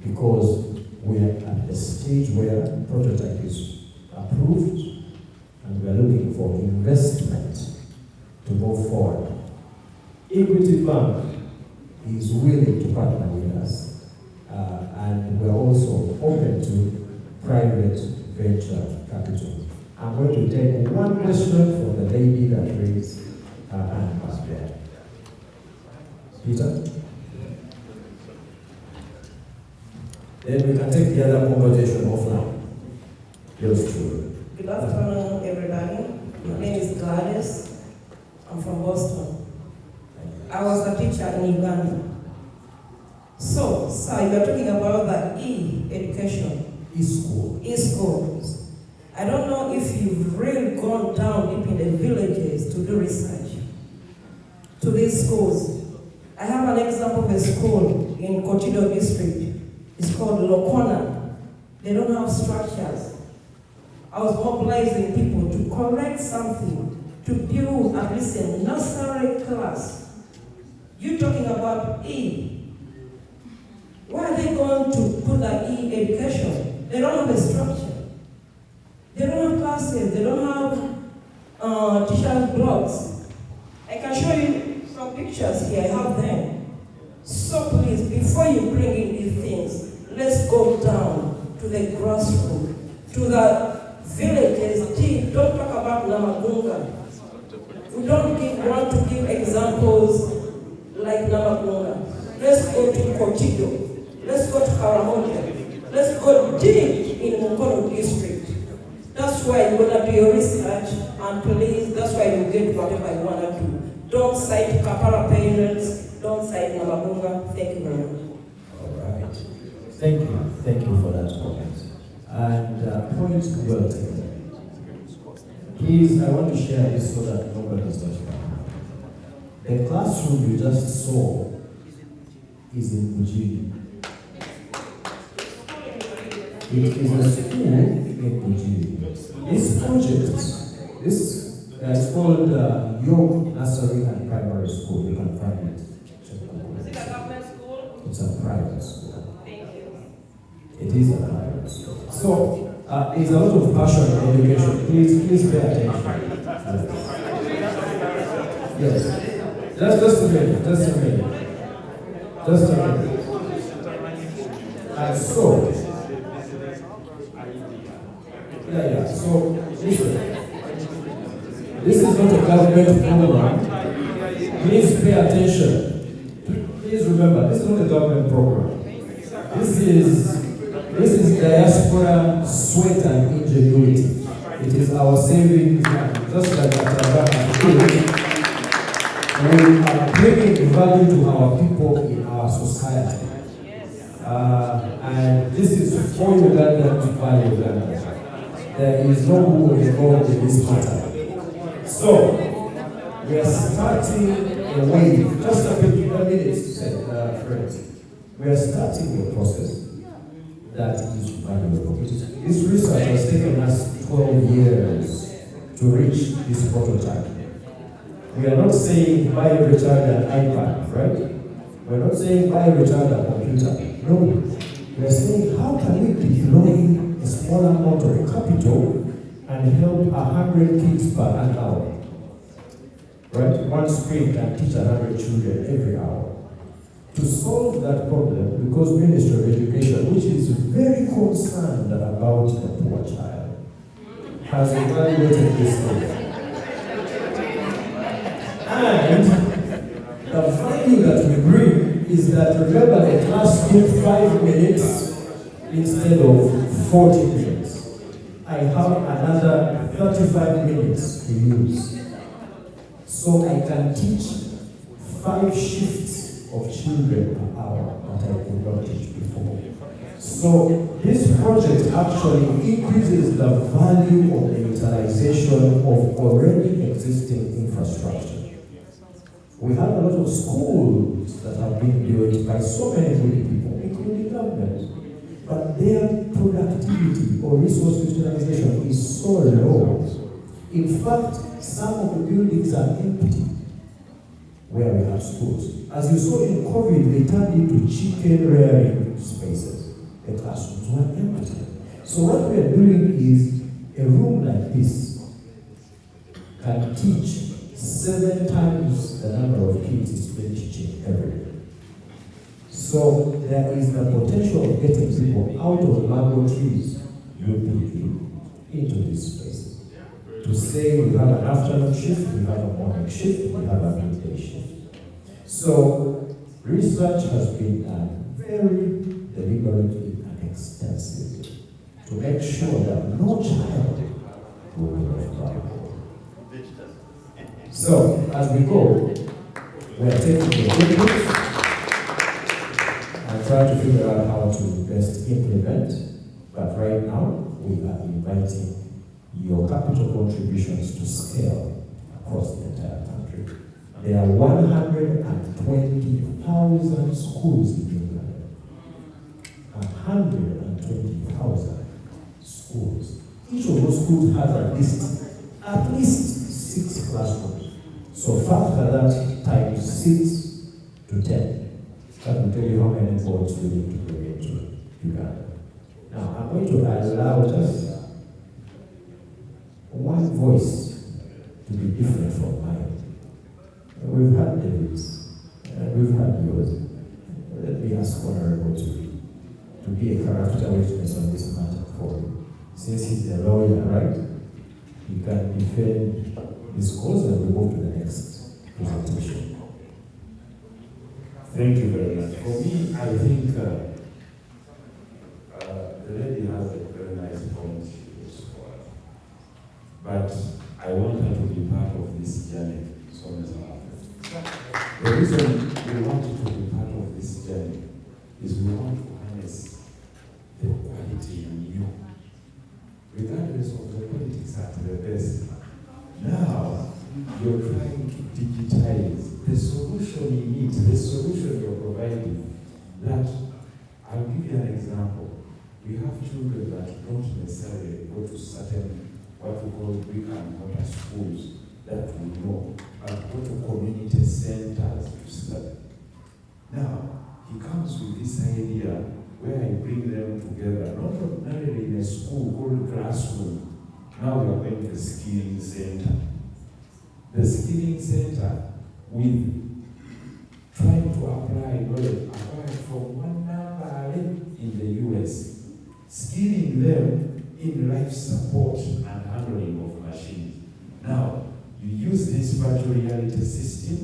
because we are at the stage where prototype is approved and we are looking for investment to move forward. Equity Bank is willing to partner with us. And we're also open to private venture capital. I'm going to take one question from the lady that raised her hand back there. Peter? Then we can take the other conversation offline. Yours truly. Good afternoon, everybody. My name is Gladys. I'm from Boston. I was a teacher in Uganda. So, sir, you're talking about the e-education. E-school. E-schools. I don't know if you've really gone down deep in the villages to do research to these schools. I have an example of a school in Kochido district. It's called Lokona. They don't have structures. I was mobilizing people to correct something, to build at least a nursery class. You're talking about E. Why are they going to put that e-education? They don't have a structure. They don't have classes. They don't have teachers' blogs. I can show you some pictures here. I have them. So please, before you bring in these things, let's go down to the grassroots, to the villages. Don't talk about Namagunga. We don't want to give examples like Namagunga. Let's go to Kochido. Let's go to Karamoja. Let's go deep in Mukono district. That's why you're going to do your research, and please, that's why you get whatever you want to do. Don't cite Kapara parents, don't cite Namagunga. Thank you very much. All right. Thank you for that comment. And point well taken. Please, I want to share this so that nobody is touched by. The classroom you just saw is in Bujiri. It is a school in Bujiri. This project, it's called York Nursery and Primary School. You can find it. Is it a government school? It's a private school. Thank you. It is a private school. So, there's a lot of passion in education. Please pay attention. Yes. Just a minute. And so, so listen. This is not a government program. Please pay attention. Please remember, this is not a government program. This is diaspora sweat and ingenuity. It is our savings, just like that. We are bringing value to our people in our society. And this is for Ugandans by Ugandans. There is no who involved in this matter. So, we are starting a wave, just a minute, friends. We are starting a process that is valuable. This research has taken us 12 years to reach this prototype. We are not saying buy every child an iPad, right? We're not saying buy every child a computer. No. We are saying how can we deploy a small amount of capital and help 100 kids per an hour? Right? One screen can teach 100 children every hour. To solve that problem, because Ministry of Education, which is very concerned about the poor child, has evaluated this data. And the value that we bring is that, remember, the class took 5 minutes instead of 40 minutes. I have another 35 minutes to use. So I can teach 5 shifts of children per hour that I could not teach before. So this project actually increases the value of the utilization of already existing infrastructure. We have a lot of schools that have been built by so many good people, including government, but their productivity or resource utilization is so low. In fact, some of the buildings are empty where we have schools. As you saw in COVID, they turned into chicken rearing spaces. The classrooms were empty. So what we are doing is a room like this can teach 7 times the number of kids it's been teaching every day. So there is the potential of getting people out of laboratories into these spaces. To say we have an afternoon shift, we have a morning shift, we have a midday shift. So research has been done very deliberately and extensively to make sure that no child will be left behind. So as we go, we are taking the inputs and trying to figure out how to best implement. But right now, we are inviting your capital contributions to scale across the entire country. There are 120,000 schools in England. 120,000 schools. Each of those schools has at least 6 classrooms. So factor that times 6 to 10. That will tell you how many boards we need to bring into Uganda. Now, I'm going to allow just one voice to be different from mine. We've had David's, and we've had yours. Let me ask Honorable to be a character witness on this matter for you. Since he's a lawyer, right? He can defend this cause and we move to the next presentation. Thank you very much. For me, I think the lady has a very nice point she was for. But I want her to be part of this journey. The reason we want you to be part of this journey is we want to harness the quality in you, regardless of the politics at the best. Now, you're trying to digitize the solution you need, the solution you're providing. That, I'll give you an example. We have children that don't necessarily go to certain, what we call brick and mortar schools that we know, but go to community centers to study. Now, he comes with this idea where I bring them together, not ordinarily in a school called classroom. Now we are going to the skilling center. The skilling center, with trying to apply knowledge acquired from one number in the US, skilling them in life support and handling of machines. Now, you use this virtual reality system,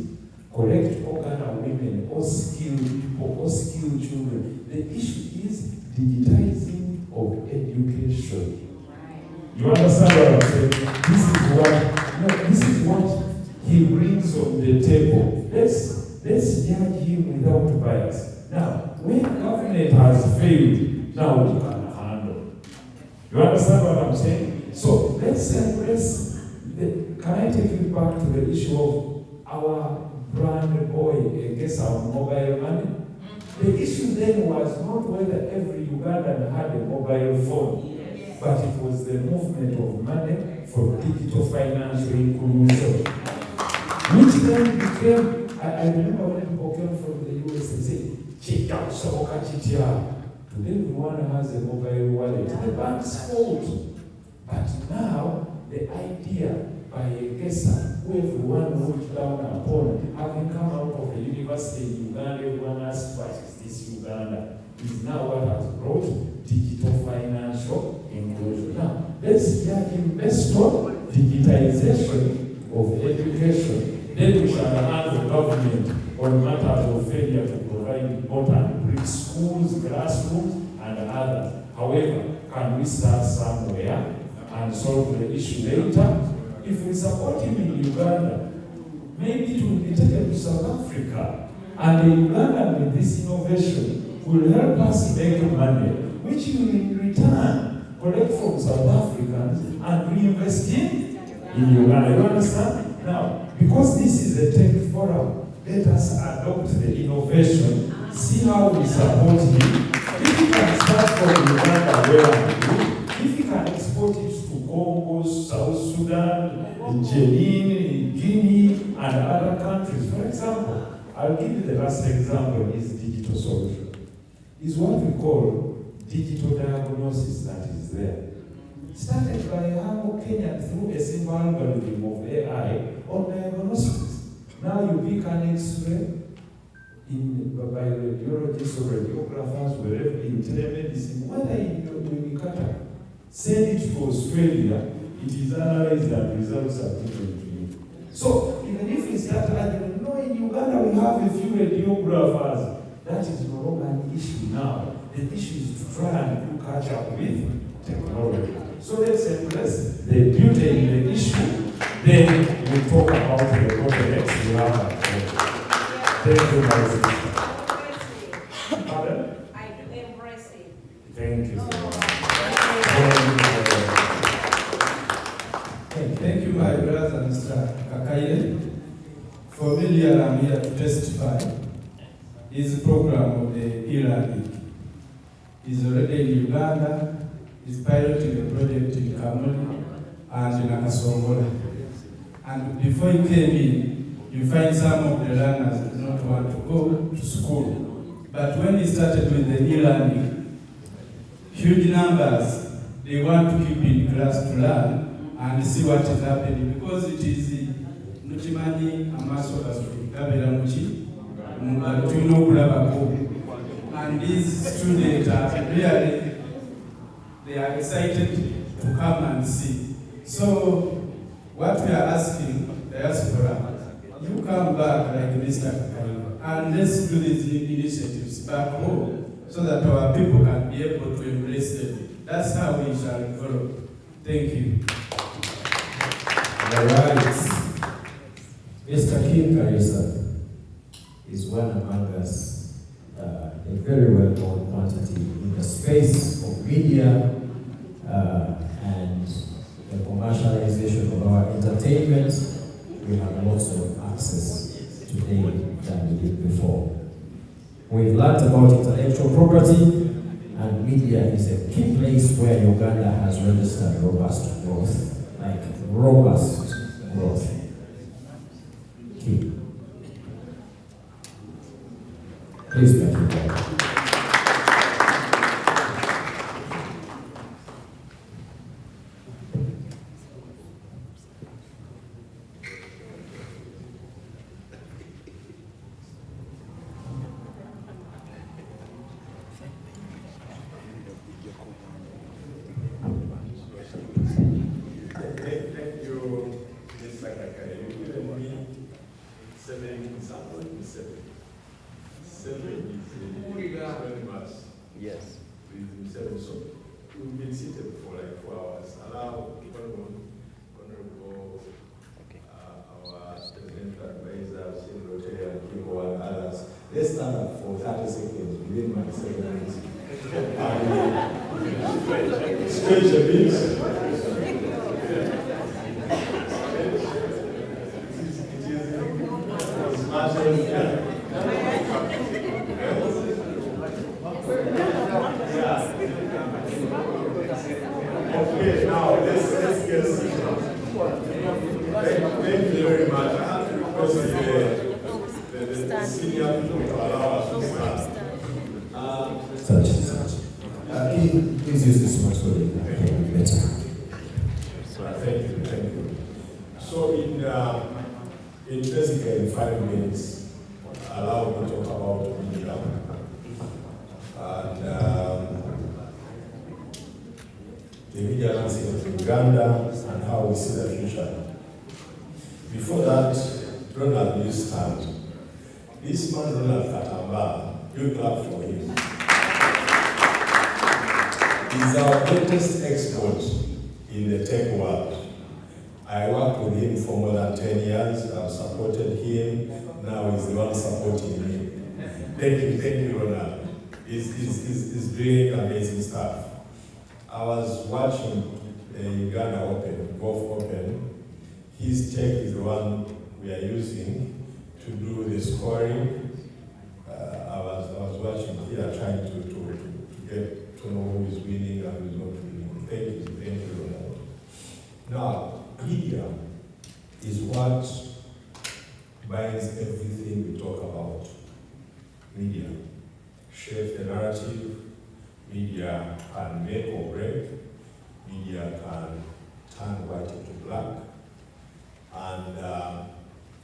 collect all kind of women, all skilled people, all skilled children. The issue is digitizing of education. You understand what I'm saying? This is what he brings on the table. Let's judge him without bias. Now, when government has failed, now we can handle. You understand what I'm saying? So can I take you back to the issue of our brand boy against our mobile money? The issue then was not whether every Ugandan had a mobile phone, but it was the movement of money for digital financial inclusion, which then became, I remember when people came from the US and said, Chita, Soka, Chitia. Today everyone has a mobile wallet. The bank's fault. But now, the idea by a guesser who everyone looked down upon, having come out of the university in Uganda, everyone asked, what is this Uganda? Is now what has brought digital financial inclusion. Now, let's judge invest on digitization of education, then we shall hand the government on matters of failure to provide important brick schools, classrooms, and others. However, can we start somewhere and solve the issue later? If we support him in Uganda, maybe it will be taken to South Africa, and the Uganda with this innovation will help us make money, which we will in return collect from South Africans and reinvest in Uganda. You understand? Now, because this is a tech forum, let us adopt the innovation, see how we support him. If we can start from Uganda, where if we can export it to Congo, South Sudan, Benin, Guinea, and other countries. For example, I'll give you the last example is digital solution. Is what we call digital diagnosis that is there. Started by how Kenya through a simple algorithm of AI on diagnosis. Now you pick an X-ray by radiologists or radiographers, wherever in telemedicine, whether in Qatar, send it to Australia, it is analyzed and results are given to you. So even if we start arguing, no, in Uganda we have a few radiographers, that is no longer an issue now. The issue is to try and catch up with technology. So let's embrace the beauty in the issue, then we talk about the bottlenecks we have at home. Thank you, my sister. Pardon? I embrace it. Thank you. Thank you, my brother, Mr. Kakaile. Familiar, I'm here to testify. His program of the e-learning is already in Uganda. He's piloting a project in Kamuli and in Nakasongola. And before he came in, you find some of the learners do not want to go to school. But when he started with the e-learning, huge numbers, they want to keep in class to learn and see what is happening, because it is Muchimani Amaso Gabela Muchi, Mugatuno Kulabako. And these students are really, they are excited to come and see. So what we are asking, diaspora, you come back like Mr. Kakaile, and let's do these initiatives back home so that our people can be able to embrace them. That's how we shall develop. Thank you. All right. Mr. Kim Karisa is one among us, a very well-known quantity in the space of media and the commercialization of our entertainment. We have lots of access today than we did before. We've learned about intellectual property, and media is a key place where Uganda has registered robust growth, like robust growth. Key. Please make it go. Thank you, Mr. Kakaile. You've given me 7 examples. 7 is very much. Yes. With 7, so we've been seated for like 4 hours. Allow Honorable, our presidential advisor, Rote and people and others. Let's stand up for 30 seconds within my 7 minutes. Stretch a bit. Okay, now let's get seated. Thank you very much. I have to request the senior people to allow us to start. Please use this much for the better. Thank you. So in basically 5 minutes, allow me to talk about media. And the media landscape of Uganda, and how we see the future. Before that, Ronald will stand. This man, Ronald Katamba, you clap for him. He's our greatest expert in the tech world. I worked with him for more than 10 years. I've supported him. Now he's the one supporting me. Thank you, Ronald. He's doing amazing stuff. I was watching Uganda Open, Golf Open. His tech is the one we are using to do the scoring. I was watching here, trying to get to know who is winning and who is not winning. Thank you, Ronald. Now, media is what binds everything we talk about. Media shapes the narrative. Media can make or break. Media can turn white into black. And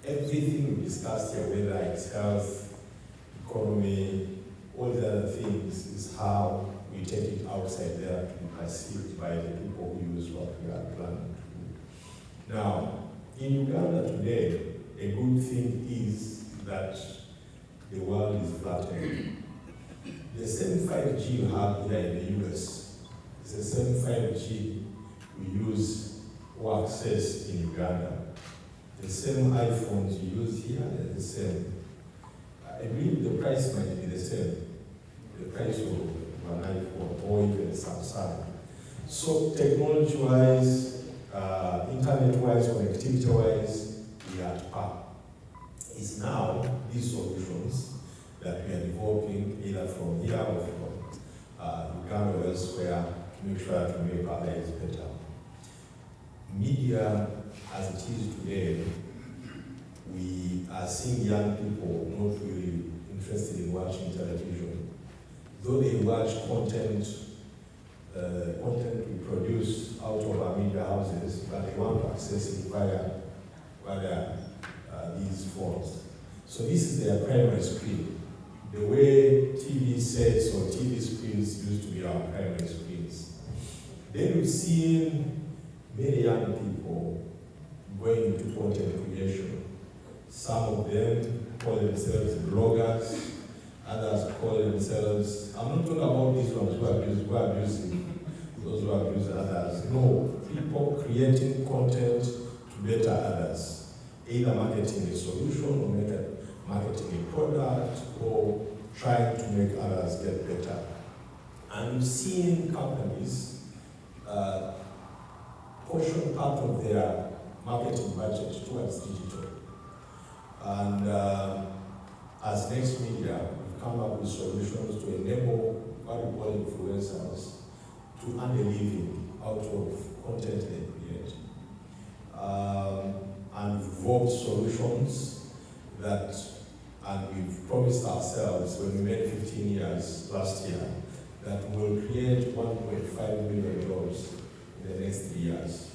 everything we discussed here, whether it's health, economy, all the other things, is how we take it outside there to be perceived by the people who use what we are planning to do. Now, in Uganda today, a good thing is that the world is flattening. The same 5G you have here in the US is the same 5G we use or access in Uganda. The same iPhones you use here are the same. I believe the price might be the same. The price of an iPhone or even a Samsung. So technology-wise, internet-wise, connectivity-wise, we are at par. It's now these solutions that we are developing either from here or from Uganda or elsewhere to make sure to make our lives better. Media, as it is today, we are seeing young people not really interested in watching television. Though they watch content we produce out of our media houses, but they want to access it via these phones. So this is their primary screen. The way TV sets or TV screens used to be our primary screens. Then we've seen many young people going into content creation. Some of them call themselves bloggers, others call themselves, I'm not talking about these ones who are abusing those who abuse others. No, people creating content to better others, either marketing a solution or marketing a product or trying to make others get better. And we've seen companies portion part of their marketing budget towards digital. And as Next Media, we've come up with solutions to enable what we call influencers to earn a living out of content they create. And we've evolved solutions that, and we've promised ourselves when we made 15 years last year, that will create 1.5 million jobs in the next 3 years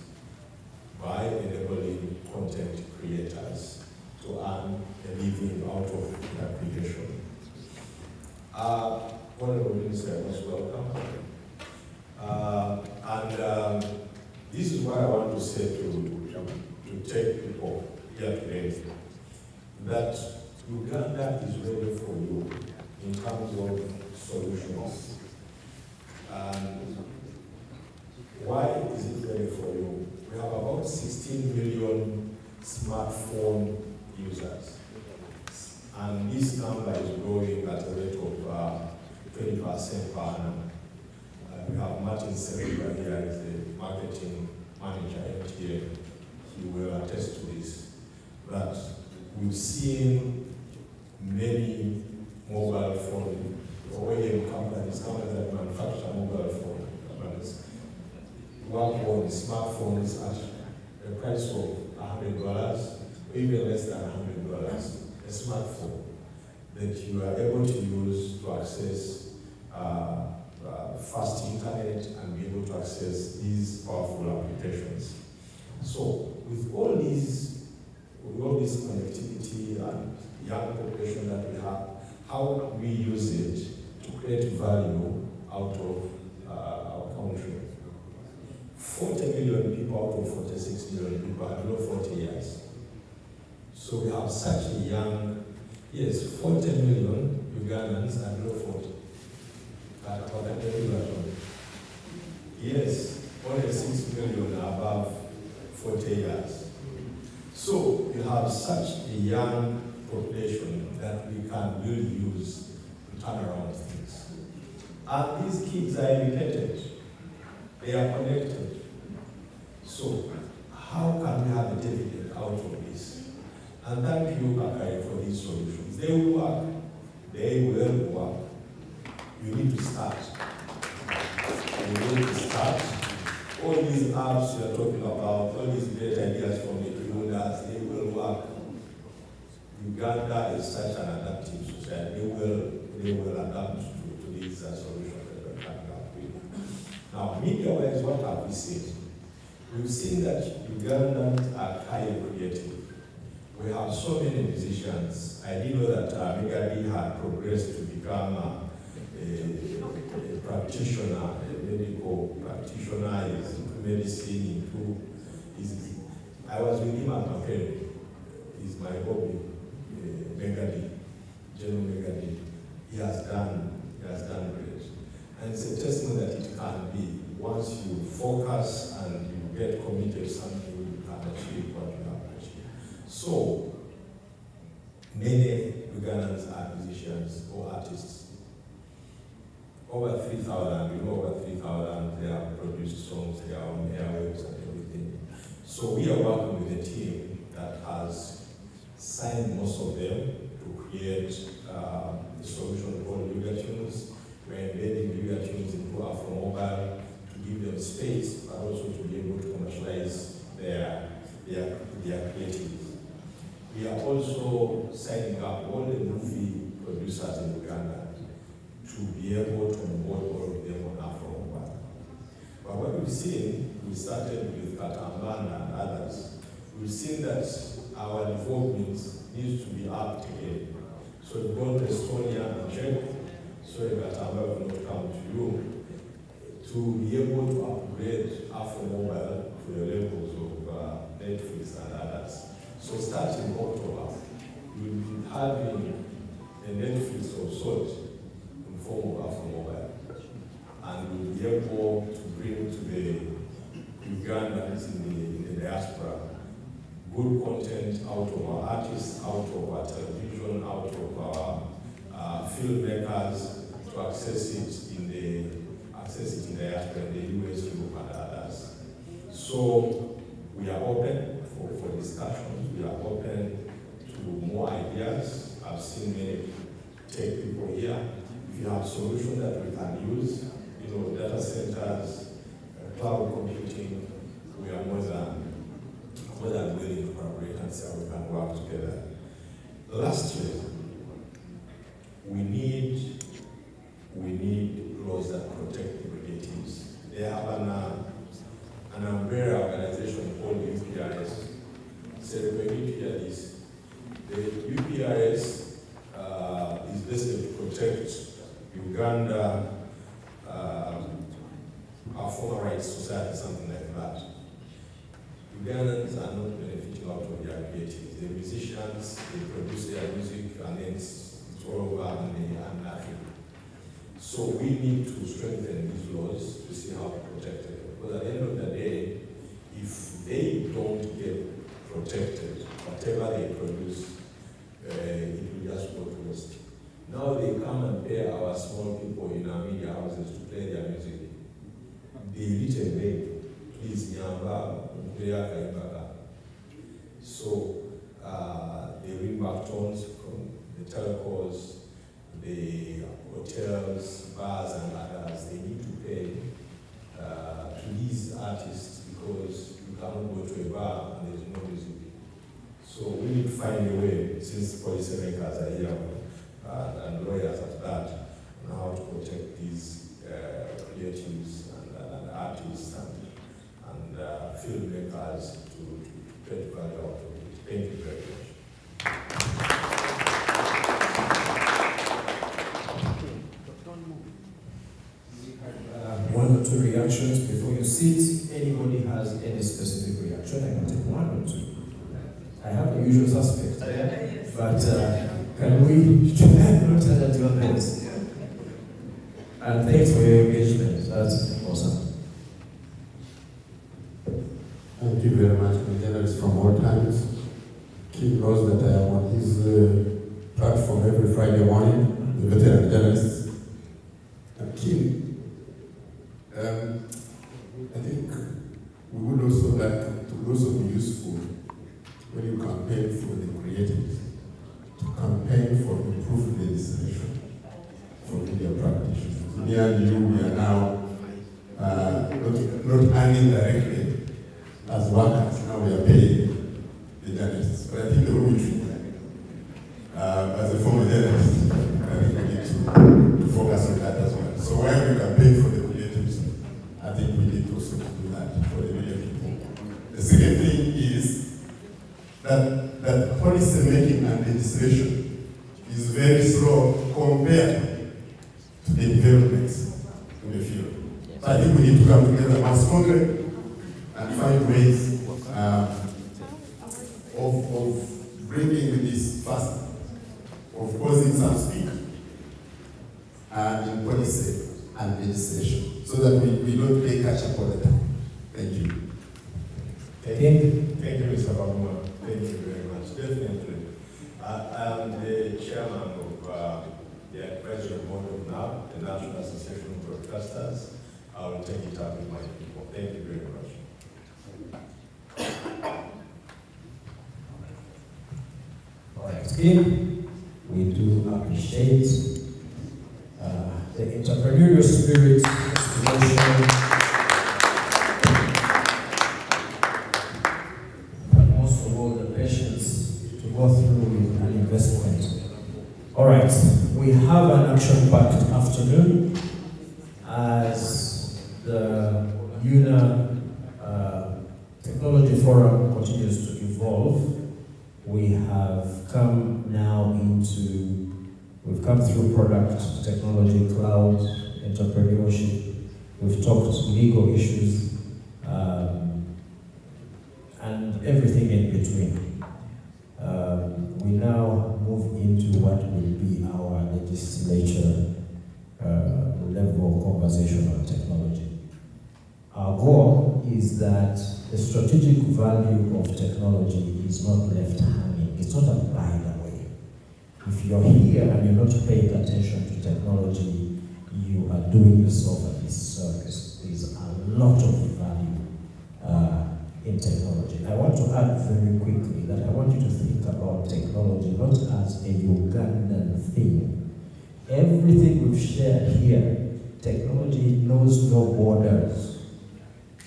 by enabling content creators to earn a living out of their creation. Honorable Minister, most welcome. This is what I want to say to take people here today, that Uganda is ready for you in terms of solutions. Why is it ready for you? We have about 16 million smartphone users. And this number is growing at a rate of 20% per annum. We have Martin Seligman here as the marketing manager at MTA. He will attest to this. But we've seen many mobile phone OEM companies that manufacture mobile phone companies work on smartphones at a price of $100, or even less than $100. A smartphone that you are able to use to access fast internet and be able to access these powerful applications. So with all this connectivity and young population that we have, how we use it to create value out of our country? million people out of 46 million people are below 40 years. So we have such a young, yes, 40 million Ugandans are below 40. Yes, only 6 million are above 40 years. So you have such a young population that we can really use to turn around things. And these kids are educated. They are connected. So how can we have a dividend out of this? And thank you, Kakai, for these solutions. They will work. They will work. You need to start. You need to start. All these apps you are talking about, all these great ideas from the Ugandas, they will work. Uganda is such an adaptive society. They will adapt to these solutions that we're coming up with. Now, media-wise, what have we seen? We've seen that Ugandans are highly creative. We have so many musicians. I didn't know that Megadi had progressed to become a practitioner, a medical practitioner, is into medicine, I was with him at my friend. He's my hobby, Megadi, General Megadi. He has done great. And it's a testimony that it can be. Once you focus and you get committed to something, you can achieve what you have achieved. So, many Ugandans are musicians or artists. Over 3,000, over 3,000, they have produced songs, they are on airwaves and everything. So we are working with a team that has signed most of them to create a solution called Tunes. We're embedding Tunes into Afro Mobile to give them space, but also to be able to commercialize their creativity. We are also signing up all the movie producers in Uganda to be able to onboard all of them on Afro Mobile. But what we've seen, we started with Katambana and others, we've seen that our involvement needs to be upped again. So we've gone to Estonia and Czech, so Katambana will not come to you, to be able to upgrade Afro Mobile to the levels of Netflix and others. So starting October, we'll be having a Netflix of sorts in the form of Afro Mobile. And we'll be able to bring to the Ugandans in the diaspora good content out of our artists, out of our television, out of our filmmakers to access it in the diaspora, in the US, Europe, and others. So we are open for discussions. We are open to more ideas. I've seen many tech people here. If you have solutions that we can use, data centers, cloud computing, we are more than willing to collaborate and see how we can work together. Lastly, we need laws that protect the creatives. They have an umbrella organization called the UPRS. So we need to hear this. The UPRS is basically to protect Uganda, our former rights society, something like that. Ugandans are not benefiting out of their creativity. The musicians, they produce their music and then it's all over and Africa. So we need to strengthen these laws to see how to protect it. Because at the end of the day, if they don't get protected, whatever they produce, it will just go to waste. Now they come and pay our small people in our media houses to play their music. They little beg, please, Nyamba, so they ring back tones from the telcos, the hotels, bars, and others. They need to pay to these artists because you cannot go to a bar and there's no music. So we need to find a way, since policymakers are here and lawyers at that, on how to protect these creatives and artists and filmmakers to get value out of it. Thank you very much. One or two reactions before you sit. Anybody has any specific reaction, I can take one or two. I have the usual suspect there, but can we try an alternative voice? And thanks for your engagement. That's awesome. Thank you very much, my journalist from all times. Kim knows that I am on his platform every Friday morning, the veteran journalists. And Kim, I think we would also like to also be useful when you campaign for the creatives, to campaign for improved legislation for media practitioners. Me and you, we are now not earning directly as workers, now we are paying the journalists. But I think the way we treat as a former journalist, I think we need to focus on that as well. So while we campaign for the creatives, I think we need also to do that for the media people. The second thing is that policy making and legislation is very slow compared to the developments in the field. So I think we need to come together more strongly and find ways of bringing this fast, of causing some speed in policy and legislation, so that we don't play catch up all the time. Thank you. Thank you, Mr. Bamua. Thank you very much. Definitely. I'm the chairman of the advisory board of NAB, the National Association of Broadcasters. I will take it up with my people. Thank you very much. All right, Kim, we do appreciate the entrepreneurial spirit, inspiration, but most of all the patience to go through an investment. All right, we have an action-packed afternoon as the UNAA Technology Forum continues to evolve. We have come now we've come through product, technology, cloud, entrepreneurship. We've talked legal issues, and everything in between. We now move into what will be our legislature level conversation on technology. Our goal is that the strategic value of technology is not left hanging. It's not a by the way. If you're here and you're not paying attention to technology, you are doing yourself a disservice. There's a lot of value in technology. I want to add very quickly that I want you to think about technology not as a Ugandan thing. Everything we've shared here, technology knows no borders.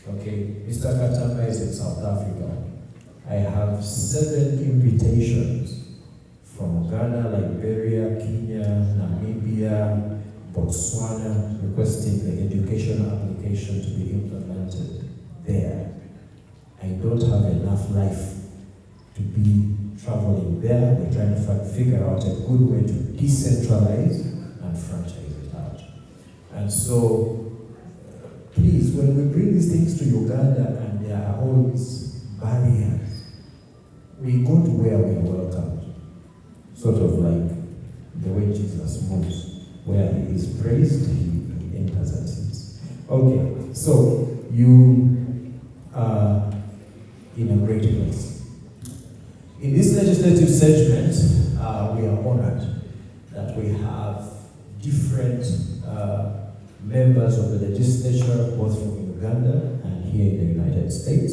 Okay, Mr. Katamba is in South Africa. I have 7 invitations from Ghana, Liberia, Kenya, Namibia, Botswana, requesting the educational application to be implemented there. I don't have enough life to be traveling there. We're trying to figure out a good way to decentralize and franchise it out. And so, please, when we bring these things to Uganda and there are all these barriers, we go to where we are welcomed. Sort of like the way Jesus moves, where he is praised, he enters and sits. Okay, so you are in a great place. In this legislative segment, we are honored that we have different members of the legislature, both from Uganda and here in the United States,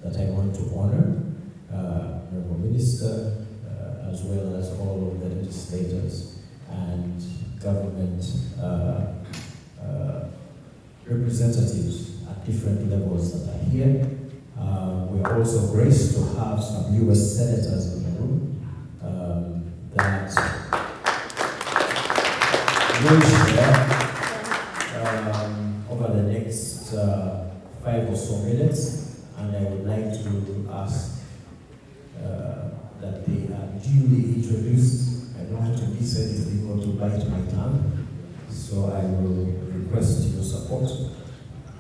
that I want to honor, Honorable Minister, as well as all of the legislators and government representatives at different levels that are here. We are also graced to have some U.S. senators in the room that will share over the next 5 or so minutes, and I would like to ask that they are duly introduced. I don't want to miss anything or to bite my tongue, so I will request your support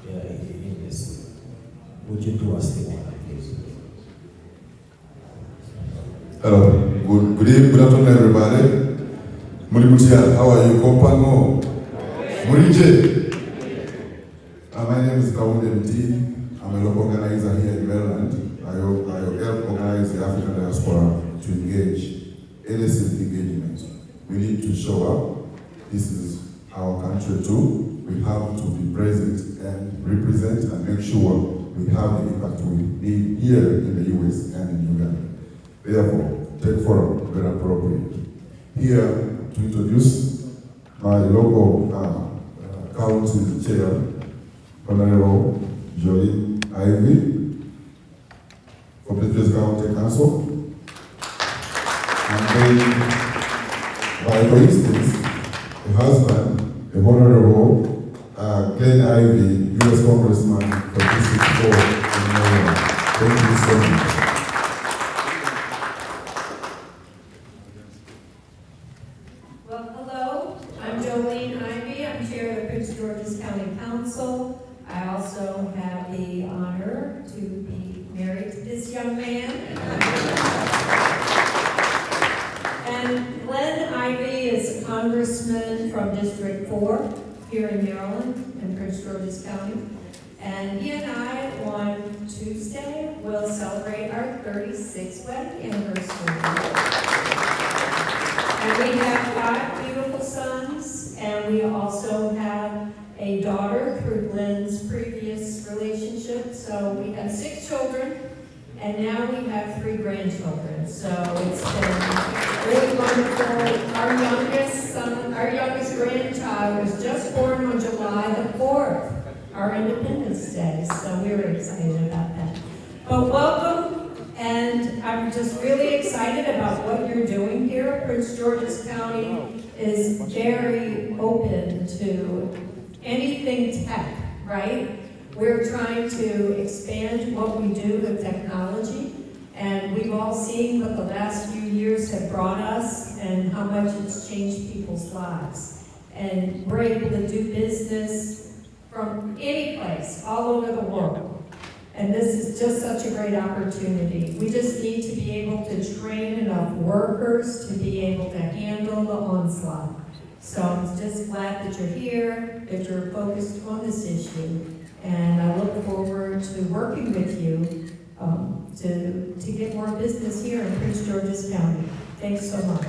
in this. Would you do us the honor, please? Hello, good afternoon, everybody. Murimutia, how are you? Kompango? Murije? My name is Kaunde MT. I'm a local organizer here in Maryland. I help organize the African diaspora to engage, illicit engagement. We need to show up. This is our country too. We have to be present and represent and make sure we have the impact we need here in the US and in Uganda. Therefore, Tech Forum, very appropriate. Here to introduce my local county chair, Honorable Jolie Ivy, for Patriots County Council. And then, by coincidence, the husband, the Honorable Glenn Ivy, U.S. Congressman for District 4 in Maryland. Thank you so much. Well, hello, I'm Jolene Ivy. I'm chair of the Prince George's County Council. I also have the honor to be married to this young man. And Glenn Ivy is a congressman from District 4 here in Maryland in Prince George's County. And he and I, on Tuesday, will celebrate our 36th wedding anniversary. And we have 5 beautiful sons, and we also have a daughter through Glenn's previous relationship. So we have 6 children, and now we have 3 grandchildren. So it's been really wonderful. Our youngest grandchild was just born on July the 4th, our Independence Day. So we were excited about that. But welcome. And I'm just really excited about what you're doing here. Prince George's County is very open to anything tech, right? We're trying to expand what we do with technology, and we've all seen what the last few years have brought us and how much it's changed people's lives. And we're able to do business from any place, all over the world. And this is just such a great opportunity. We just need to be able to train enough workers to be able to handle the onslaught. So I'm just glad that you're here, that you're focused on this issue, and I look forward to working with you to get more business here in Prince George's County. Thanks so much.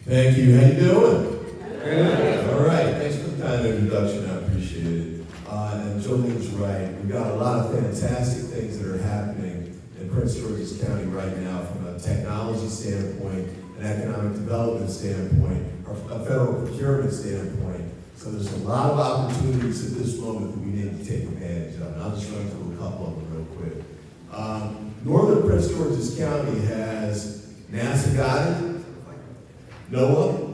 Thank you. How you doing? Good. All right. Thanks for the kind introduction. I appreciate it. And Jolene's right. We've got a lot of fantastic things that are happening in Prince George's County right now from a technology standpoint, an economic development standpoint, a federal procurement standpoint. So there's a lot of opportunities at this moment that we need to take advantage of. And I'll just run through a couple of them real quick. Northern Prince George's County has NASA Guided, NOAA,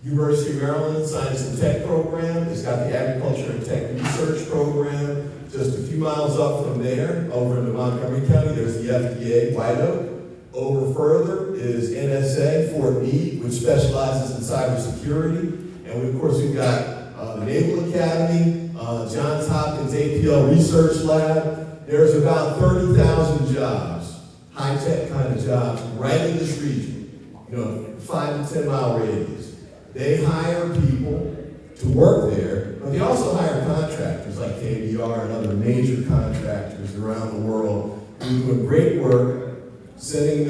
University of Maryland Science and Tech Program. It's got the Agriculture and Tech Research Program. Just a few miles up from there, over in Montgomery County, there's the FDA, White Oak. Over further is NSA, Fort Meade, which specializes in cybersecurity. And of course, we've got the Naval Academy, Johns Hopkins APL Research Lab. There's about 30,000 jobs, high-tech kind of jobs, right in this region, 5 to 10 mile radius. They hire people to work there, but they also hire contractors like KBR and other major contractors around the world who are doing great work, sending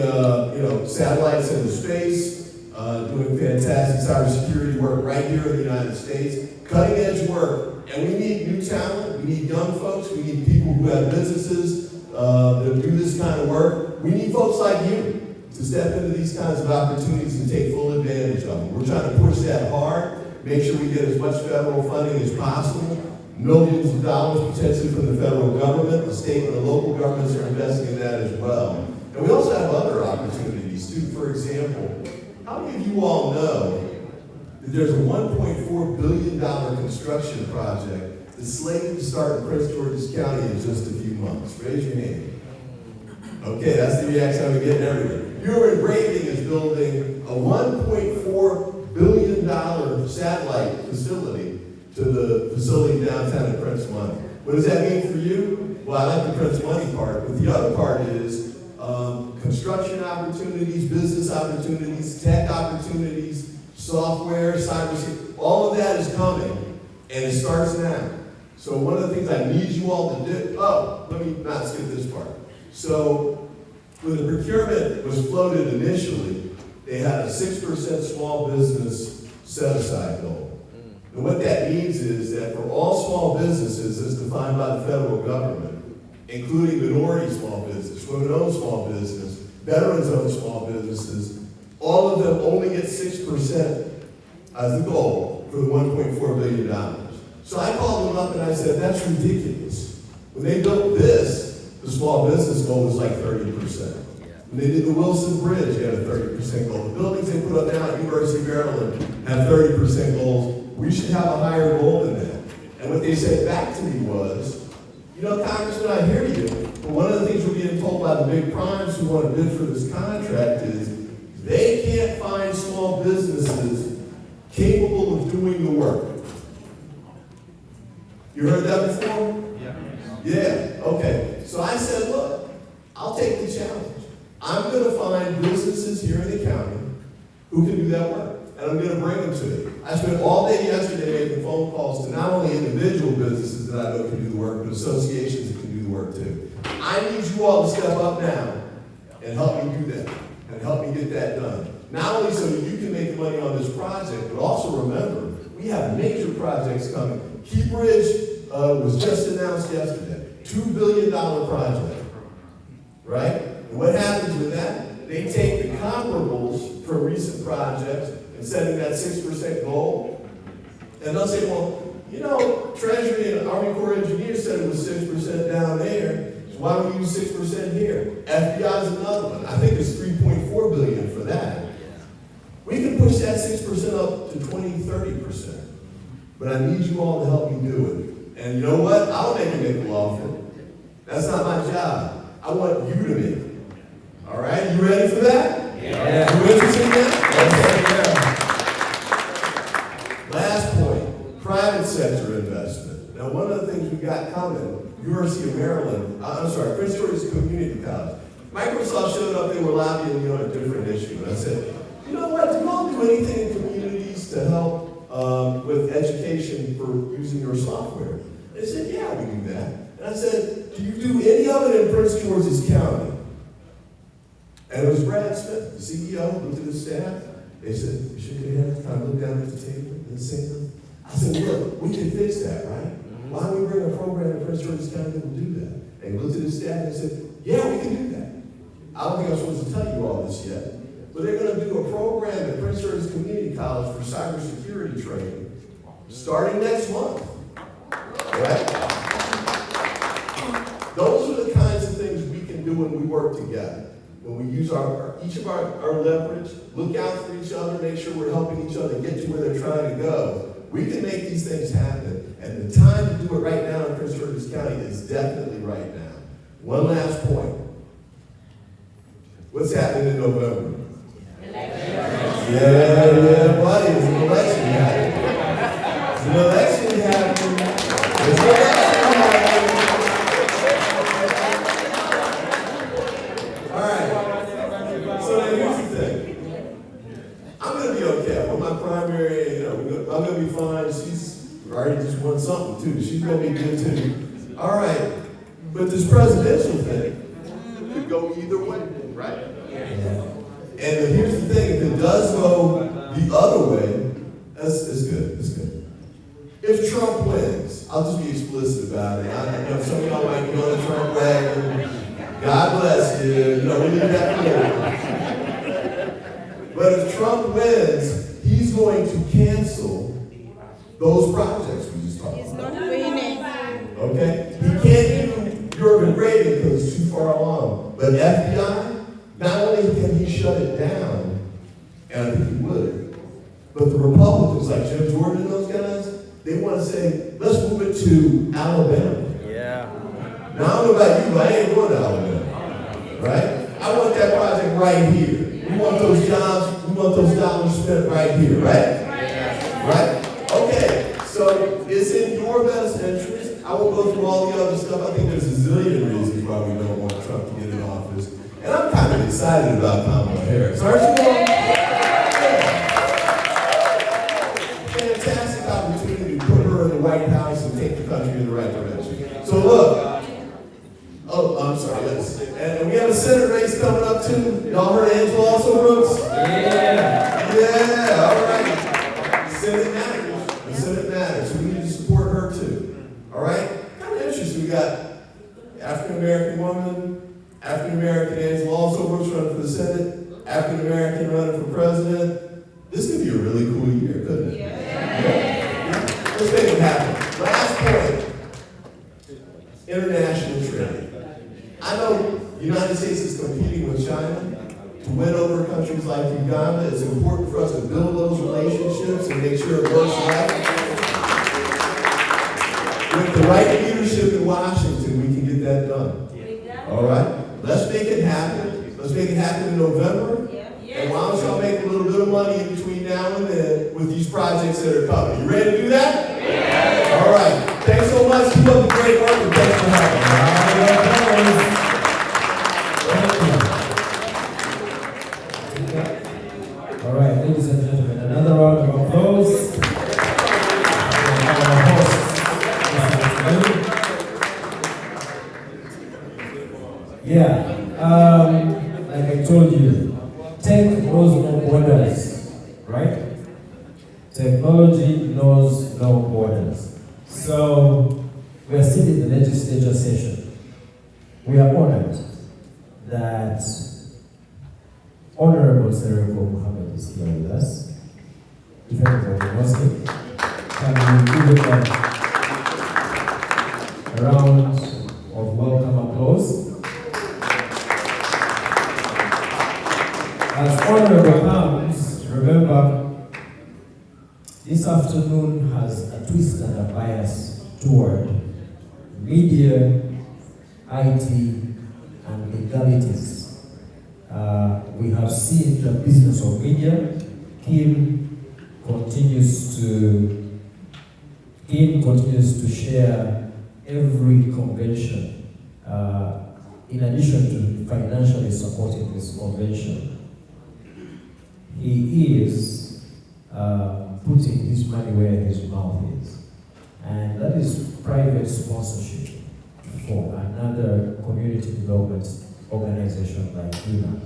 satellites into space, doing fantastic cybersecurity work right here in the United States, cutting edge work. And we need new talent, we need young folks, we need people who have businesses that do this kind of work. We need folks like you to step into these kinds of opportunities and take full advantage of them. We're trying to push that hard, make sure we get as much federal funding as possible. Millions of dollars potentially from the federal government, the state and the local governments are investing in that as well. And we also have other opportunities too. For example, how many of you all know that there's a $1.4 billion construction project that's slated to start in Prince George's County in just a few months? Raise your hand. Okay, that's the reaction I'm getting everywhere. Bureau Engraving is building a $1.4 billion billion satellite facility to the facility downtown in Prince Money. What does that mean for you? Well, I like the Prince Money part, but the other part is construction opportunities, business opportunities, tech opportunities, software, cybersecurity, all of that is coming, and it starts now. So one of the things I need you all to do, let me not skip this part. So when the procurement was floated initially, they had a 6% small business set-aside goal. And what that means is that for all small businesses as defined by the federal government, including minority small business, women-owned small business, veterans-owned small businesses, all of them only get 6% as the goal for the $1.4 billion. So I called them up and I said, that's ridiculous. When they built this, the small business goal was like 30%. When they did the Wilson Bridge, they had a 30% goal. The buildings they put up now at University of Maryland have 30% goals. We should have a higher goal than that. And what they said back to me was, you know, Congressman, I hear you, but one of the things we're getting told by the big primes who want to bid for this contract is they can't find small businesses capable of doing the work. You heard that before? Yeah, okay. So I said, look, I'll take the challenge. I'm going to find businesses here in the county who can do that work, and I'm going to bring them to you. I spent all day yesterday making phone calls to not only individual businesses that I know can do the work, but associations that can do the work too. I need you all to step up now and help me do that, and help me get that done. Not only so that you can make money on this project, but also remember, we have major projects coming. Key Bridge was just announced yesterday, $2 billion project, right? And what happens with that? They take the comparables from recent projects and setting that 6% goal, and they'll say, well, you know, Treasury and Army Corps of Engineers said it was 6% down there, so why don't we use 6% here? FBI is another one. I think it's $3.4 billion for that. We can push that 6% up to 20, 30%. But I need you all to help me do it. And you know what? I'll make a offer. That's not my job. I want you to make it. All right? You ready for that? Yeah. You interested in that? Okay. Last point, private sector investment. Now, one of the things we got coming, University of Maryland, Prince George's Community College. Microsoft showed up, they were lobbying on a different issue. And I said, you know what, do you all do anything in communities to help with education for using your software? They said, yeah, we do that. And I said, do you do any of it in Prince George's County? And it was Brad Smith, the CEO, looked at the staff. They said, we shook their hands, kind of looked down at the table and said, I said, look, we can fix that, right? Why don't we bring a program in Prince George's County that will do that? And he looked at the staff and said, yeah, we can do that. I don't think I'm supposed to tell you all this yet. But they're going to do a program at Prince George's Community College for cybersecurity training starting next month. Right? Those are the kinds of things we can do when we work together. When we use each of our leverage, look out for each other, make sure we're helping each other get to where they're trying to go, we can make these things happen. And the time to do it right now in Prince George's County is definitely right now. One last point. What's happening in November? Yeah, buddy, there's an election happening. There's an election happening. There's an election happening. All right. So now here's the thing. I'm going to be okay. With my primary, I'm going to be fine. She's already just won something, too. She's going to be good, too. All right. But this presidential thing could go either way, right? And here's the thing, if it does go the other way, that's good, that's good. If Trump wins, I'll just be explicit about it. I know some of y'all might be on the Trump wagon. God bless you, we need that for. But if Trump wins, he's going to cancel those projects we just talked about. He's not winning. Okay? He can't do urban grading because it's too far along. But FBI, not only can he shut it down, and I think he would, but the Republicans like Jim Jordan and those guys, they want to say, let's move it to Alabama. Yeah. Now, I don't know about you, but I ain't going to Alabama. Right? I want that project right here. We want those jobs, we want those dollars spent right here, right? Right? Okay, so it's in your best interest. I won't go through all the other stuff. I think there's a zillion reasons why we don't want Trump to get in office. And I'm kind of excited about Kamala Harris. Aren't you all? Fantastic opportunity to put her in the White House and take the country in the right direction. So look, oh, I'm sorry, yes. And we have a Senate race coming up too. Y'all heard Angela also Brooks? Yeah. Yeah, all right. Senate matters. The Senate matters. So we need to support her too. All right? Kind of interesting. We got African American woman, African American Angela also Brooks running for the Senate, African American running for president. This could be a really cool year, couldn't it? Yeah. Let's make it happen. Last point. International trade. I know the United States is competing with China to win over countries like Uganda. It's important for us to build those relationships and make sure it works right. With the right leadership in Washington, we can get that done. All right? Let's make it happen. Let's make it happen in November. And why don't y'all make a little bit of money in between now and then with these projects that are coming? You ready to do that? Yeah. All right. Thanks so much. Keep up the great work and thanks for having me. All right, ladies and gentlemen, another round of applause. Yeah, like I told you, tech knows no borders, right? Technology knows no borders. So we are still in the legislature session. We are honored that Honorable Seriko Muhammad is here with us. If everybody knows him, can we give him a round of welcome applause? As Honorable comes, remember, this afternoon has a twist and a bias toward media, IT, and legalities. We have seen the business of media. Kim continues to share every convention, in addition to financially supporting this convention. He is putting his money where his mouth is. And that is private sponsorship for another community development organization like UNAA.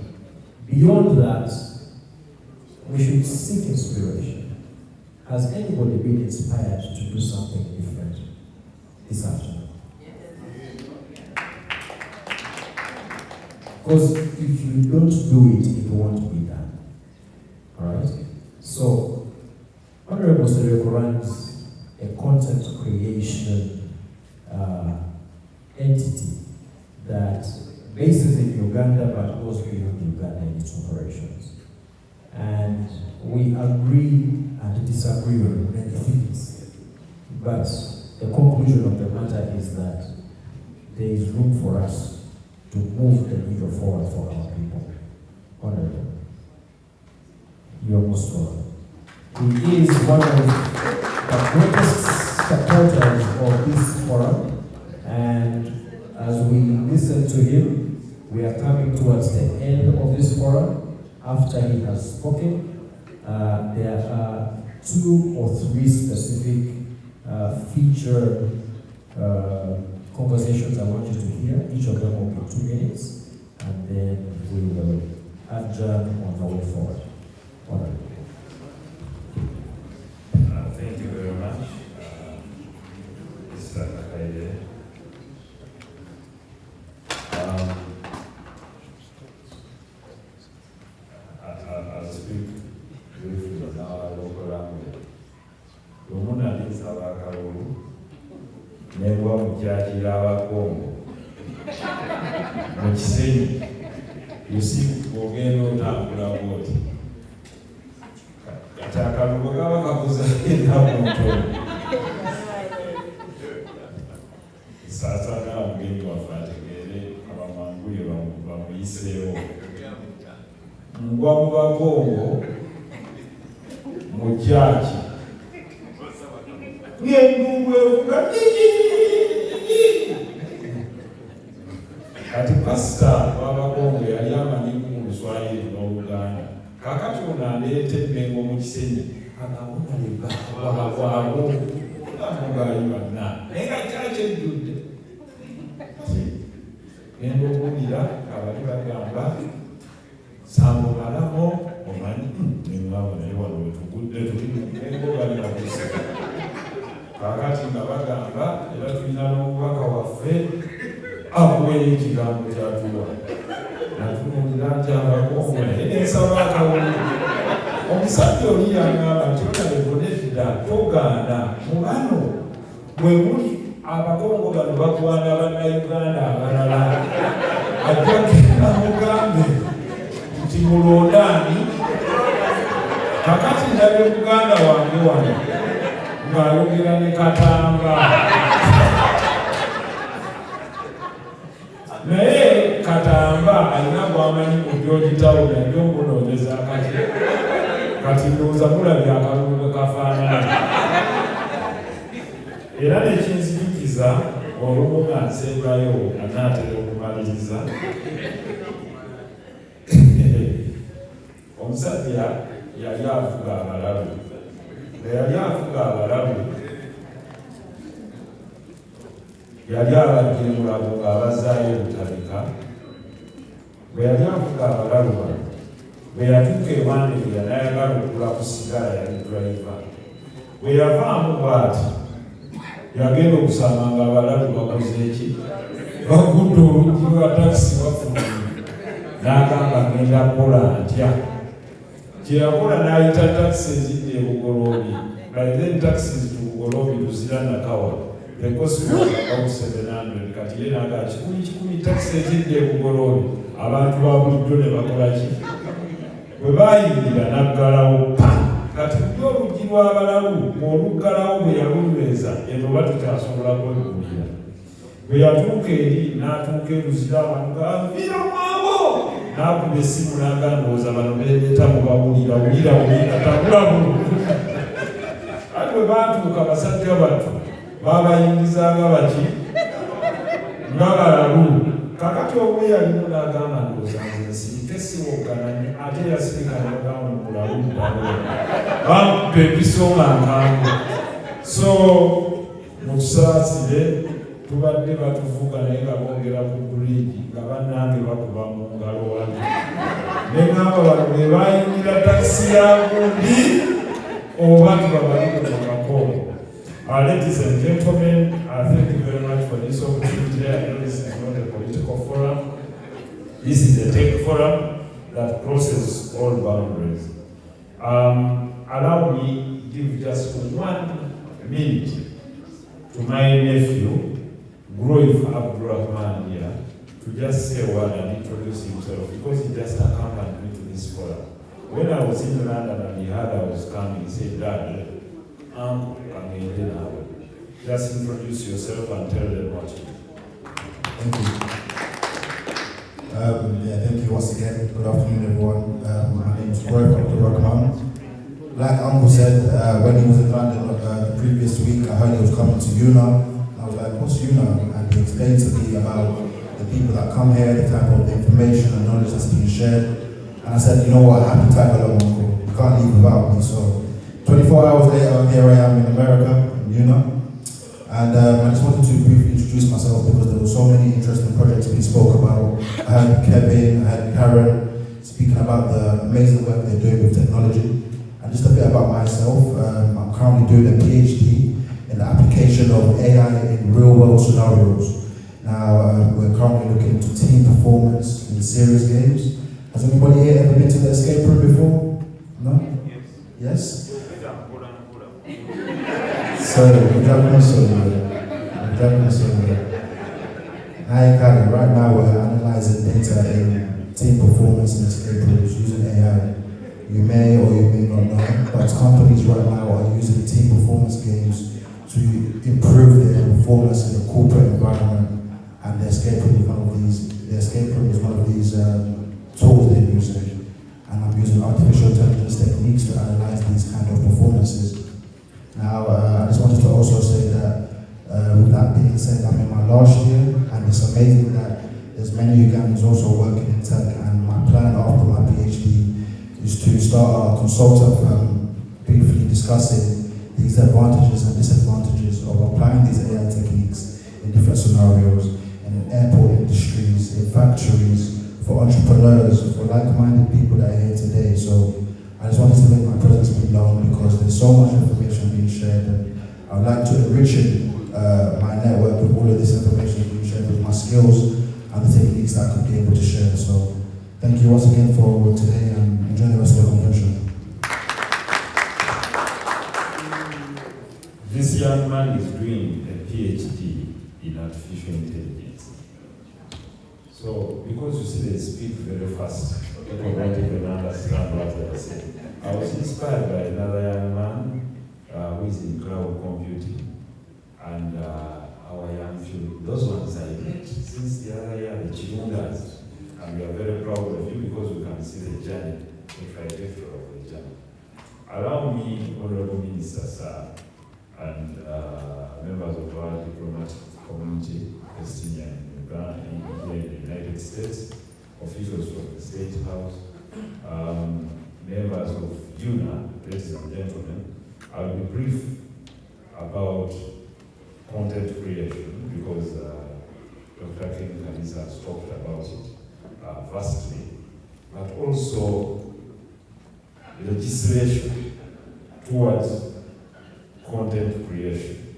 Beyond that, we should seek inspiration. Has anybody been inspired to do something different this afternoon? Because if you don't do it, it won't be done. Alright? So, Honorable Seriko runs a content creation entity that bases in Uganda but goes beyond Uganda in its operations. And we agree and disagree on many things. But the conclusion of the matter is that there is room for us to move the needle forward for our people. Honorable, you're most welcome. He is one of the greatest supporters of this forum, and as we listen to him, we are coming towards the end of this forum. After he has spoken, there are 2 or 3 specific feature conversations I want you to hear. Each of them will be 2 minutes, and then we will adjourn on the way forward. All right. Thank you very much, Mr. Kakaide. I'll speak briefly in our local language. Lumuna lisaba kalulu, nebwa mukyakira abakongo. Mu kisenyi, yusi bw'ogenda otambula bw'oti. Kati akalulu kaba kakuza ennamu ntono. Sasa nga omugenyi waffe ategeere abamanguye bamuyiseewo. Ngwa mu bakongo mu kyaki Kati pasita w'abakongo yali amanyi mu Luswayiri n'Oluganda. Kakati ono aleeta Emmengo mu Kisenyi agabonalibwa bwabo amugaali banna naye nga kyaki ejjudde genda okuwulira abali bagamba Sambo Malamo omanyi nengabo naye wano wetugudde tuli Emmengo bali bakusa kakati nga bagamba era tulina n'omubaka waffe akuweyo ekigambo kyatuwa natunulira nti abakongo naye nensaba akawulu omusajja oli yangamba nti otaleko nedda togaana mu bano bwe muli abakongo bano bakwana bannayuganda abalala ajja genda mugambe nti mulondaani kakati ndabye muganda wange wano ng'ayogera ne Katamba naye Katamba alina bw'amanyi ku George Town ajja okunoonyeza kati ndowooza mulabye akalulu bwe kafaanana era nekinzijukiza olumu nga nsembayo anaatera okumaliriza omusajja yali avuga abalalu bwe yali avuga abalalu yali abajja emulago ng'abazaayo obutabika bwe yali avuga abalalu bano bwe yatuuka ewandeerera n'ayagala okula ku sigala yali driva bwe yavaamu bw'ati yagenda okusanga nga abalalu bakoze eki bagudde oluggi lwa takisi bafulumye n'agamba ngenda kukola ntya kyeyakola n'ayita takisi ezidde e Bugoloobi by then takisi zitu Bugoloobi tuzira nakawa the cost was about 700 kati ye n'agamba kikumi takisi ezidde e Bugoloobi abantu ba bulijjo ne bakola ki bwe baayingira n'aggalawo kati buli oluggi lw'abalalu oluggalawo bwe yalunyweza eno batukyasobola kwegulira bwe yatuuka eri n'atuuka eruzira abantu gaavira mwabo n'akuba essimu n'agandooza bano beereeta mubawulira wulira tabula bulu ati bwe baatuuka basajja batu baabayingizanga baki nga balalu kakati obwe yalimu n'agamba ndowooza nze nsirike siwogananye ate yasirika n'agamba mulalu ddalo bamukuba empiso nga nkangu so mutusaasire tubadde batuvuga naye nga bongera ku bridge nga bannange bakuba mu ngalo wali ne ngamba bano be bayingira takisi ya gundi oba tubabalike mu makono. Ladies and gentlemen, thank you very much for this opportunity. I know this is not a political forum. This is a tech forum that crosses all boundaries. Allow me to give just 1 minute to my nephew, Groif Abdurrahman here, to just say a word and introduce himself, because he just accompanied me to this forum. When I was in London and he heard I was coming, he said, Dad, Uncle, come in now. Just introduce yourself and tell them what you do. Thank you. Thank you once again. Good afternoon, everyone. My name is Groif Abdurrahman. Like Uncle said, when he was in London the previous week, I heard he was coming to UNAA. I was like, what's UNAA? And he explained to me about the people that come here, the type of information and knowledge that's being shared. And I said, you know what, I have to tag along, Uncle. You can't leave without me. So 24 hours later, here I am in America, in UNAA. And I just wanted to briefly introduce myself because there were so many interesting projects being spoke about. I had Kevin, I had Karen speaking about the amazing work they're doing with technology. And just a bit about myself, I'm currently doing a PhD in the application of AI in real-world scenarios. Now, we're currently looking into team performance in serious games. Has anybody here ever been to the escape room before? No? Yes? So, right now we're analyzing data in team performance and escape rooms using AI. You may or you may not know, but companies right now are using team performance games to improve their performance in a corporate environment, and the escape room is one of these tools they're using. And I'm using artificial intelligence techniques to analyze these kind of performances. Now, I just wanted to also I said, I'm in my last year, and it's amazing that there's many Ugandans also working in tech, and my plan after my PhD is to start a consultant firm, briefly discussing the advantages and disadvantages of applying these AI techniques in different scenarios, in airport industries, in factories, for entrepreneurs, for like-minded people that are here today. So I just wanted to make my presence be known because there's so much information being shared, and I'd like to enrich my network with all of this information being shared with my skills and the techniques that I could be able to share. So thank you once again for today, and enjoy the rest of the convention. This young man is doing a PhD in artificial intelligence. So, because you see they speak very fast, people don't even understand what they are saying. I was inspired by another young man who is in cloud computing, and our young children, those ones I met since the other year, the Chirungas, and we are very proud of you because we can see the journey, the trajectory of the journey. Allow me, Honorable Minister, sir, and members of our diplomatic community, Palestine and Uganda, in the United States, officials from the State House, members of UNAA, ladies and gentlemen, I'll be brief about content creation because Dr. King Kanisa has talked about it vastly, but also legislation towards content creation.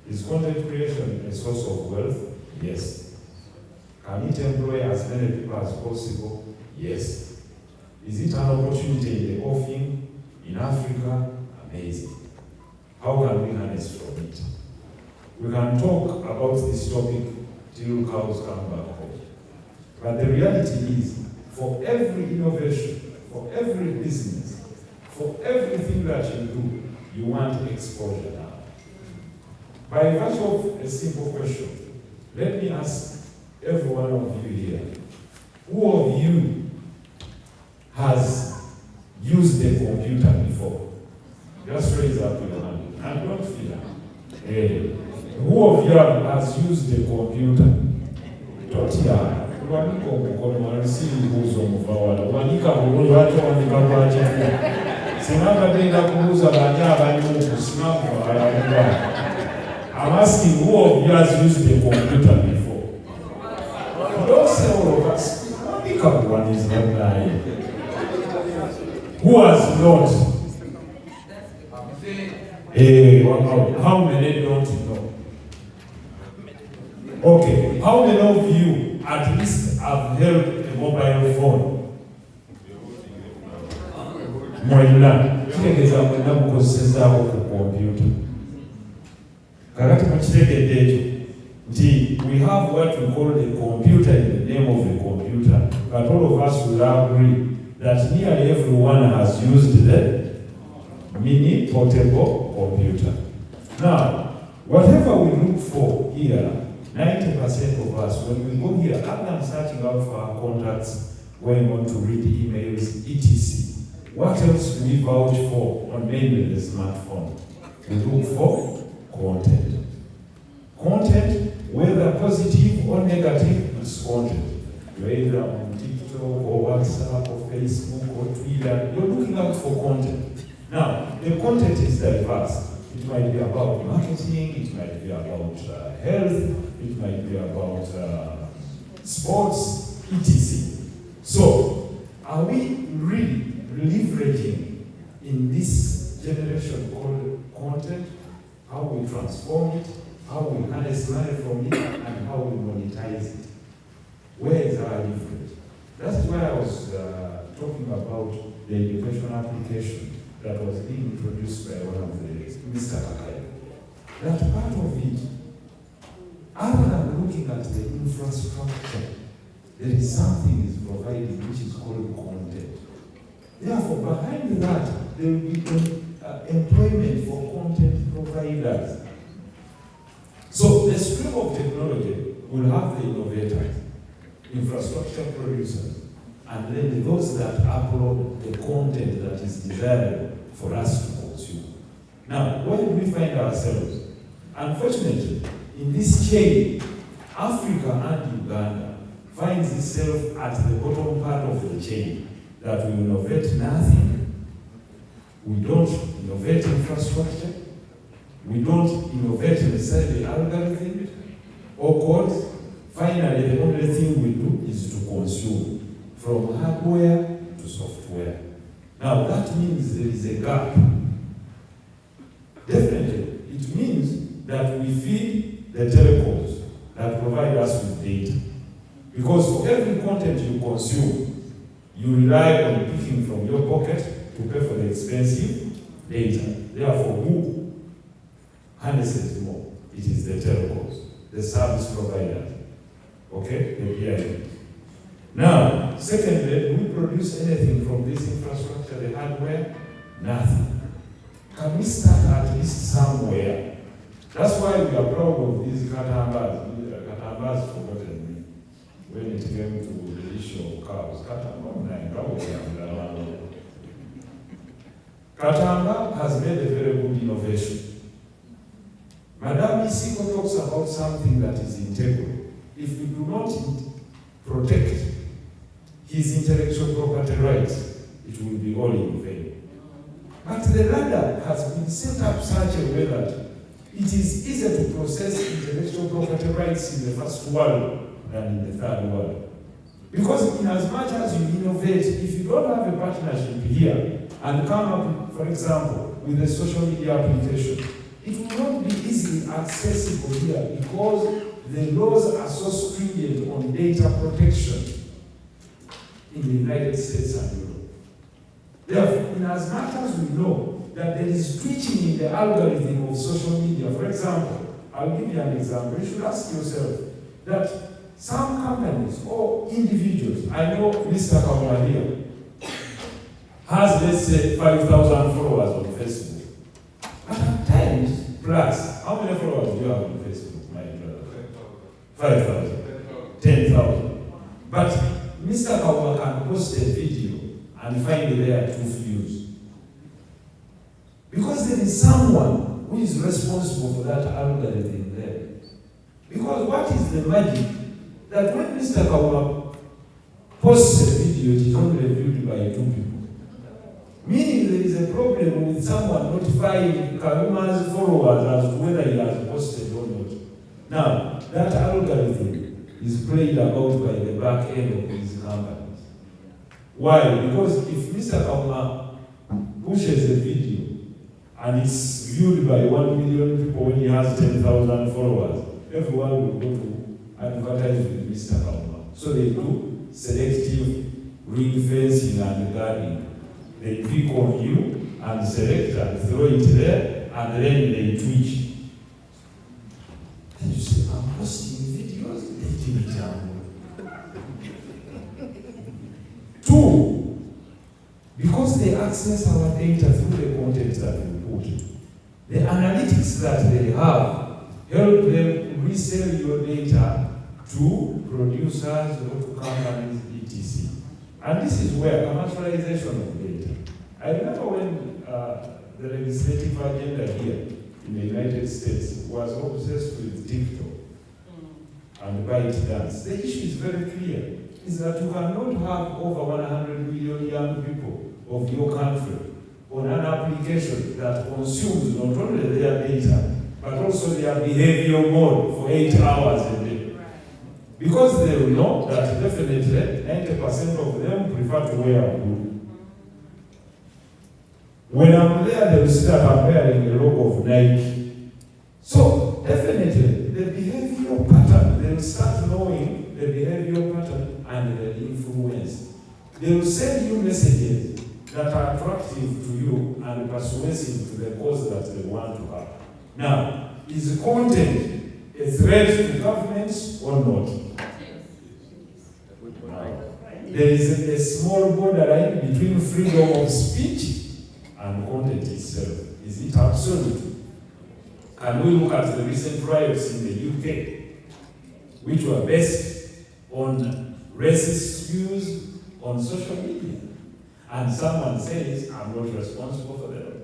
Is content creation a source of wealth? Yes. Can it employ as many people as possible? Yes. Is it an opportunity in the offing in Africa? Amazing. How can we harness from it? We can talk about this topic till cows come back home. But the reality is, for every innovation, for every business, for everything that you do, you want exposure now. By virtue of a simple question, let me ask every one of you here, who of you has used a computer before? Just raise up your hand, and don't fear. Who of you has used a computer? Totia. Wanika umukono warisiri kuzo mufawala. Wanika bulungi watu wanika kwa chifu. Sinanga denda kuuza banya abanyuku. Sinanga alamuwa. I'm asking who of you has used a computer before? Don't say all of us. Wanika one is not lying. Who has not? How many don't know? Okay, how many of you at least have held a mobile phone? Mwena, kitegeza mwena mukozesezaawo ku computer. Kakati mukitegedde ekyo nti we have what we call a computer in the name of a computer, but all of us will agree that nearly everyone has used the mini portable computer. Now, whatever we look for here, 90% of us, when we go here, other than searching out for our contacts, going on to read emails, etc., what else do we vouch for on mainly the smartphone? We look for content. Content, whether positive or negative, is content. You're either on TikTok or WhatsApp or Facebook or Twitter, you're looking out for content. Now, the content is diverse. It might be about marketing, it might be about health, it might be about sports, etc. So, are we really leveraging in this generation called content, how we transform it, how we harness money from it, and how we monetize it? Where is our leverage? That's why I was talking about the educational application that was being introduced by one of the Mr. Kakai. That part of it, other than looking at the infrastructure, there is something is provided which is called content. Therefore, behind that, there will be employment for content providers. So the stream of technology will have the innovators, infrastructure producers, and then those that upload the content that is desired for us to consume. Now, where do we find ourselves? Unfortunately, in this chain, Africa and Uganda finds itself at the bottom part of the chain, that we innovate nothing, we don't innovate infrastructure, we don't innovate necessarily algorithm or code. Finally, the only thing we do is to consume, from hardware to software. Now, that means there is a gap. Definitely, it means that we feed the telecoms that provide us with data. Because for every content you consume, you rely on picking from your pocket to pay for the expensive data. Therefore, who harnesses more? It is the telecoms, the service providers. Okay, the PIs. Now, secondly, do we produce anything from this infrastructure, the hardware? Nothing. Can we start at least somewhere? That's why we are proud of these Katambas. Katambas forgotten me when it came to the issue of cows. Katamba has made a very good innovation. Madam Isiko talks about something that is integral. If we do not protect his intellectual property rights, it will be all in vain. But the ladder has been set up such a way that it is easier to process intellectual property rights in the first world than in the third world. Because in as much as you innovate, if you don't have a partnership here and come up, for example, with a social media application, it will not be easily accessible here because the laws are so stringent on data protection in the United States and Europe. Therefore, in as much as we know that there is twitching in the algorithm of social media, for example, I'll give you an example. You should ask yourself that some companies or individuals, I know Mr. Kauma here, has, let's say, 5,000 followers on Facebook. But at times, plus, how many followers do you have on Facebook, my brother? 5,000, 10,000. But Mr. Kauma can post a video and find there 2 views. Because there is someone who is responsible for that algorithm there. Because what is the magic? That when Mr. Kauma posts a video, it is only viewed by 2 people. Meaning there is a problem with someone notifying Kauma's followers as to whether he has posted or not. Now, that algorithm is played about by the back end of these companies. Why? Because if Mr. Kauma pushes a video and it's viewed by 1 million people when he has 10,000 followers, everyone will go to advertise with Mr. Kauma. So they do selective ring fencing and guarding. They pick on you and select and throw it there, and then they twitch. And you say, I'm posting videos, they do it down. 2, because they access our data through the content that we put, the analytics that they have help them resell your data to producers or to companies, etc. And this is where commercialization of data. I remember when the legislative agenda here in the United States was obsessed with TikTok and ByteDance. The issue is very clear, is that you cannot have over 100 million young people of your country on an application that consumes not only their data, but also their behavioral mode for 8 hours a day. Because they will know that definitely 90% of them prefer to wear a hood. When I'm there, they will see that I'm wearing the logo of Nike. So definitely, the behavioral pattern, they will start knowing the behavioral pattern and the influence. They will send you messages that are attractive to you and persuasive to the cause that they want to have. Now, is content a threat to government or not? There is a small borderline between freedom of speech and content itself. Is it absolute? Can we look at the recent riots in the UK, which were based on racist views on social media? And someone says, I'm not responsible for them.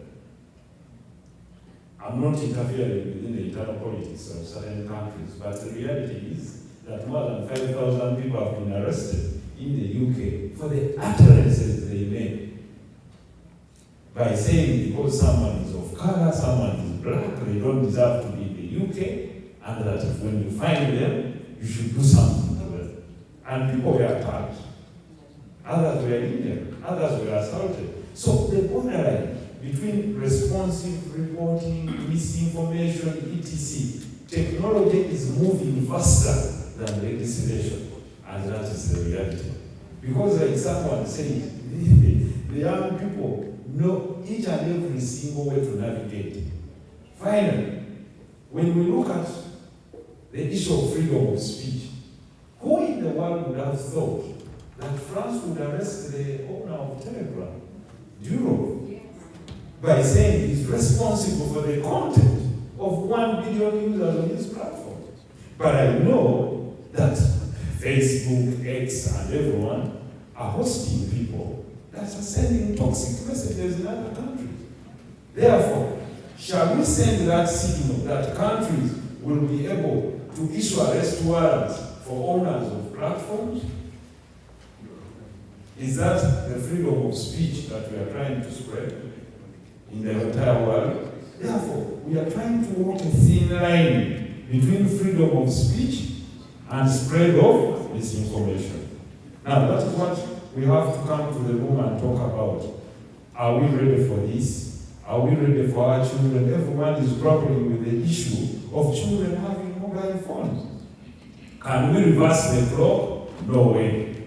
I'm not interfering within the internal politics of certain countries, but the reality is that more than 5,000 people have been arrested in the UK for the utterances they made. By saying because someone is of color, someone is black, they don't deserve to be in the UK, and that if when you find them, you should do something to them. And people were attacked. Others were injured, others were assaulted. So the borderline between responsive reporting, misinformation, etc. Technology is moving faster than legislation, and that is the reality. Because like someone said, the young people know each and every single way to navigate. Finally, when we look at the issue of freedom of speech, who in the world would have thought that France would arrest the owner of Telegram, Duro, by saying he's responsible for the content of 1 billion users on his platform? But I know that Facebook, X, and everyone are hosting people that are sending toxic messages in other countries. Therefore, shall we send that signal that countries will be able to issue arrest warrants for owners of platforms? Is that the freedom of speech that we are trying to spread in the entire world? Therefore, we are trying to walk a thin line between freedom of speech and spread of misinformation. Now, that is what we have to come to the room and talk about. Are we ready for this? Are we ready for our children? Everyone is grappling with the issue of children having mobile phones. Can we reverse the clock? No way.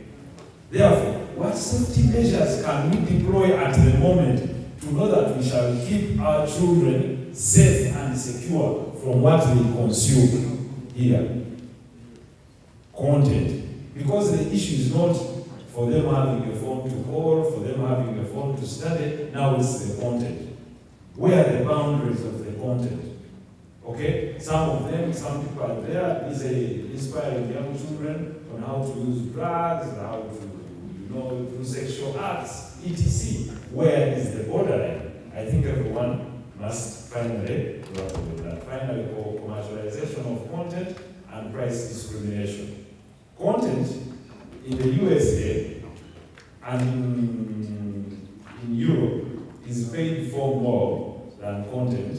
Therefore, what safety measures can we deploy at the moment to know that we shall keep our children safe and secure from what they consume here? Content. Because the issue is not for them having a phone to call, for them having a phone to study. Now it's the content. Where are the boundaries of the content? Okay? Some people are there inspiring young children on how to use drugs, how to do sexual acts, etc. Where is the borderline? I think everyone must finally grapple with that. Finally, for commercialization of content and price discrimination. Content in the USA and in Europe is paid for more than content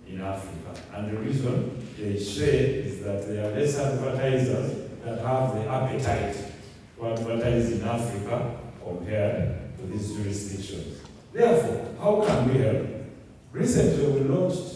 in Africa. And the reason they share is that there are less advertisers that have the appetite to advertise in Africa compared to these jurisdictions. Therefore, how can we help? Recently, we launched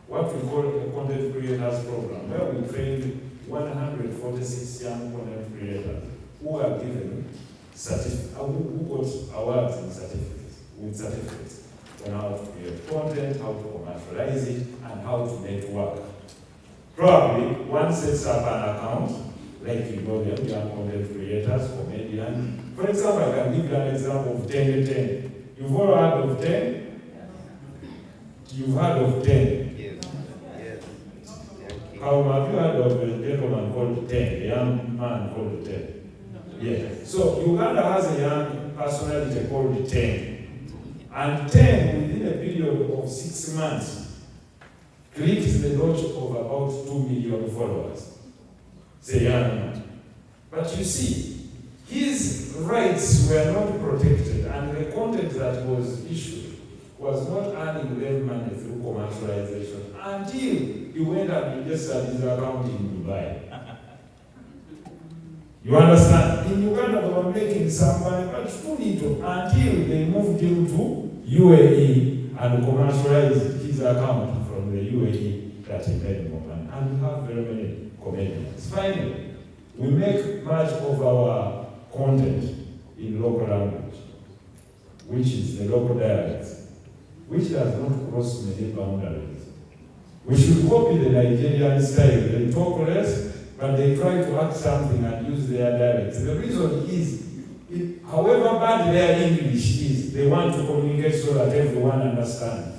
what we call a content creators program, where we trained 146 young content creators who are given who got awards and certificates on how to create content, how to commercialize it, and how to network. Probably one sets up an account, like you know them, young content creators, comedians. For example, I can give you an example of 10-10. You've all heard of 10? You've heard of 10? Yes. How have you heard of a gentleman called 10, a young man called 10? Yes. So Uganda has a young personality called 10. And 10, within a period of 6 months, clicked the notch of about 2 million followers. It's a young man. But you see, his rights were not protected, and the content that was issued was not earning them money through commercialization until he went and registered his account in Dubai. You understand? In Uganda, they were making some money, but too little, until they moved him to UAE and commercialized his account from the UAE that he made more money. And we have very many comedians. Finally, we make much of our content in local language, which is the local dialects, which does not cross many boundaries. We should copy the Nigerian style. They talk less, but they try to act something and use their dialects. The reason is, however bad their English is, they want to communicate so that everyone understands.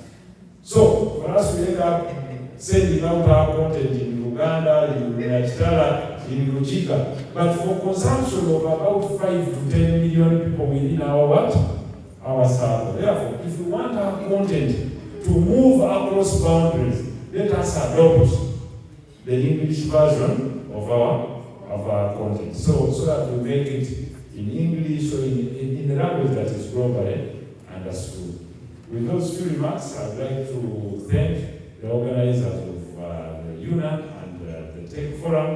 So, for us, we end up sending out our content in Uganda, in Nigeria, in Luchika, but for consumption of about 5 to 10 million people within our what? Our circle. Therefore, if we want our content to move across boundaries, let us adopt the English version of our content, so that we make it in English or in a language that is globally understood. With those few remarks, I'd like to thank the organizers of the UNAA and the Tech Forum.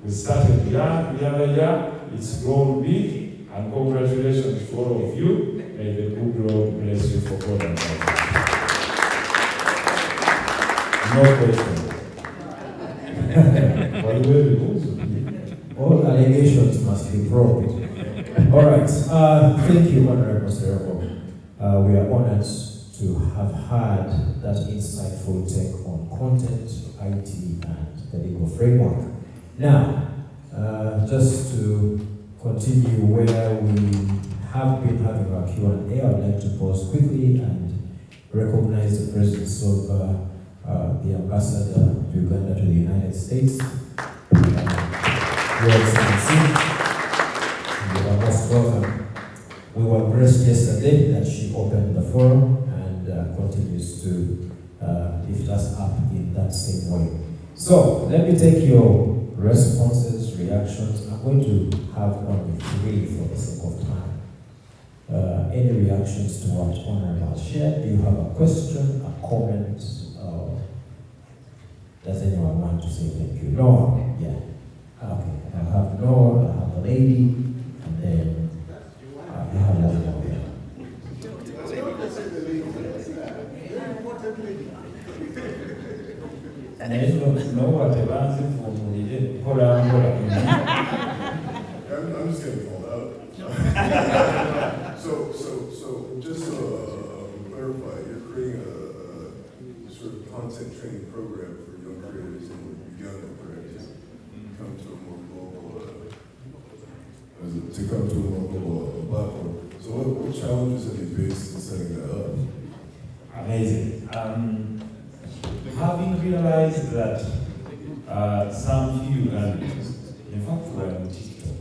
We started young, the other year, it's grown big, and congratulations to all of you. May the good Lord bless you for God and no question. All allegations must be probed. All right. Thank you, Honorable Servo. We are honored to have had that insightful take on content, IT, and the legal framework. Now, just to continue where we have been having our Q&A, I would like to pause quickly and recognize the presence of the Ambassador of Uganda to the United States. Your Excellency, you are most welcome. We were blessed yesterday that she opened the forum and continues to lift us up in that same way. So, let me take your responses, reactions. I'm going to have only 3 for the sake of time. Any reactions to what Honorable shared? Do you have a question, a comment? Does anyone want to say thank you? No? Yeah. Okay. I have Noah, I have a lady, and then I have another one. I'm just getting called out. So just to clarify, you're creating a sort of content training program for young creators in Uganda, correct? Come to a more global platform. So what challenges have you faced in setting that up? Amazing. Having realized that some few Ugandans, in fact, were on TikTok,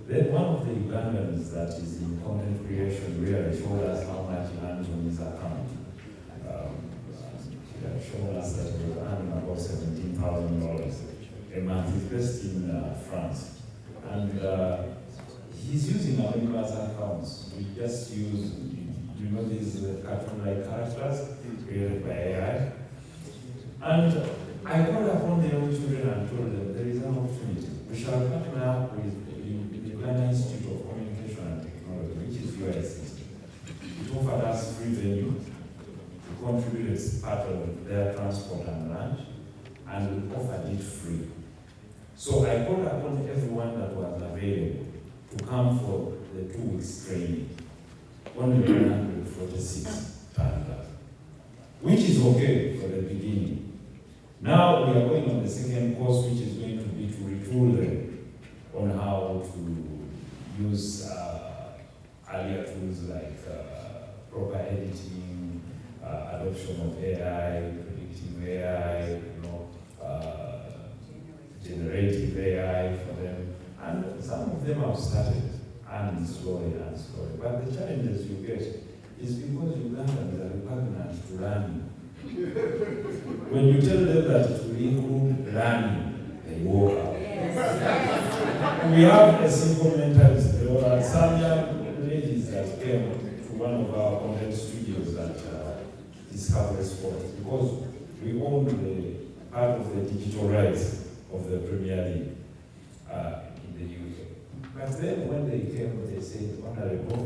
then one of the Ugandans that is in content creation really showed us how much he earns on his account. He had shown us that he was earning about $17,000 a month. He's based in France. And he's using anonymous accounts. We just use, these cartoon-like characters created by AI. And I called upon the young children and told them there is an opportunity. We shall partner up with the Uganda Institute of Communication and Technology, which is UIC. It offered us free venue to contribute as part of their transport and lunch, and we offered it free. So I called upon everyone that was available to come for the 2 weeks training. Only 146 turned up, which is okay for the beginning. Now we are going on the second course, which is going to be to retool them on how to use earlier tools like proper editing, adoption of AI, predictive AI, generative AI for them. And some of them have started, and slowly. But the challenges you get is because Ugandans are repugnant to learning. When you tell them that it will include learning, they walk out. We have a simple mentality. There were some young ladies that came to one of our content studios at Discovery Sports because we own the part of the digital rights of the Premier League in the UK. But then when they came, they said, Honorable,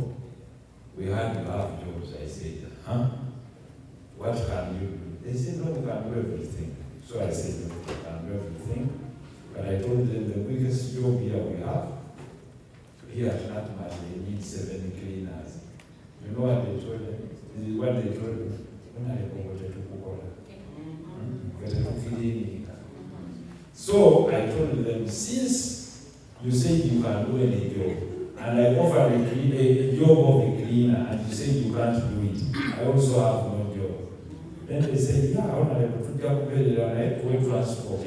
we had to have jobs. I said, huh? What can you do? They said, no, we can do everything. So I said, no, we can do everything. But I told them the biggest job here we have, here at Natmas, they need 7 cleaners. You know what they told them? This is what they told me. So I told them, since you say you can do any job, and I offer a job of a cleaner, and you say you can't do it, I also have no job. Then they said, yeah, I want to transport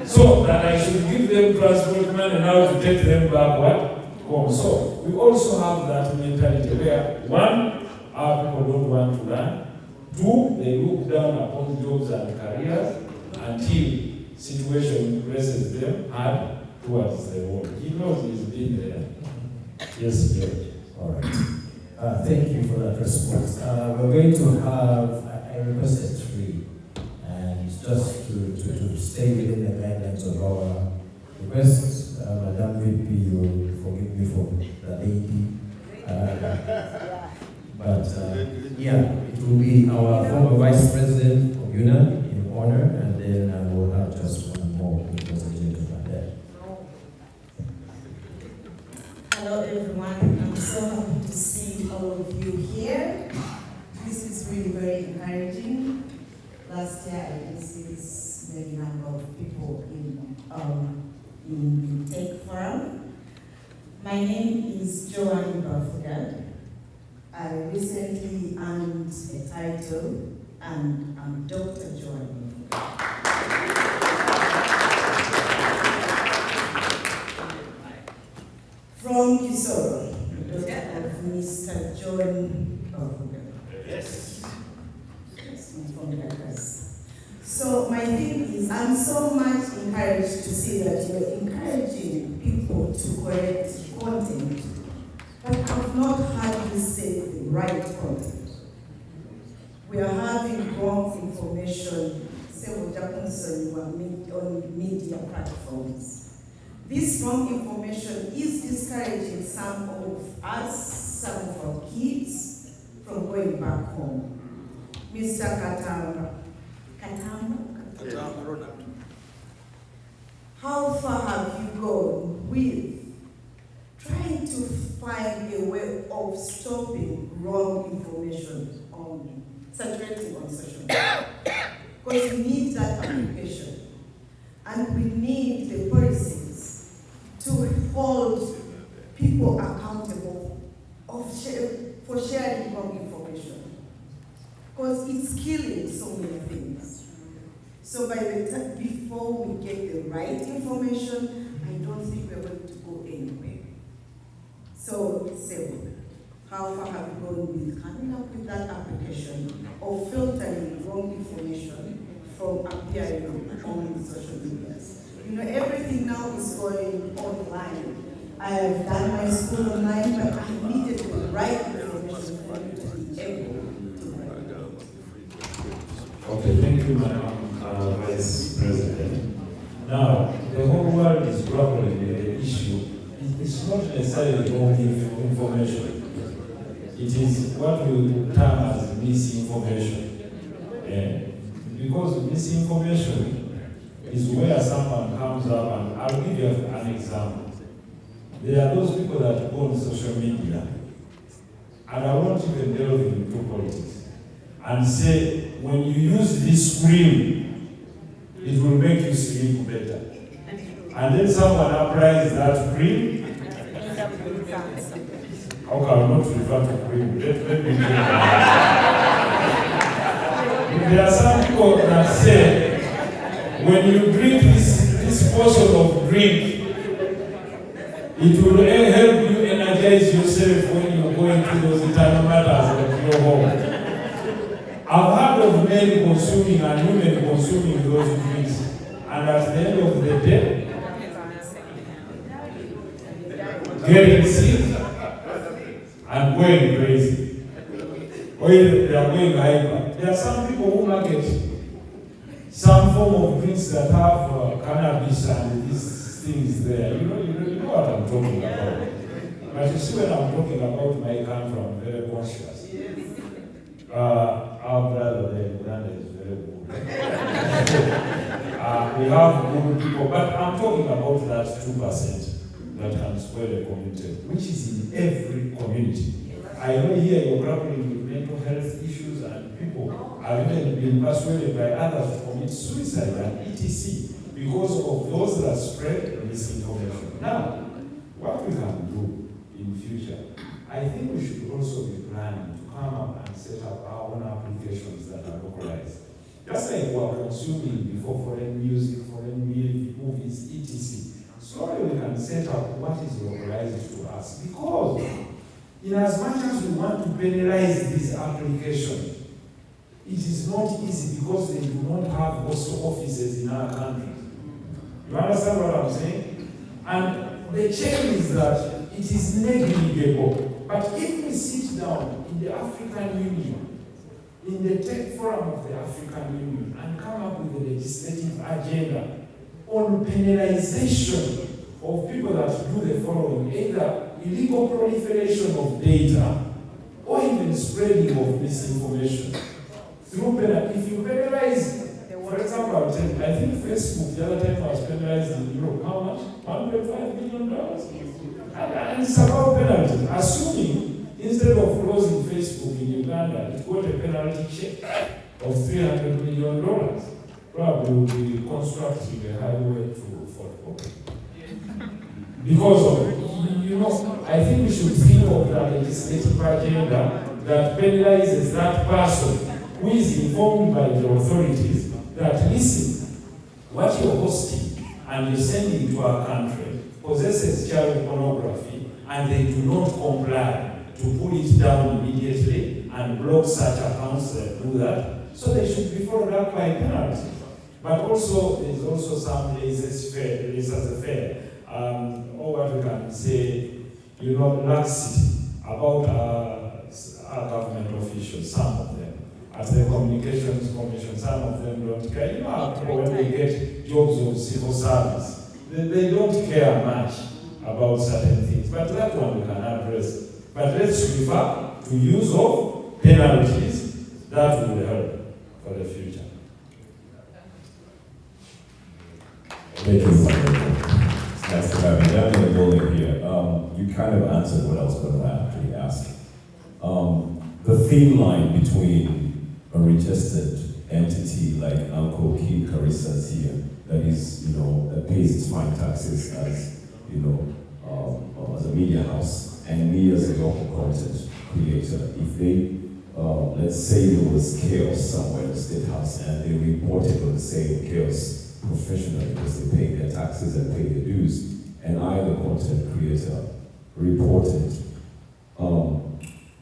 so that I should give them transport money now to take them back home. So we also have that mentality where, one, our people don't want to learn. Two, they look down upon jobs and careers until situation presses them hard towards the wall. He knows he's been there. Yes, George. All right. Thank you for that response. We're going to have, I requested 3, and just to stay within the guidelines of our requests, Madam VP, you will forgive me for the lady. Yeah, it will be our former Vice President of UNAA in honor, and then we'll have just one more because the gentleman there. Hello everyone, I'm so happy to see all of you here. This is really very encouraging. Last year I didn't see this many number of people in the Tech Forum. My name is Joanne Bafugad. I recently earned a title and I'm Dr. Joanne Bafugad. From Kisoro, daughter of Mr. John Bafugad. Yes. Yes, from Dakars. So my thing is, I'm so much encouraged to see that you're encouraging people to correct content, but I've not heard you say the right content. We are having wrong information, several Japanese on media platforms. This wrong information is discouraging some of us, some of our kids, from going back home. Mr. Katamba, how far have you gone with trying to find a way of stopping wrong information circulating on social media? Because we need that application, and we need the policies to hold people accountable for sharing wrong information. Because it's killing so many things. So by the time, before we get the right information, I don't think we're going to go anywhere. So, how far have you gone with coming up with that application of filtering wrong information from appearing on social media? You know, everything now is going online. I have done my school online, but I needed the right information for me to be able to write. Okay, thank you, Madam Vice President. Now, the whole world is grappling with the issue. It's not necessarily wrong information. It is what we term as misinformation. Because misinformation is where someone comes up, and I'll give you an example. There are those people that go on social media, and I won't even delve into politics, and say, when you use this cream, it will make you sleep better. And then someone applies that cream. How can I not refer to cream? Let me There are some people that say, when you drink this portion of drink, it will help you energize yourself when you go into those eternal matters of your home. I've heard of men consuming and women consuming those drinks, and at the end of the day, getting sick and going crazy. Or they are going hyper. There are some people who market some form of drinks that have cannabis and these things there. You know what I'm talking about. But you see, when I'm talking about my country, I'm very conscious. Our brother there, Uganda, is very good. We have good people, but I'm talking about that 2% that can spoil a community, which is in every community. I know here you're grappling with mental health issues, and people have even been persuaded by others to commit suicide and etc. because of those that spread misinformation. Now, what we can do in future, I think we should also be planning to come up and set up our own applications that are localized. Just like we are consuming before foreign music, foreign movies, etc. Slowly we can set up what is localized to us, because In as much as we want to penalize this application, it is not easy because they do not have also offices in our country. You understand what I'm saying? And the change is that it is negligible. But if we sit down in the African Union, in the Tech Forum of the African Union, and come up with a legislative agenda on penalization of people that do the following, either illegal proliferation of data or even spreading of misinformation. Through if you penalize, for example, I'll tell you, I think Facebook the other time was penalized in Europe. How much? $1.5 million. And it's about penalties. Assuming instead of closing Facebook in Uganda, it got a penalty check of $300 million. Probably will be constructing a highway to Fort Portal. Because of, you know, I think we should think of that legislative agenda that penalizes that person who is informed by the authorities that, listen, what you're hosting and you're sending to our country possesses child pornography, and they do not comply to pull it down immediately and block such accounts that do that. So they should be followed up by penalties. But also, there's also some laissez-faire, or what we can say, you know, laxity about our government officials, some of them. At the Communications Commission, some of them don't care. You know, when they get jobs of civil service, they don't care much about certain things. But that one we can address. But let's refer to use of penalties. That will help for the future. Thank you. It's nice to have you down in the building here. You kind of answered what I was going to actually ask. The thin line between a registered entity like Uncle King Carissa's here, that is, you know, that pays its fine taxes as, you know, as a media house, and me as a local content creator. If they, let's say there was chaos somewhere in the State House and they reported on the same chaos professionally because they pay their taxes and pay their dues, and I, the content creator, reported,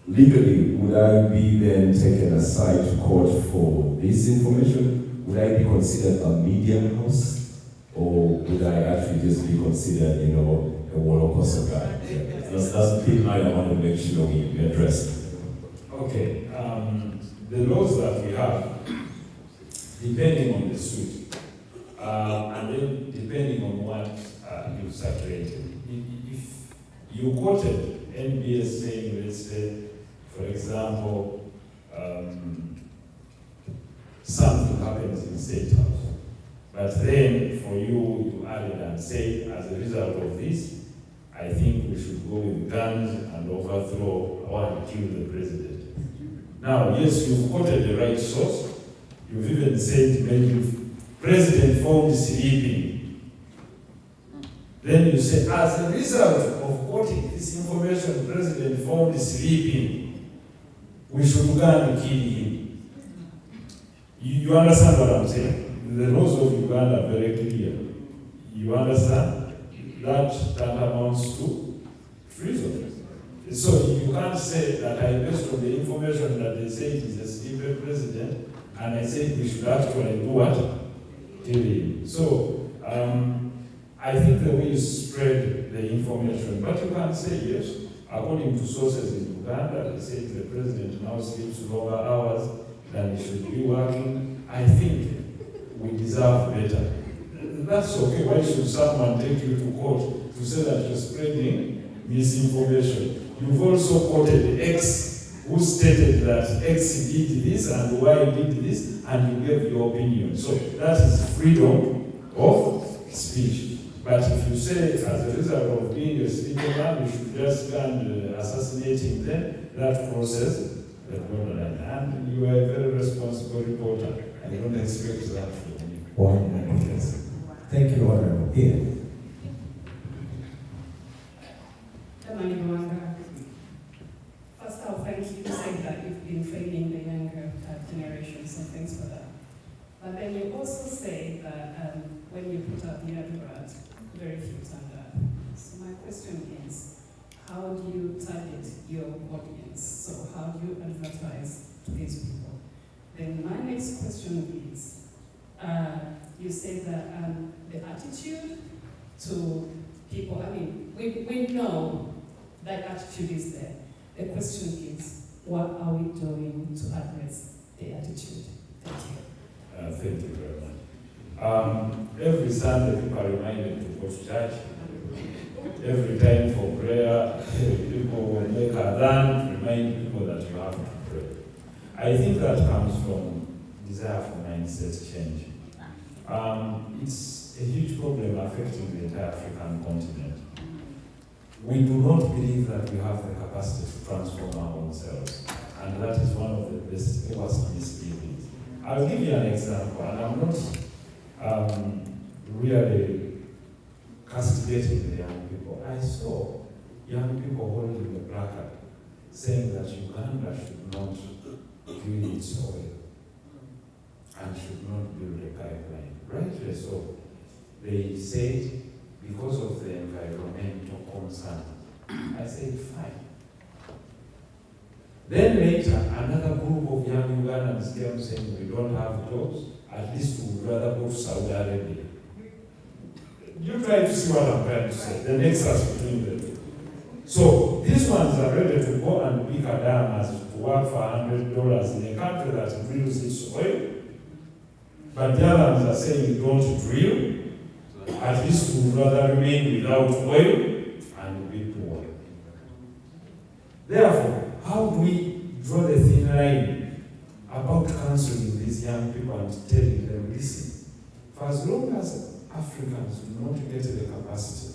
legally, would I be then taken aside to court for this information? Would I be considered a media house? Or would I actually just be considered, you know, a Wolokosa guy? Yeah. That's the thing I want to make sure we address. Okay. The laws that we have, depending on the suit, and then depending on what you saturated. If you quoted NBS saying, let's say, for example, something happens in State House, but then for you added and said, as a result of this, I think we should go with guns and overthrow or kill the president. Now, yes, you've quoted the right source. You've even said maybe president found sleeping. Then you say, as a result of quoting this information, president found sleeping, we should go and kill him. You understand what I'm saying? The laws of Uganda are very clear. You understand? That amounts to treason. So you can't say that I based on the information that they say it is a sleeping president, and I said we should actually do what? Kill him. So I think the way you spread the information, but you can say yes. According to sources in Uganda, they say the president now sleeps longer hours than he should be working. I think we deserve better. That's okay. Why should someone take you to court to say that you're spreading misinformation? You've also quoted X, who stated that X did this and Y did this, and you gave your opinion. So that is freedom of speech. But if you say, as a result of being a sleeping man, we should just go and assassinate him, then that crosses the borderline. And you are a very responsible reporter. I don't expect that from you. One minute. Thank you, Honorable. Here. First, I'll thank you for saying that you've been training the younger generations, and thanks for that. But then you also say that when you put out the advert, very few turned up. So my question is, how do you target your audience? So how do you advertise to these people? Then my next question is, you say that the attitude to people, I mean, we know that attitude is there. The question is, what are we doing to address the attitude? Thank you. Thank you very much. Every Sunday, people are reminded to go to church. Every time for prayer, people make adhan to remind people that you have to pray. I think that comes from desire for mindset change. It's a huge problem affecting the entire African continent. We do not believe that we have the capacity to transform our own selves, and that is one of the worst misgivings. I'll give you an example, and I'm not really castigating the young people. I saw young people holding a placard saying that Uganda should not drill its oil and should not build a pipeline. Rightly so. They said because of the environmental concern. I said, fine. Then later, another group of young Ugandans came saying, we don't have jobs, at least we would rather go to Saudi Arabia. You try to see what I'm trying to say, the nexus between the two. So, these ones are ready to go and pick a dam as to work for $100 in a country that drills its oil. But the others are saying we don't drill, at least we would rather remain without oil and be poor. Therefore, how do we draw the thin line about counseling these young people and telling them, listen, for as long as Africans do not get the capacity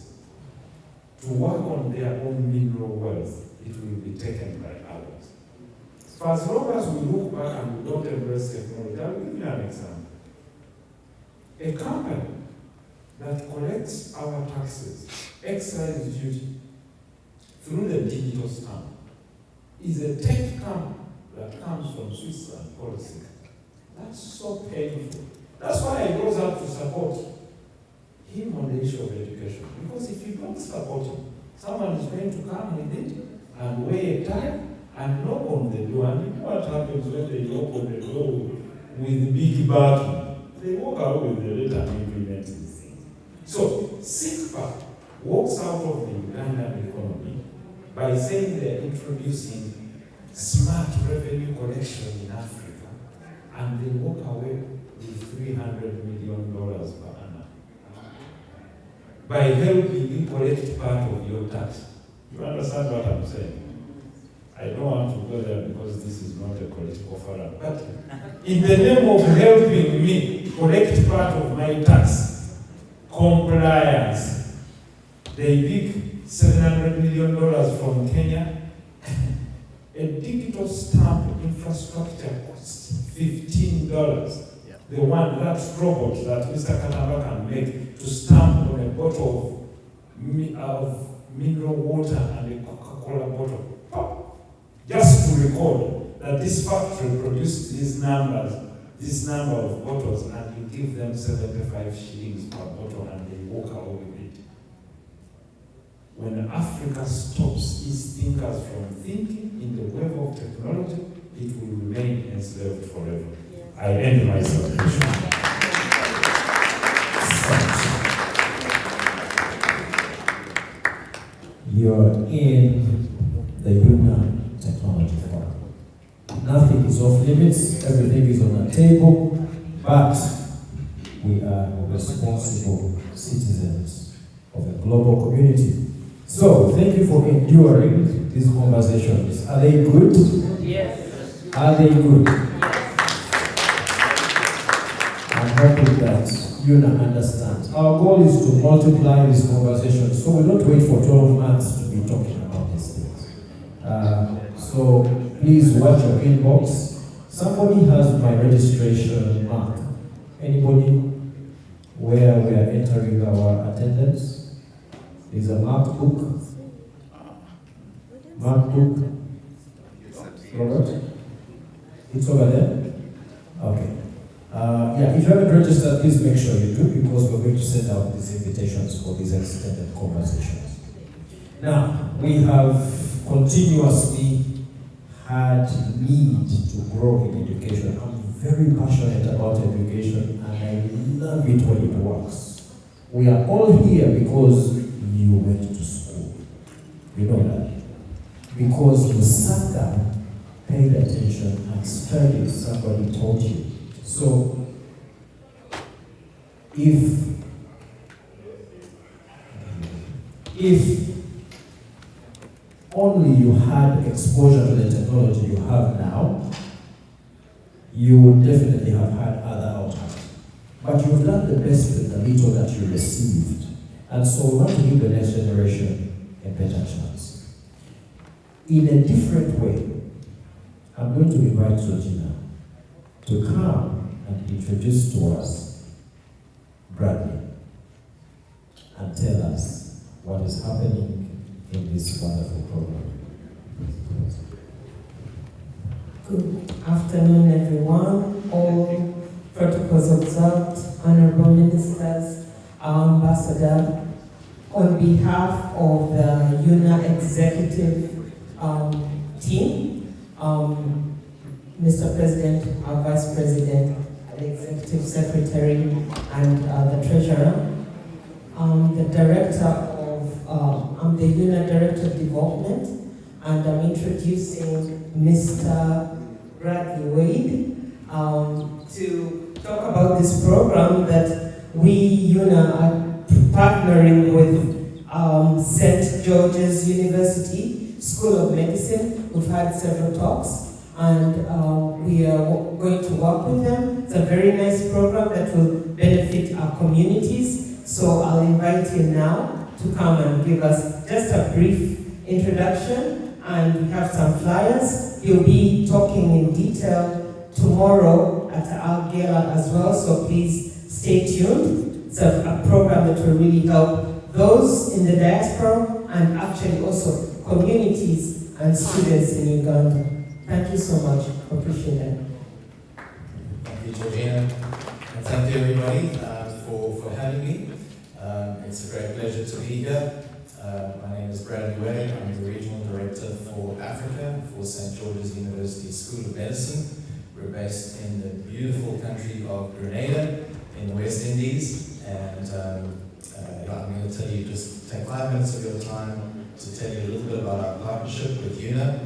to work on their own mineral wealth, it will be taken by others. For as long as we look back and we don't embrace technology, I'll give you an example. A company that collects our taxes, excise duty, through the digital stamp, is a tech company that comes from Switzerland policy. That's so painful. That's why I goes out to support him on the issue of education. Because if you don't support him, someone is going to come with it and weigh a time and knock on the door. And you know what happens when they knock on the door with big backing? They walk away with the letter and implement it. So, SICPA walks out of the Ugandan economy by saying they're introducing smart revenue collection in Africa, and they walk away with $300 million per annum. By helping you collect part of your tax. You understand what I'm saying? I don't want to go there because this is not a political forum. But in the name of helping me collect part of my tax, compliance, they pick $700 million from Kenya. A digital stamp infrastructure costs $15. Yeah. The one, that robot that Mr. Kanaba can make to stamp on a bottle of mineral water and a Coca-Cola bottle. Pop. Just to record that this factory produced these numbers, this number of bottles, and you give them 75 shillings per bottle and they walk away with it. When Africa stops its thinkers from thinking in the wave of technology, it will remain enslaved forever. I end my submission. You're in the UNAA Technology Forum. Nothing is off limits, everything is on the table, but we are responsible citizens of a global community. So, thank you for enduring these conversations. Are they good? Yes. Are they good? I'm hoping that UNAA understands. Our goal is to multiply these conversations, so we don't wait for 12 months to be talking about these things. So please watch your inbox. Somebody has my registration mark. Anybody where we are entering our attendance? Is a marked book. Marked book. Robert? It's over there? Okay. Yeah, if you haven't registered, please make sure you do, because we're going to send out these invitations for these extended conversations. Now, we have continuously had need to grow in education. I'm very passionate about education and I love it when it works. We are all here because you went to school. You know that. Because you sat down, paid attention, and studied. Somebody taught you. So, if only you had exposure to the technology you have now, you would definitely have had other outcomes. But you've done the best with the little that you received. And so we want to give the next generation a better chance. In a different way, I'm going to invite Georgina to come and introduce to us Bradley and tell us what is happening in this wonderful program. Good afternoon, everyone. All protocols observed, honorable ministers, our ambassador, on behalf of the UNAA executive team, Mr. President, our Vice President, the Executive Secretary, and the Treasurer, the Director of, I'm the UNAA Director of Development, and I'm introducing Mr. Bradley Wade to talk about this program that we, UNAA, are partnering with St. George's University School of Medicine. We've had several talks, and we are going to work with them. It's a very nice program that will benefit our communities. So I'll invite you now to come and give us just a brief introduction, and we have some flyers. He'll be talking in detail tomorrow at our gala as well, so please stay tuned. It's a program that will really help those in the diaspora and actually also communities and students in Uganda. Thank you so much. Appreciate it. Thank you, Georgina. And thank you, everybody, for having me. It's a great pleasure to be here. My name is Bradley Wade. I'm the Regional Director for Africa for St. George's University School of Medicine. We're based in the beautiful country of Grenada in the West Indies. And I'm going to tell you, just take 5 minutes of your time to tell you a little bit about our partnership with UNAA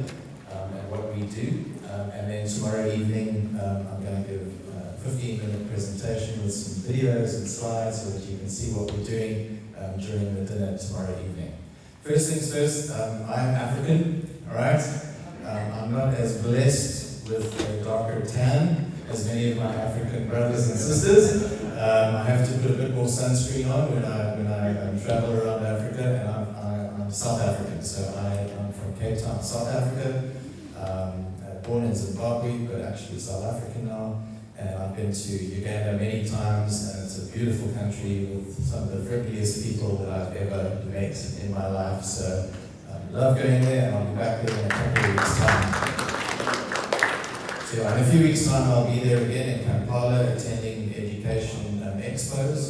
and what we do. And then tomorrow evening, I'm going to give a 15-minute presentation with some videos and slides so that you can see what we're doing during the dinner tomorrow evening. First things first, I'm African, all right? I'm not as blessed with a darker tan as many of my African brothers and sisters. I have to put a bit more sunscreen on when I travel around Africa, and I'm South African, so I'm from Cape Town, South Africa. Born in Zimbabwe, but actually South African now. And I've been to Uganda many times, and it's a beautiful country with some of the friendliest people that I've ever met in my life. So I love going there, and I'll be back there in a couple of weeks' time. So in a few weeks' time, I'll be there again in Kampala, attending education expos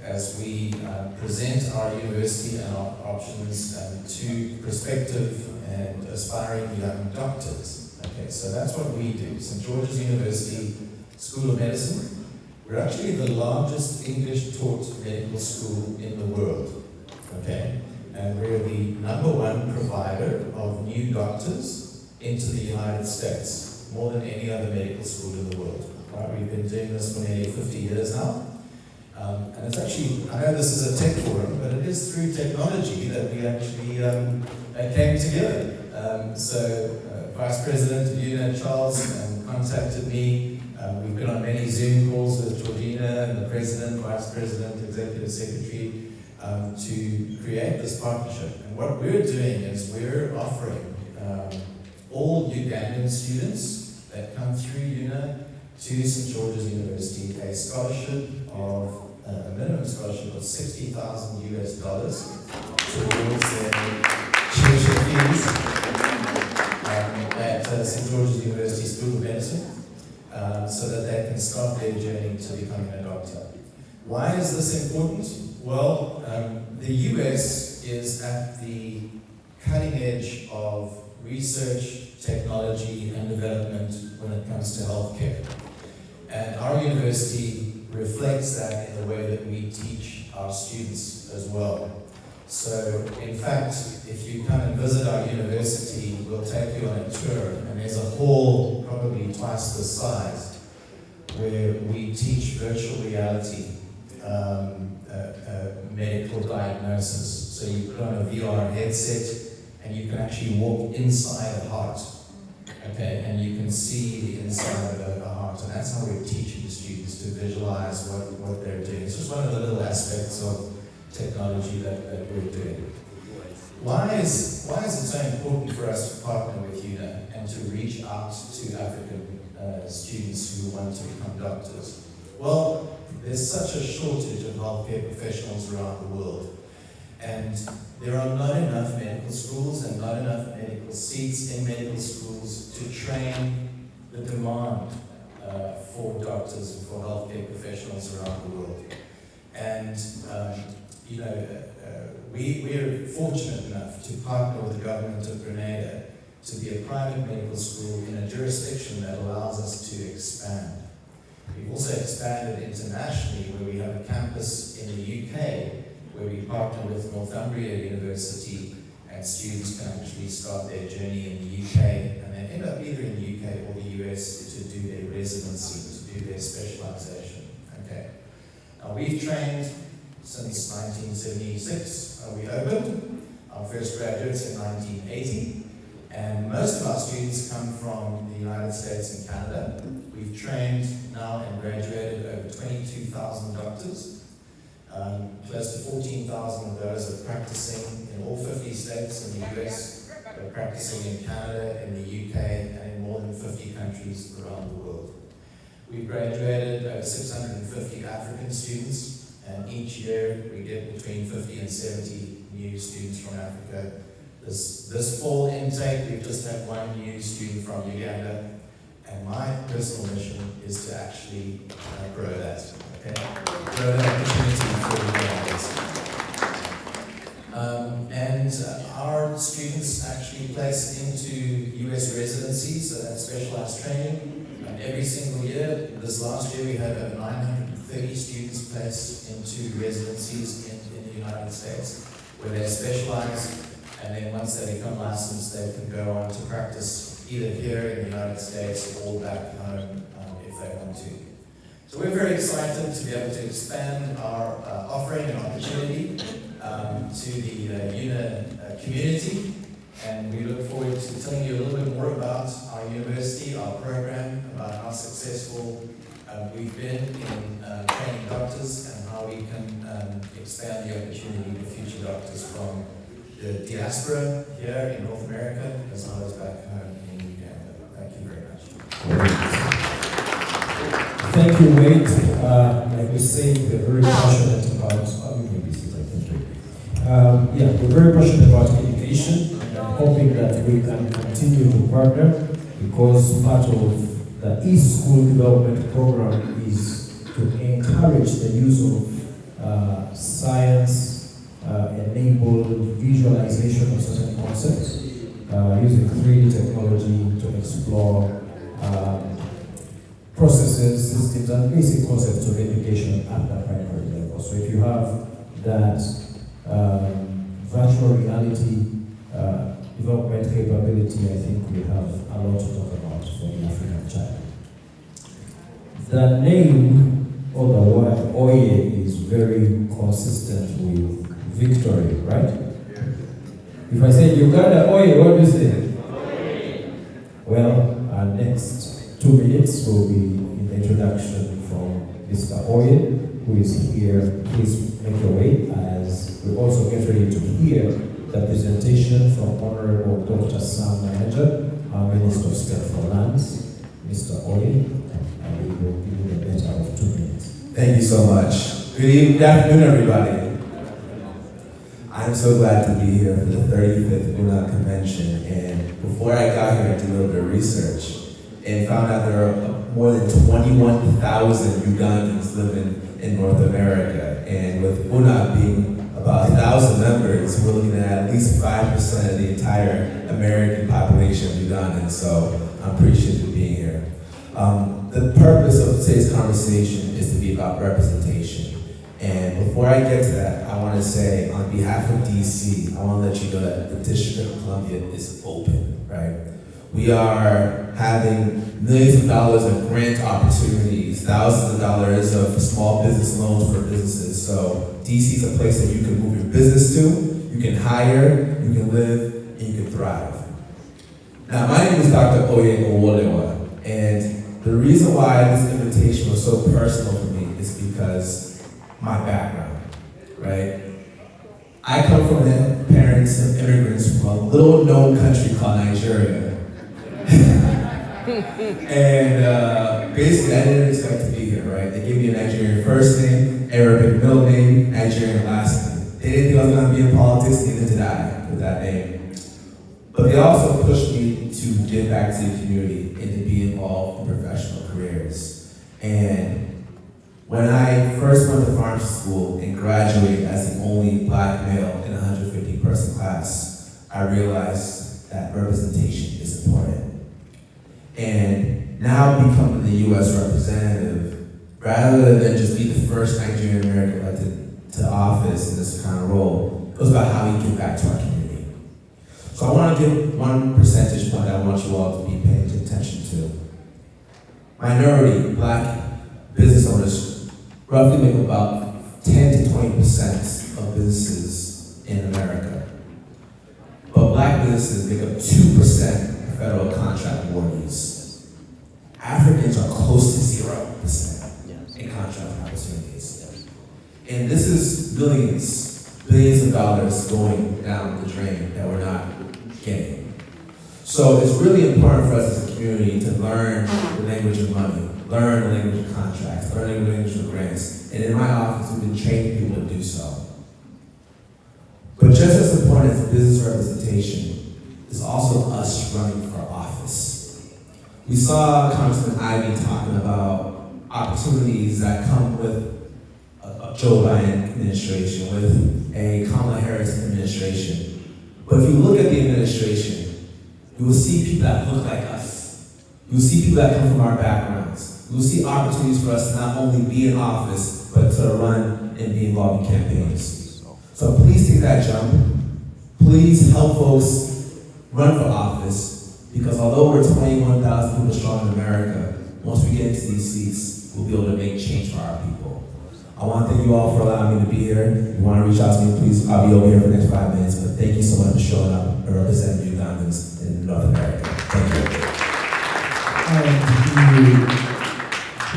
as we present our university and our options to prospective and aspiring young doctors. Okay, so that's what we do. St. George's University School of Medicine. We're actually the largest English-taught medical school in the world. Okay, and we're the #1 provider of new doctors into the United States, more than any other medical school in the world. Right? We've been doing this for nearly 50 years now. And it's actually, I know this is a tech forum, but it is through technology that we actually came together. Vice President of UNAA, Charles, contacted me. We've been on many Zoom calls with Georgina and the President, Vice President, Executive Secretary to create this partnership. And what we're doing is we're offering all Ugandan students that come through UNAA to St. George's University a scholarship of a minimum scholarship of $60,000 towards their tuition fees at St. George's University School of Medicine, so that they can start their journey to becoming a doctor. Why is this important? Well, the US is at the cutting edge of research, technology, and development when it comes to healthcare. And our university reflects that in the way that we teach our students as well. So, in fact, if you come and visit our university, we'll take you on a tour, and there's a hall probably twice the size where we teach virtual reality medical diagnosis. So you put on a VR headset and you can actually walk inside a heart, okay, and you can see the inside of a heart, and that's how we're teaching the students to visualize what they're doing. It's just one of the little aspects of technology that we're doing. Why is it so important for us to partner with UNAA and to reach out to African students who want to become doctors? Well, there's such a shortage of healthcare professionals around the world, and there are not enough medical schools and not enough medical seats in medical schools to train the demand for doctors and for healthcare professionals around the world. And we're fortunate enough to partner with the government of Grenada to be a private medical school in a jurisdiction that allows us to expand. We've also expanded internationally, where we have a campus in the UK, where we partner with Northumbria University, and students can actually start their journey in the UK and then end up either in the UK or the US to do their residency, to do their specialization. Okay. Now, we've trained since 1976. We opened our first graduates in 1980, and most of our students come from the United States and Canada. We've trained now and graduated over 22,000 doctors. Close to 14,000 of those are practicing in all 50 states in the US, they're practicing in Canada, in the UK, and in more than 50 countries around the world. We've graduated over 650 African students, and each year we get between 50 and 70 new students from Africa. This fall intake, we've just had one new student from Uganda, and my personal mission is to actually grow that, okay? Grow that opportunity for Ugandans. Our students actually place into US residencies, so that's specialized training. Every single year, this last year we had over 930 students placed into residencies in the United States, where they specialize, and then once they become licensed, they can go on to practice either here in the United States or back home if they want to. So we're very excited to be able to expand our offering and opportunity to the UNAA community, and we look forward to telling you a little bit more about our university, our program, about how successful we've been in training doctors and how we can expand the opportunity to future doctors from the diaspora here in North America as well as back home in Uganda. Thank you very much. Thank you, Wade. Like we say, we're very passionate about, we're very passionate about education, and I'm hoping that we can continue to partner, because part of the e-school development program is to encourage the use of science-enabled visualization of certain concepts, using 3D technology to explore processes, systems, and basic concepts of education at the primary level. So if you have that virtual reality development capability, I think we have a lot to talk about for the African child. The name of the word Oye is very consistent with victory, right? If I say Uganda Oye, what do you say? Oye. Well, our next 2 minutes will be in the introduction from Mr. Oye, who is here. Please make your way as we also get ready to hear the presentation from Honorable Dr. Sam Manager, our Minister of State for Lands, Mr. Oye, and we will give you the better of 2 minutes. Thank you so much. Good afternoon, everybody. I'm so glad to be here for the 35th UNAA Convention, and before I got here, I did a little bit of research and found out there are more than 21,000 Ugandans living in North America, and with UNAA being about 1,000 members. We're looking at least 5% of the entire American population of Uganda, and so I'm appreciative of being here. The purpose of today's conversation is to be about representation. And before I get to that, I want to say on behalf of DC, I want to let you know that the District of Columbia is open, right? We are having millions of dollars of grant opportunities, thousands of dollars of small business loans for businesses. So DC is a place that you can move your business to, you can hire, you can live, and you can thrive. Now, my name is Dr. Oye Owolewa, and the reason why this invitation was so personal for me is because my background, right? I come from parents of immigrants from a little known country called Nigeria. And basically, I didn't expect to be here, right? They gave me a Nigerian first name, Arabic middle name, Nigerian last name. They didn't think I was going to be in politics, neither did I with that name. But they also pushed me to give back to the community and to be involved in professional careers. And when I first went to pharmacy school and graduated as the only black male in a 150-person class, I realized that representation is important. And now becoming the U.S. representative, rather than just be the first Nigerian American elected to office in this kind of role, it was about how we give back to our community. So I want to give one percentage point I want you all to be paying attention to. Minority, black business owners roughly make about 10 to 20% of businesses in America. But black businesses make up 2% of federal contract awardees. Africans are close to 0% in contract opportunities. And this is billions of dollars going down the drain that we're not getting. So it's really important for us as a community to learn the language of money, learn the language of contracts, learn the language of grants. And in my office, we've been training people to do so. But just as important as business representation is also us running for office. We saw Congressman Ivey talking about opportunities that come with a Joe Biden administration, with a Kamala Harris administration. But if you look at the administration, you will see people that look like us. You will see people that come from our backgrounds. You will see opportunities for us to not only be in office, but to run and be involved in campaigns. So please take that jump. Please help folks run for office. Because although we're 21,000 people strong in America, once we get into these seats, we'll be able to make change for our people. I want to thank you all for allowing me to be here. If you want to reach out to me, please, I'll be over here for the next 5 minutes. But thank you so much for showing up and representing Ugandans in North America. Thank you.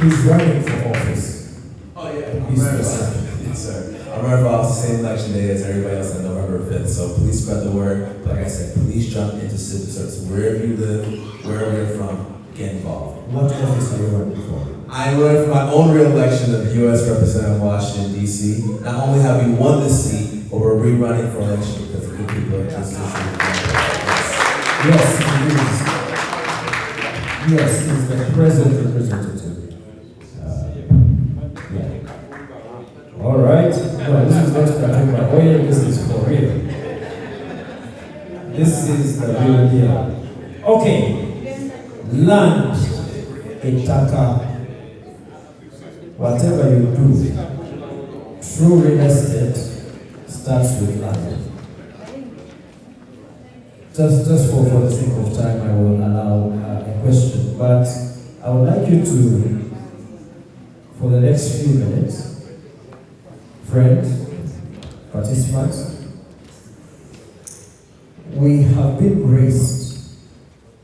He's running for office. Oh yeah, yes, sir. I'm running for office the same election day as everybody else on November 5th. So please spread the word. Like I said, please jump into civic service. Wherever you live, wherever you're from, get involved. What office are you running for? I ran for my own re-election of U.S. Representative of Washington, D.C. Not only have we won this seat, but we're rerunning for election because the good people of this country. Yes, he is. Yes, he's the present representative. All right. No, this is not Kajuma. Oh yeah, this is for real. This is the real deal. Okay. Land, Itaka, whatever you do, true real estate starts with land. Just for the sake of time, I will allow a question, but I would like you to, for the next few minutes, friends, participants, we have been graced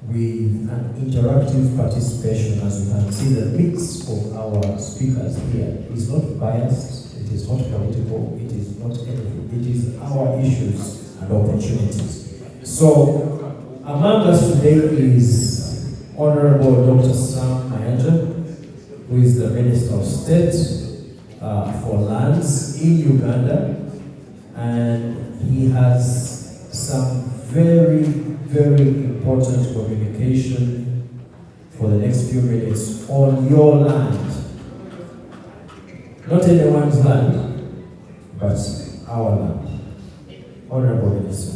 with an interactive participation. As you can see, the mix of our speakers here is not biased, it is not political, it is not anything, it is our issues and opportunities. So, among us today is Honorable Dr. Sam Mayanja, who is the Minister of State for lands in Uganda, and he has some very, very important communication for the next few minutes on your land. Not anyone's land, but our land. Honorable Minister,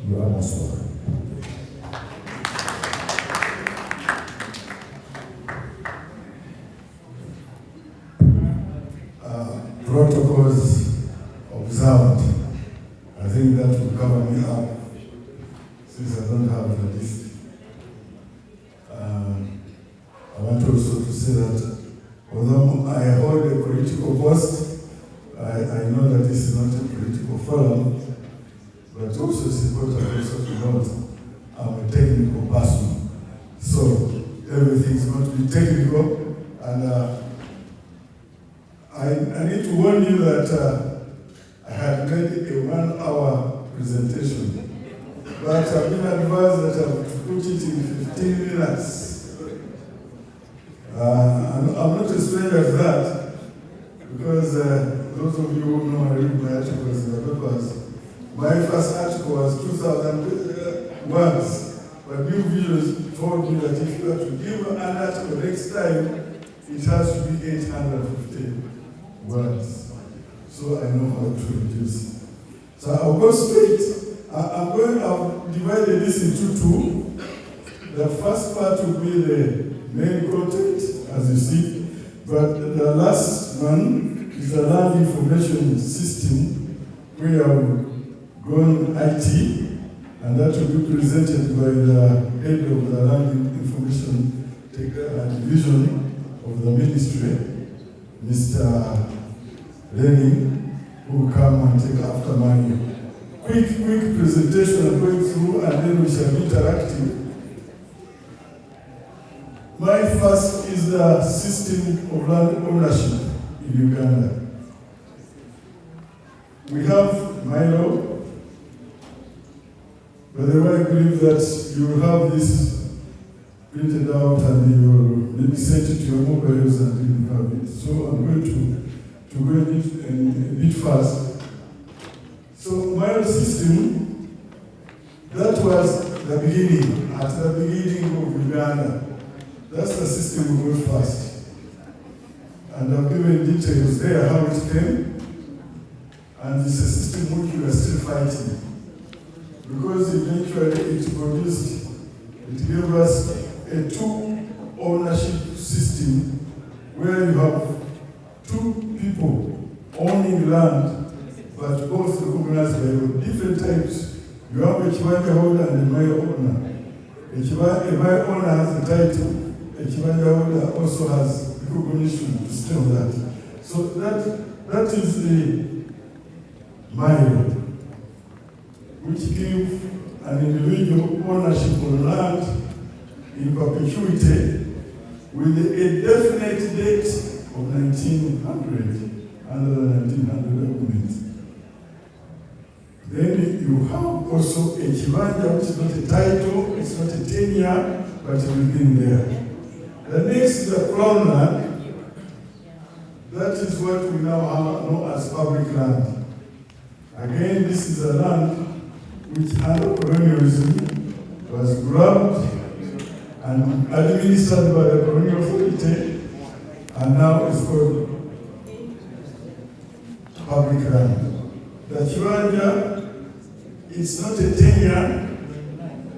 you are most welcome. Protocols observed. I think that will cover me up since I don't have the list. I want also to say that although I hold a political post, I know that this is not a political forum, but also it's important also to note I'm a technical person. So everything is going to be technical, and I need to warn you that I had made a 1-hour presentation, but I've been advised that I have to put it in 15 minutes. I'm not a stranger to that, because those of you who know I read my articles in the papers, my first article was 2,000 words, but New Visions told me that if you are to give an article next time, it has to be 850 words. So I know how to reduce. So I'll go straight. I've divided this into two. The first part will be the main content, as you see, but the last one is the land information system, where I've gone IT, and that will be presented by the head of the land information division of the ministry, Mr. Lenny, who will come and take after my quick presentation and going through, and then we shall be interactive. My first is the system of land ownership in Uganda. We have Milo. By the way, I believe that you will have this printed out and you will maybe send it to your mobiles and you have it. So I'm going to go a bit fast. So Milo system, that was the beginning, at the beginning of Uganda. That's the system we go first. And I've given details there how it came. And it's a system which we are still fighting. Because eventually it gave us a 2-ownership system where you have 2 people owning land, but both recognized by different types. You have a Chibanja holder and a Maya owner. A Maya owner has a title. A Chibanja holder also has recognition to stay on that. So that is the Maya, which gives an individual ownership of land in perpetuity with a definite date of 1900 under the 1900 document. Then you have also a Chibanja, which is not a title, it's not a tenure, but within there. The next is the crown land. That is what we now know as public land. Again, this is a land which under colonialism was grabbed and administered by the colonial authority, and now it's called public land. The Chibanja, it's not a tenure,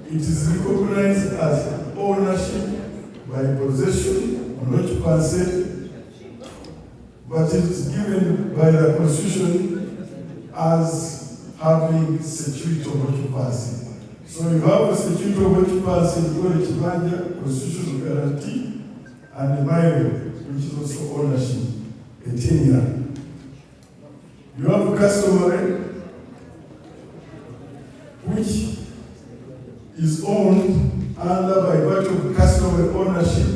it is recognized as ownership by possession on occupancy, but it is given by the Constitution as having security of occupancy. So you have a security of occupancy in the Chibanja, constitutional guarantee, and the Milo, which is also ownership, a tenure. You have customary, which is owned under by virtue of customary ownership,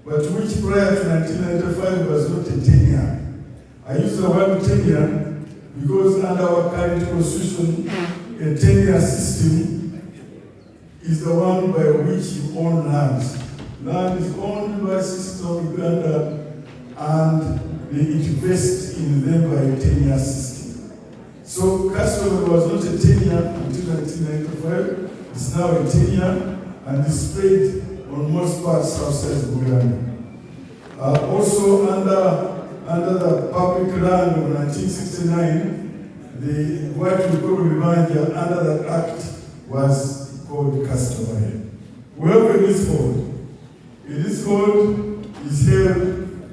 but which prior to 1995 was not a tenure. I use the word tenure because under our current constitution, a tenure system is the one by which you own land. Land is owned by citizens of Uganda, and they invest in them by a tenure system. So customary was not a tenure until 1995. It's now a tenure and is spread on most parts outside Uganda. Also under the public land of 1969, what we call Vivanja under that act was called customary. Whoever is held, it is held is held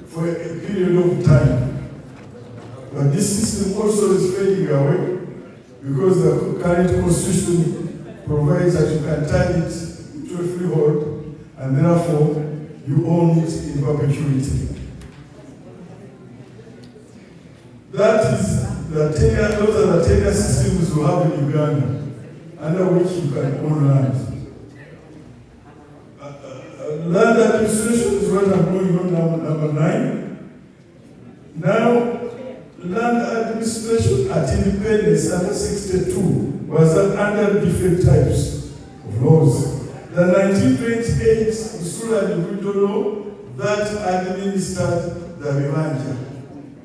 for a period of time. But this system also is fading away because the current constitution provides that you can turn it into a freehold and therefore you own it in perpetuity. That is the tenure, those are the tenure systems you have in Uganda, under which you can own land. Land administration is what I'm going on now, number 9. Now, land administration at independence under 62 was under different types of laws. The 1928 Usula individual law that administered the Vivanja,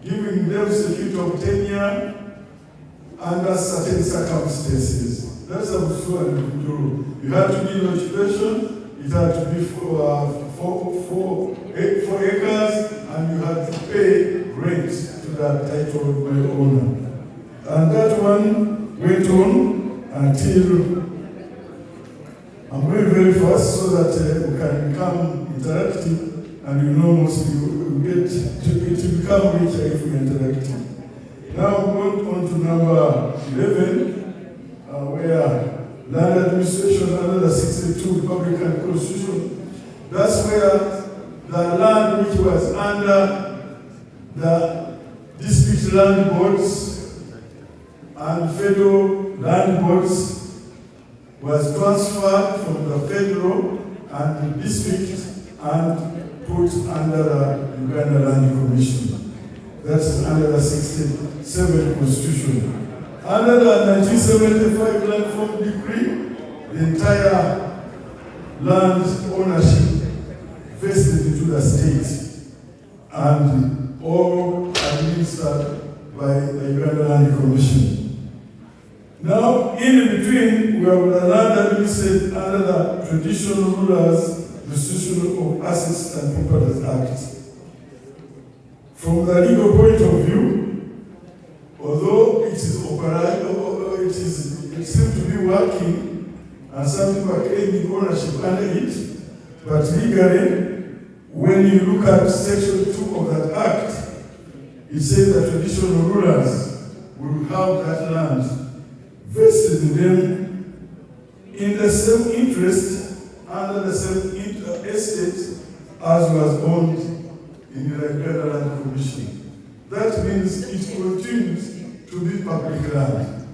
giving them security of tenure under certain circumstances. That's a Usula individual law. You had to be in occupation. It had to be 4 acres, and you had to pay rent to that title owner. And that one went on until, I'm going very fast so that we can become interactive, and you know mostly you get to become richer if we interact. Now I'm going on to number 11, where land administration under the 62 Republican Constitution. That's where the land which was under the district land boards and federal land boards was transferred from the federal and the district and put under the Uganda Land Commission. That's under the 67 Constitution. Under the 1975 Land Form Decree, the entire land ownership vested into the state and all administered by the Uganda Land Commission. Now, in between, we have the land administered under the Traditional Rulers Restitution of Assets and Properties Act. From the legal point of view, although it is it seems to be working, and some people are claiming ownership under it, but legally, when you look at Section 2 of that Act, it says that traditional rulers will have that land vested in them in the same interest under the same estate as was owned in the Uganda Land Commission. That means it continues to be public land.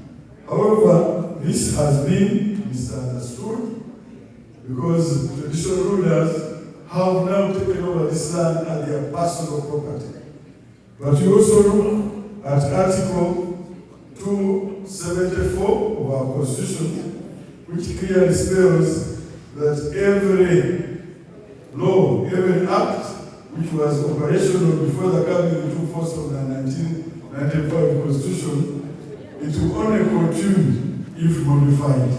However, this has been misunderstood because traditional rulers have now taken over this land as their personal property. But you also look at Article 274 of our Constitution, which clearly spells that every law, every act which was operational before the coming into force of the 1995 Constitution, it will only continue if modified.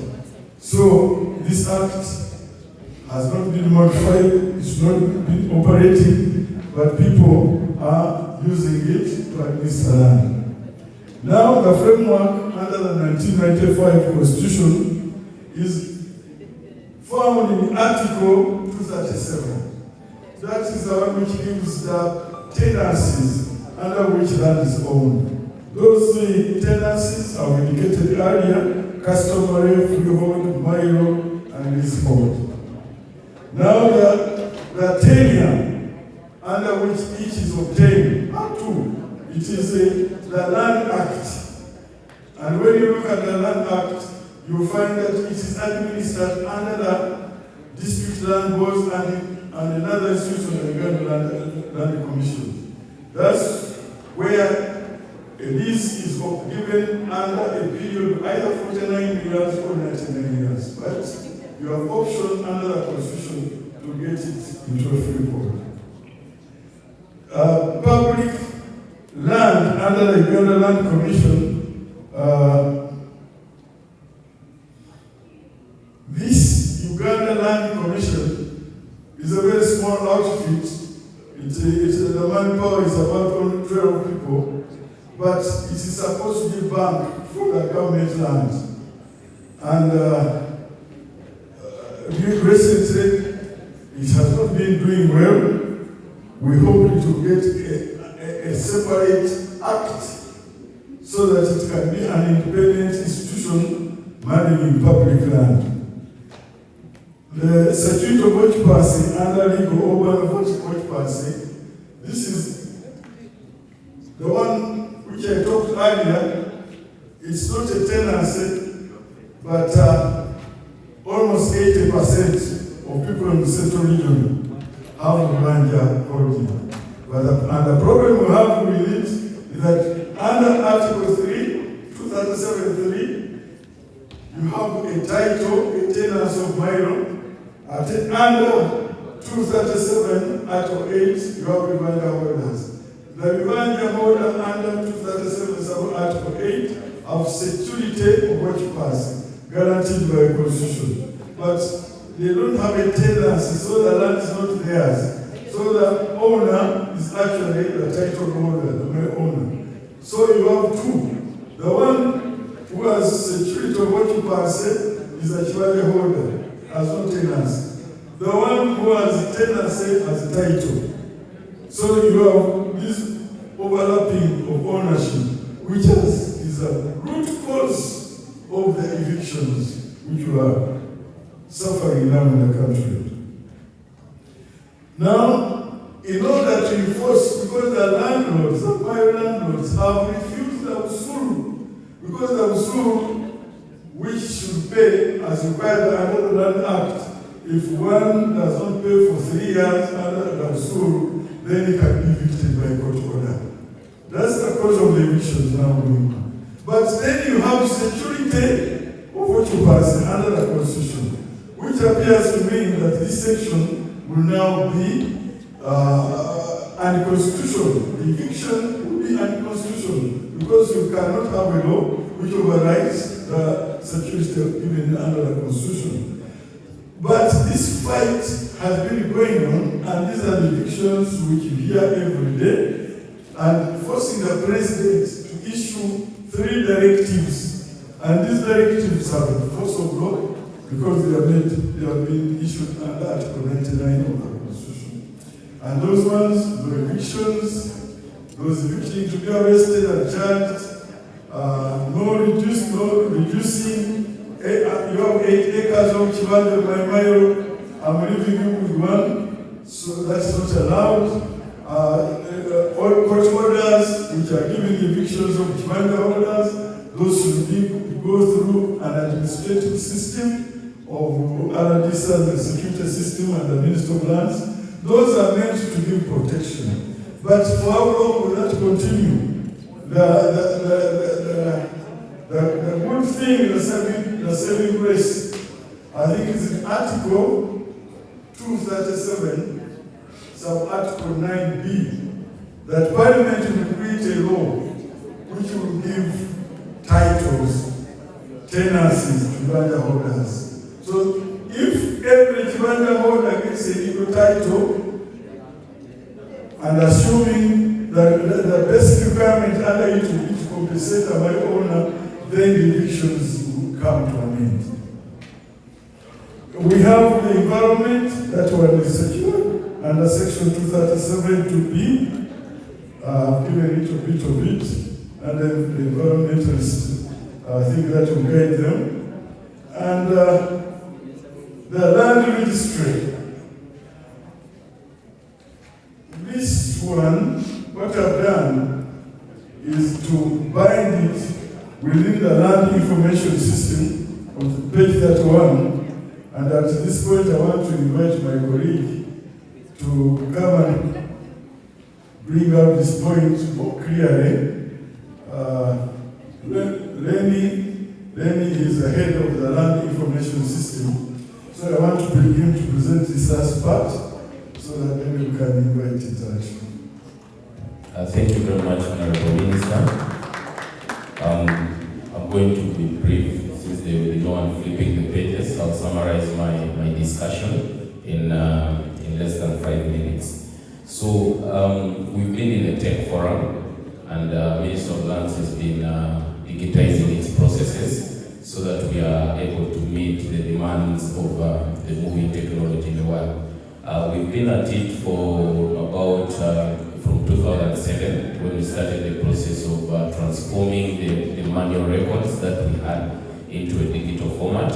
So this act has not been modified, it's not been operating, but people are using it to administer land. Now the framework under the 1995 Constitution is found in Article 237. That is the one which gives the tenancies under which land is owned. Those three tenancies are indicated earlier: customary, freehold, miro, and leasehold. Now the tenure under which each is obtained are two. It is the Land Act. And when you look at the Land Act, you find that it is administered under the district land boards and another institution, the Uganda Land Commission. That's where a lease is given under a period either 49 years or 99 years. But you have option under the Constitution to get it into a freehold. Public land under the Uganda Land Commission, this Uganda Land Commission is a very small outfit. The manpower is about only 12 people. but it is supposed to be bank for the government land. And recently, it has not been doing well. We hope it will get a separate act so that it can be an independent institution managing public land. The certificate of occupancy under legal urban occupancy, this is the one which I talked earlier. It's not a tenancy, but almost 80% of people in the central region have Rwanda holding. But the problem we have with it is that under Article 3, 2007-3, you have a title, a tenancy of Milo. Under 237, Article 8, you have Rwanda holders. The Rwanda holder under 237, Article 8, have security of occupancy guaranteed by the Constitution. But they don't have a tenancy, so the land is not theirs. So the owner is actually the title holder, the main owner. So you have two. The one who has security of occupancy is a Chivaja holder, has no tenancy. The one who has tenancy has a title. So you have this overlapping of ownership, which is a root cause of the evictions which we are suffering now in the country. Now, in order to enforce, because the landlords, the private landlords, have refused the usuru, because the usuru, which should pay as required under the Land Act, if one does not pay for 3 years under the usuru, then he can be evicted by court order. That's the cause of the evictions now going on. But then you have security of occupancy under the Constitution, which appears to mean that this section will now be unconstitutional. The eviction will be unconstitutional because you cannot have a law which overrides the security given under the Constitution. But this fight has been going on, and these are the evictions which you hear every day, and forcing the president to issue 3 directives. And these directives have the force of law because they have been issued under Article 99 of the Constitution. And those ones, the evictions, those evicting to be arrested and charged, no reducing. You have 8 acres of Chivanda by Mayo. I'm leaving you with 1, so that's not allowed. All court orders which are giving evictions of Chivanda holders, those should go through an administrative system of RDSA, the security system, and the Ministry of Lands. Those are meant to give protection. But for how long will that continue? The good thing, the saving grace, I think it's in Article 237, sub-Article 9b, that Parliament will create a law which will give titles, tenancies to land holders. So if every land holder gets a legal title, and assuming that the basic requirement under it will be to compensate the my owner, then the evictions will come to an end. We have the environment that one is secured under Section 237 2b. I've given a little bit of it, and then the environmentalists, I think that will guide them. And the land registry. This one, what I've done is to bind it within the land information system on page 31. And at this point, I want to invite my colleague to come and bring out this point more clearly. Lenny is the head of the land information system. So I want to bring him to present this last part so that then we can invite interaction. Thank you very much, Honorable Minister. I'm going to be brief since there will be no one flipping the pages. I'll summarize my discussion in less than 5 minutes. So we've been in a tech forum, and Ministry of Lands has been digitizing its processes so that we are able to meet the demands of the moving technology in the world. We've been at it for about from 2007 when we started the process of transforming the manual records that we had into a digital format.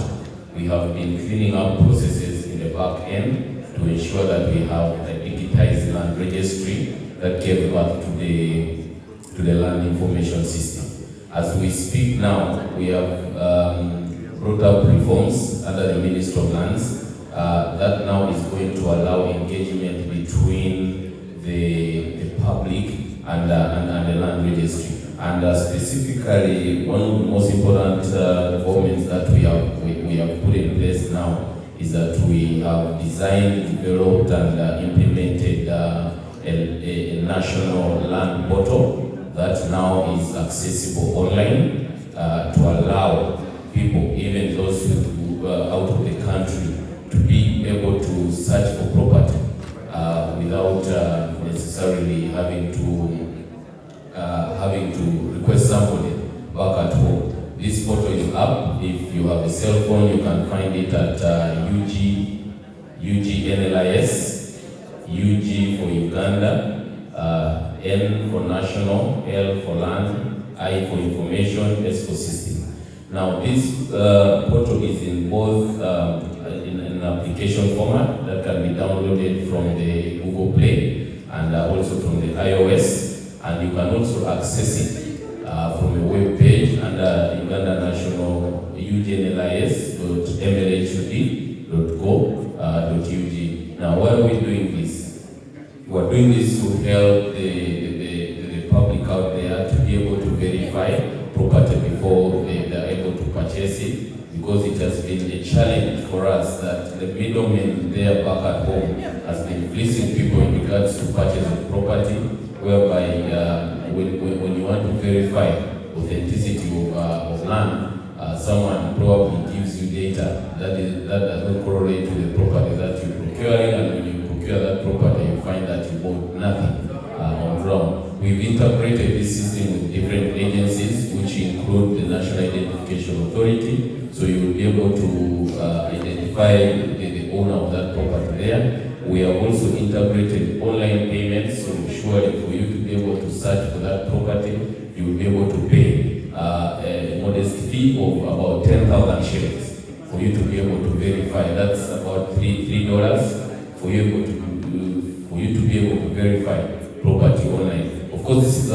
We have been cleaning up processes in the back end to ensure that we have a digitized land registry that gave birth to the land information system. As we speak now, we have brought up reforms under the Ministry of Lands that now is going to allow engagement between the public and the land registry. And specifically, one of the most important reforms that we have put in place now is that we have designed, developed, and implemented a national land portal that now is accessible online to allow people, even those who are out of the country, to be able to search for property without necessarily having to request somebody back at home. This portal is up. If you have a cell phone, you can find it at UGNLIS, UG for Uganda, N for national, L for land, I for information, S for system. Now this portal is in both in an application format that can be downloaded from the Google Play and also from the iOS, and you can also access it from a web page under Uganda National UGNLIS.mlhud.go.ug. Now, why are we doing this? We are doing this to help the public out there to be able to verify property before they are able to purchase it, because it has been a challenge for us that the middleman there back at home has been fleecing people in regards to purchase of property, whereby when you want to verify authenticity of land, someone probably gives you data that doesn't correlate to the property that you're procuring, and when you procure that property, you find that you bought nothing on ground. We've integrated this system with different agencies, which include the National Identification Authority, so you will be able to identify the owner of that property there. We have also integrated online payments, so surely for you to be able to search for that property, you will be able to pay a modest fee of about 10,000 shillings for you to be able to verify. That's about $3 for you to be able to verify property online. Of course, this is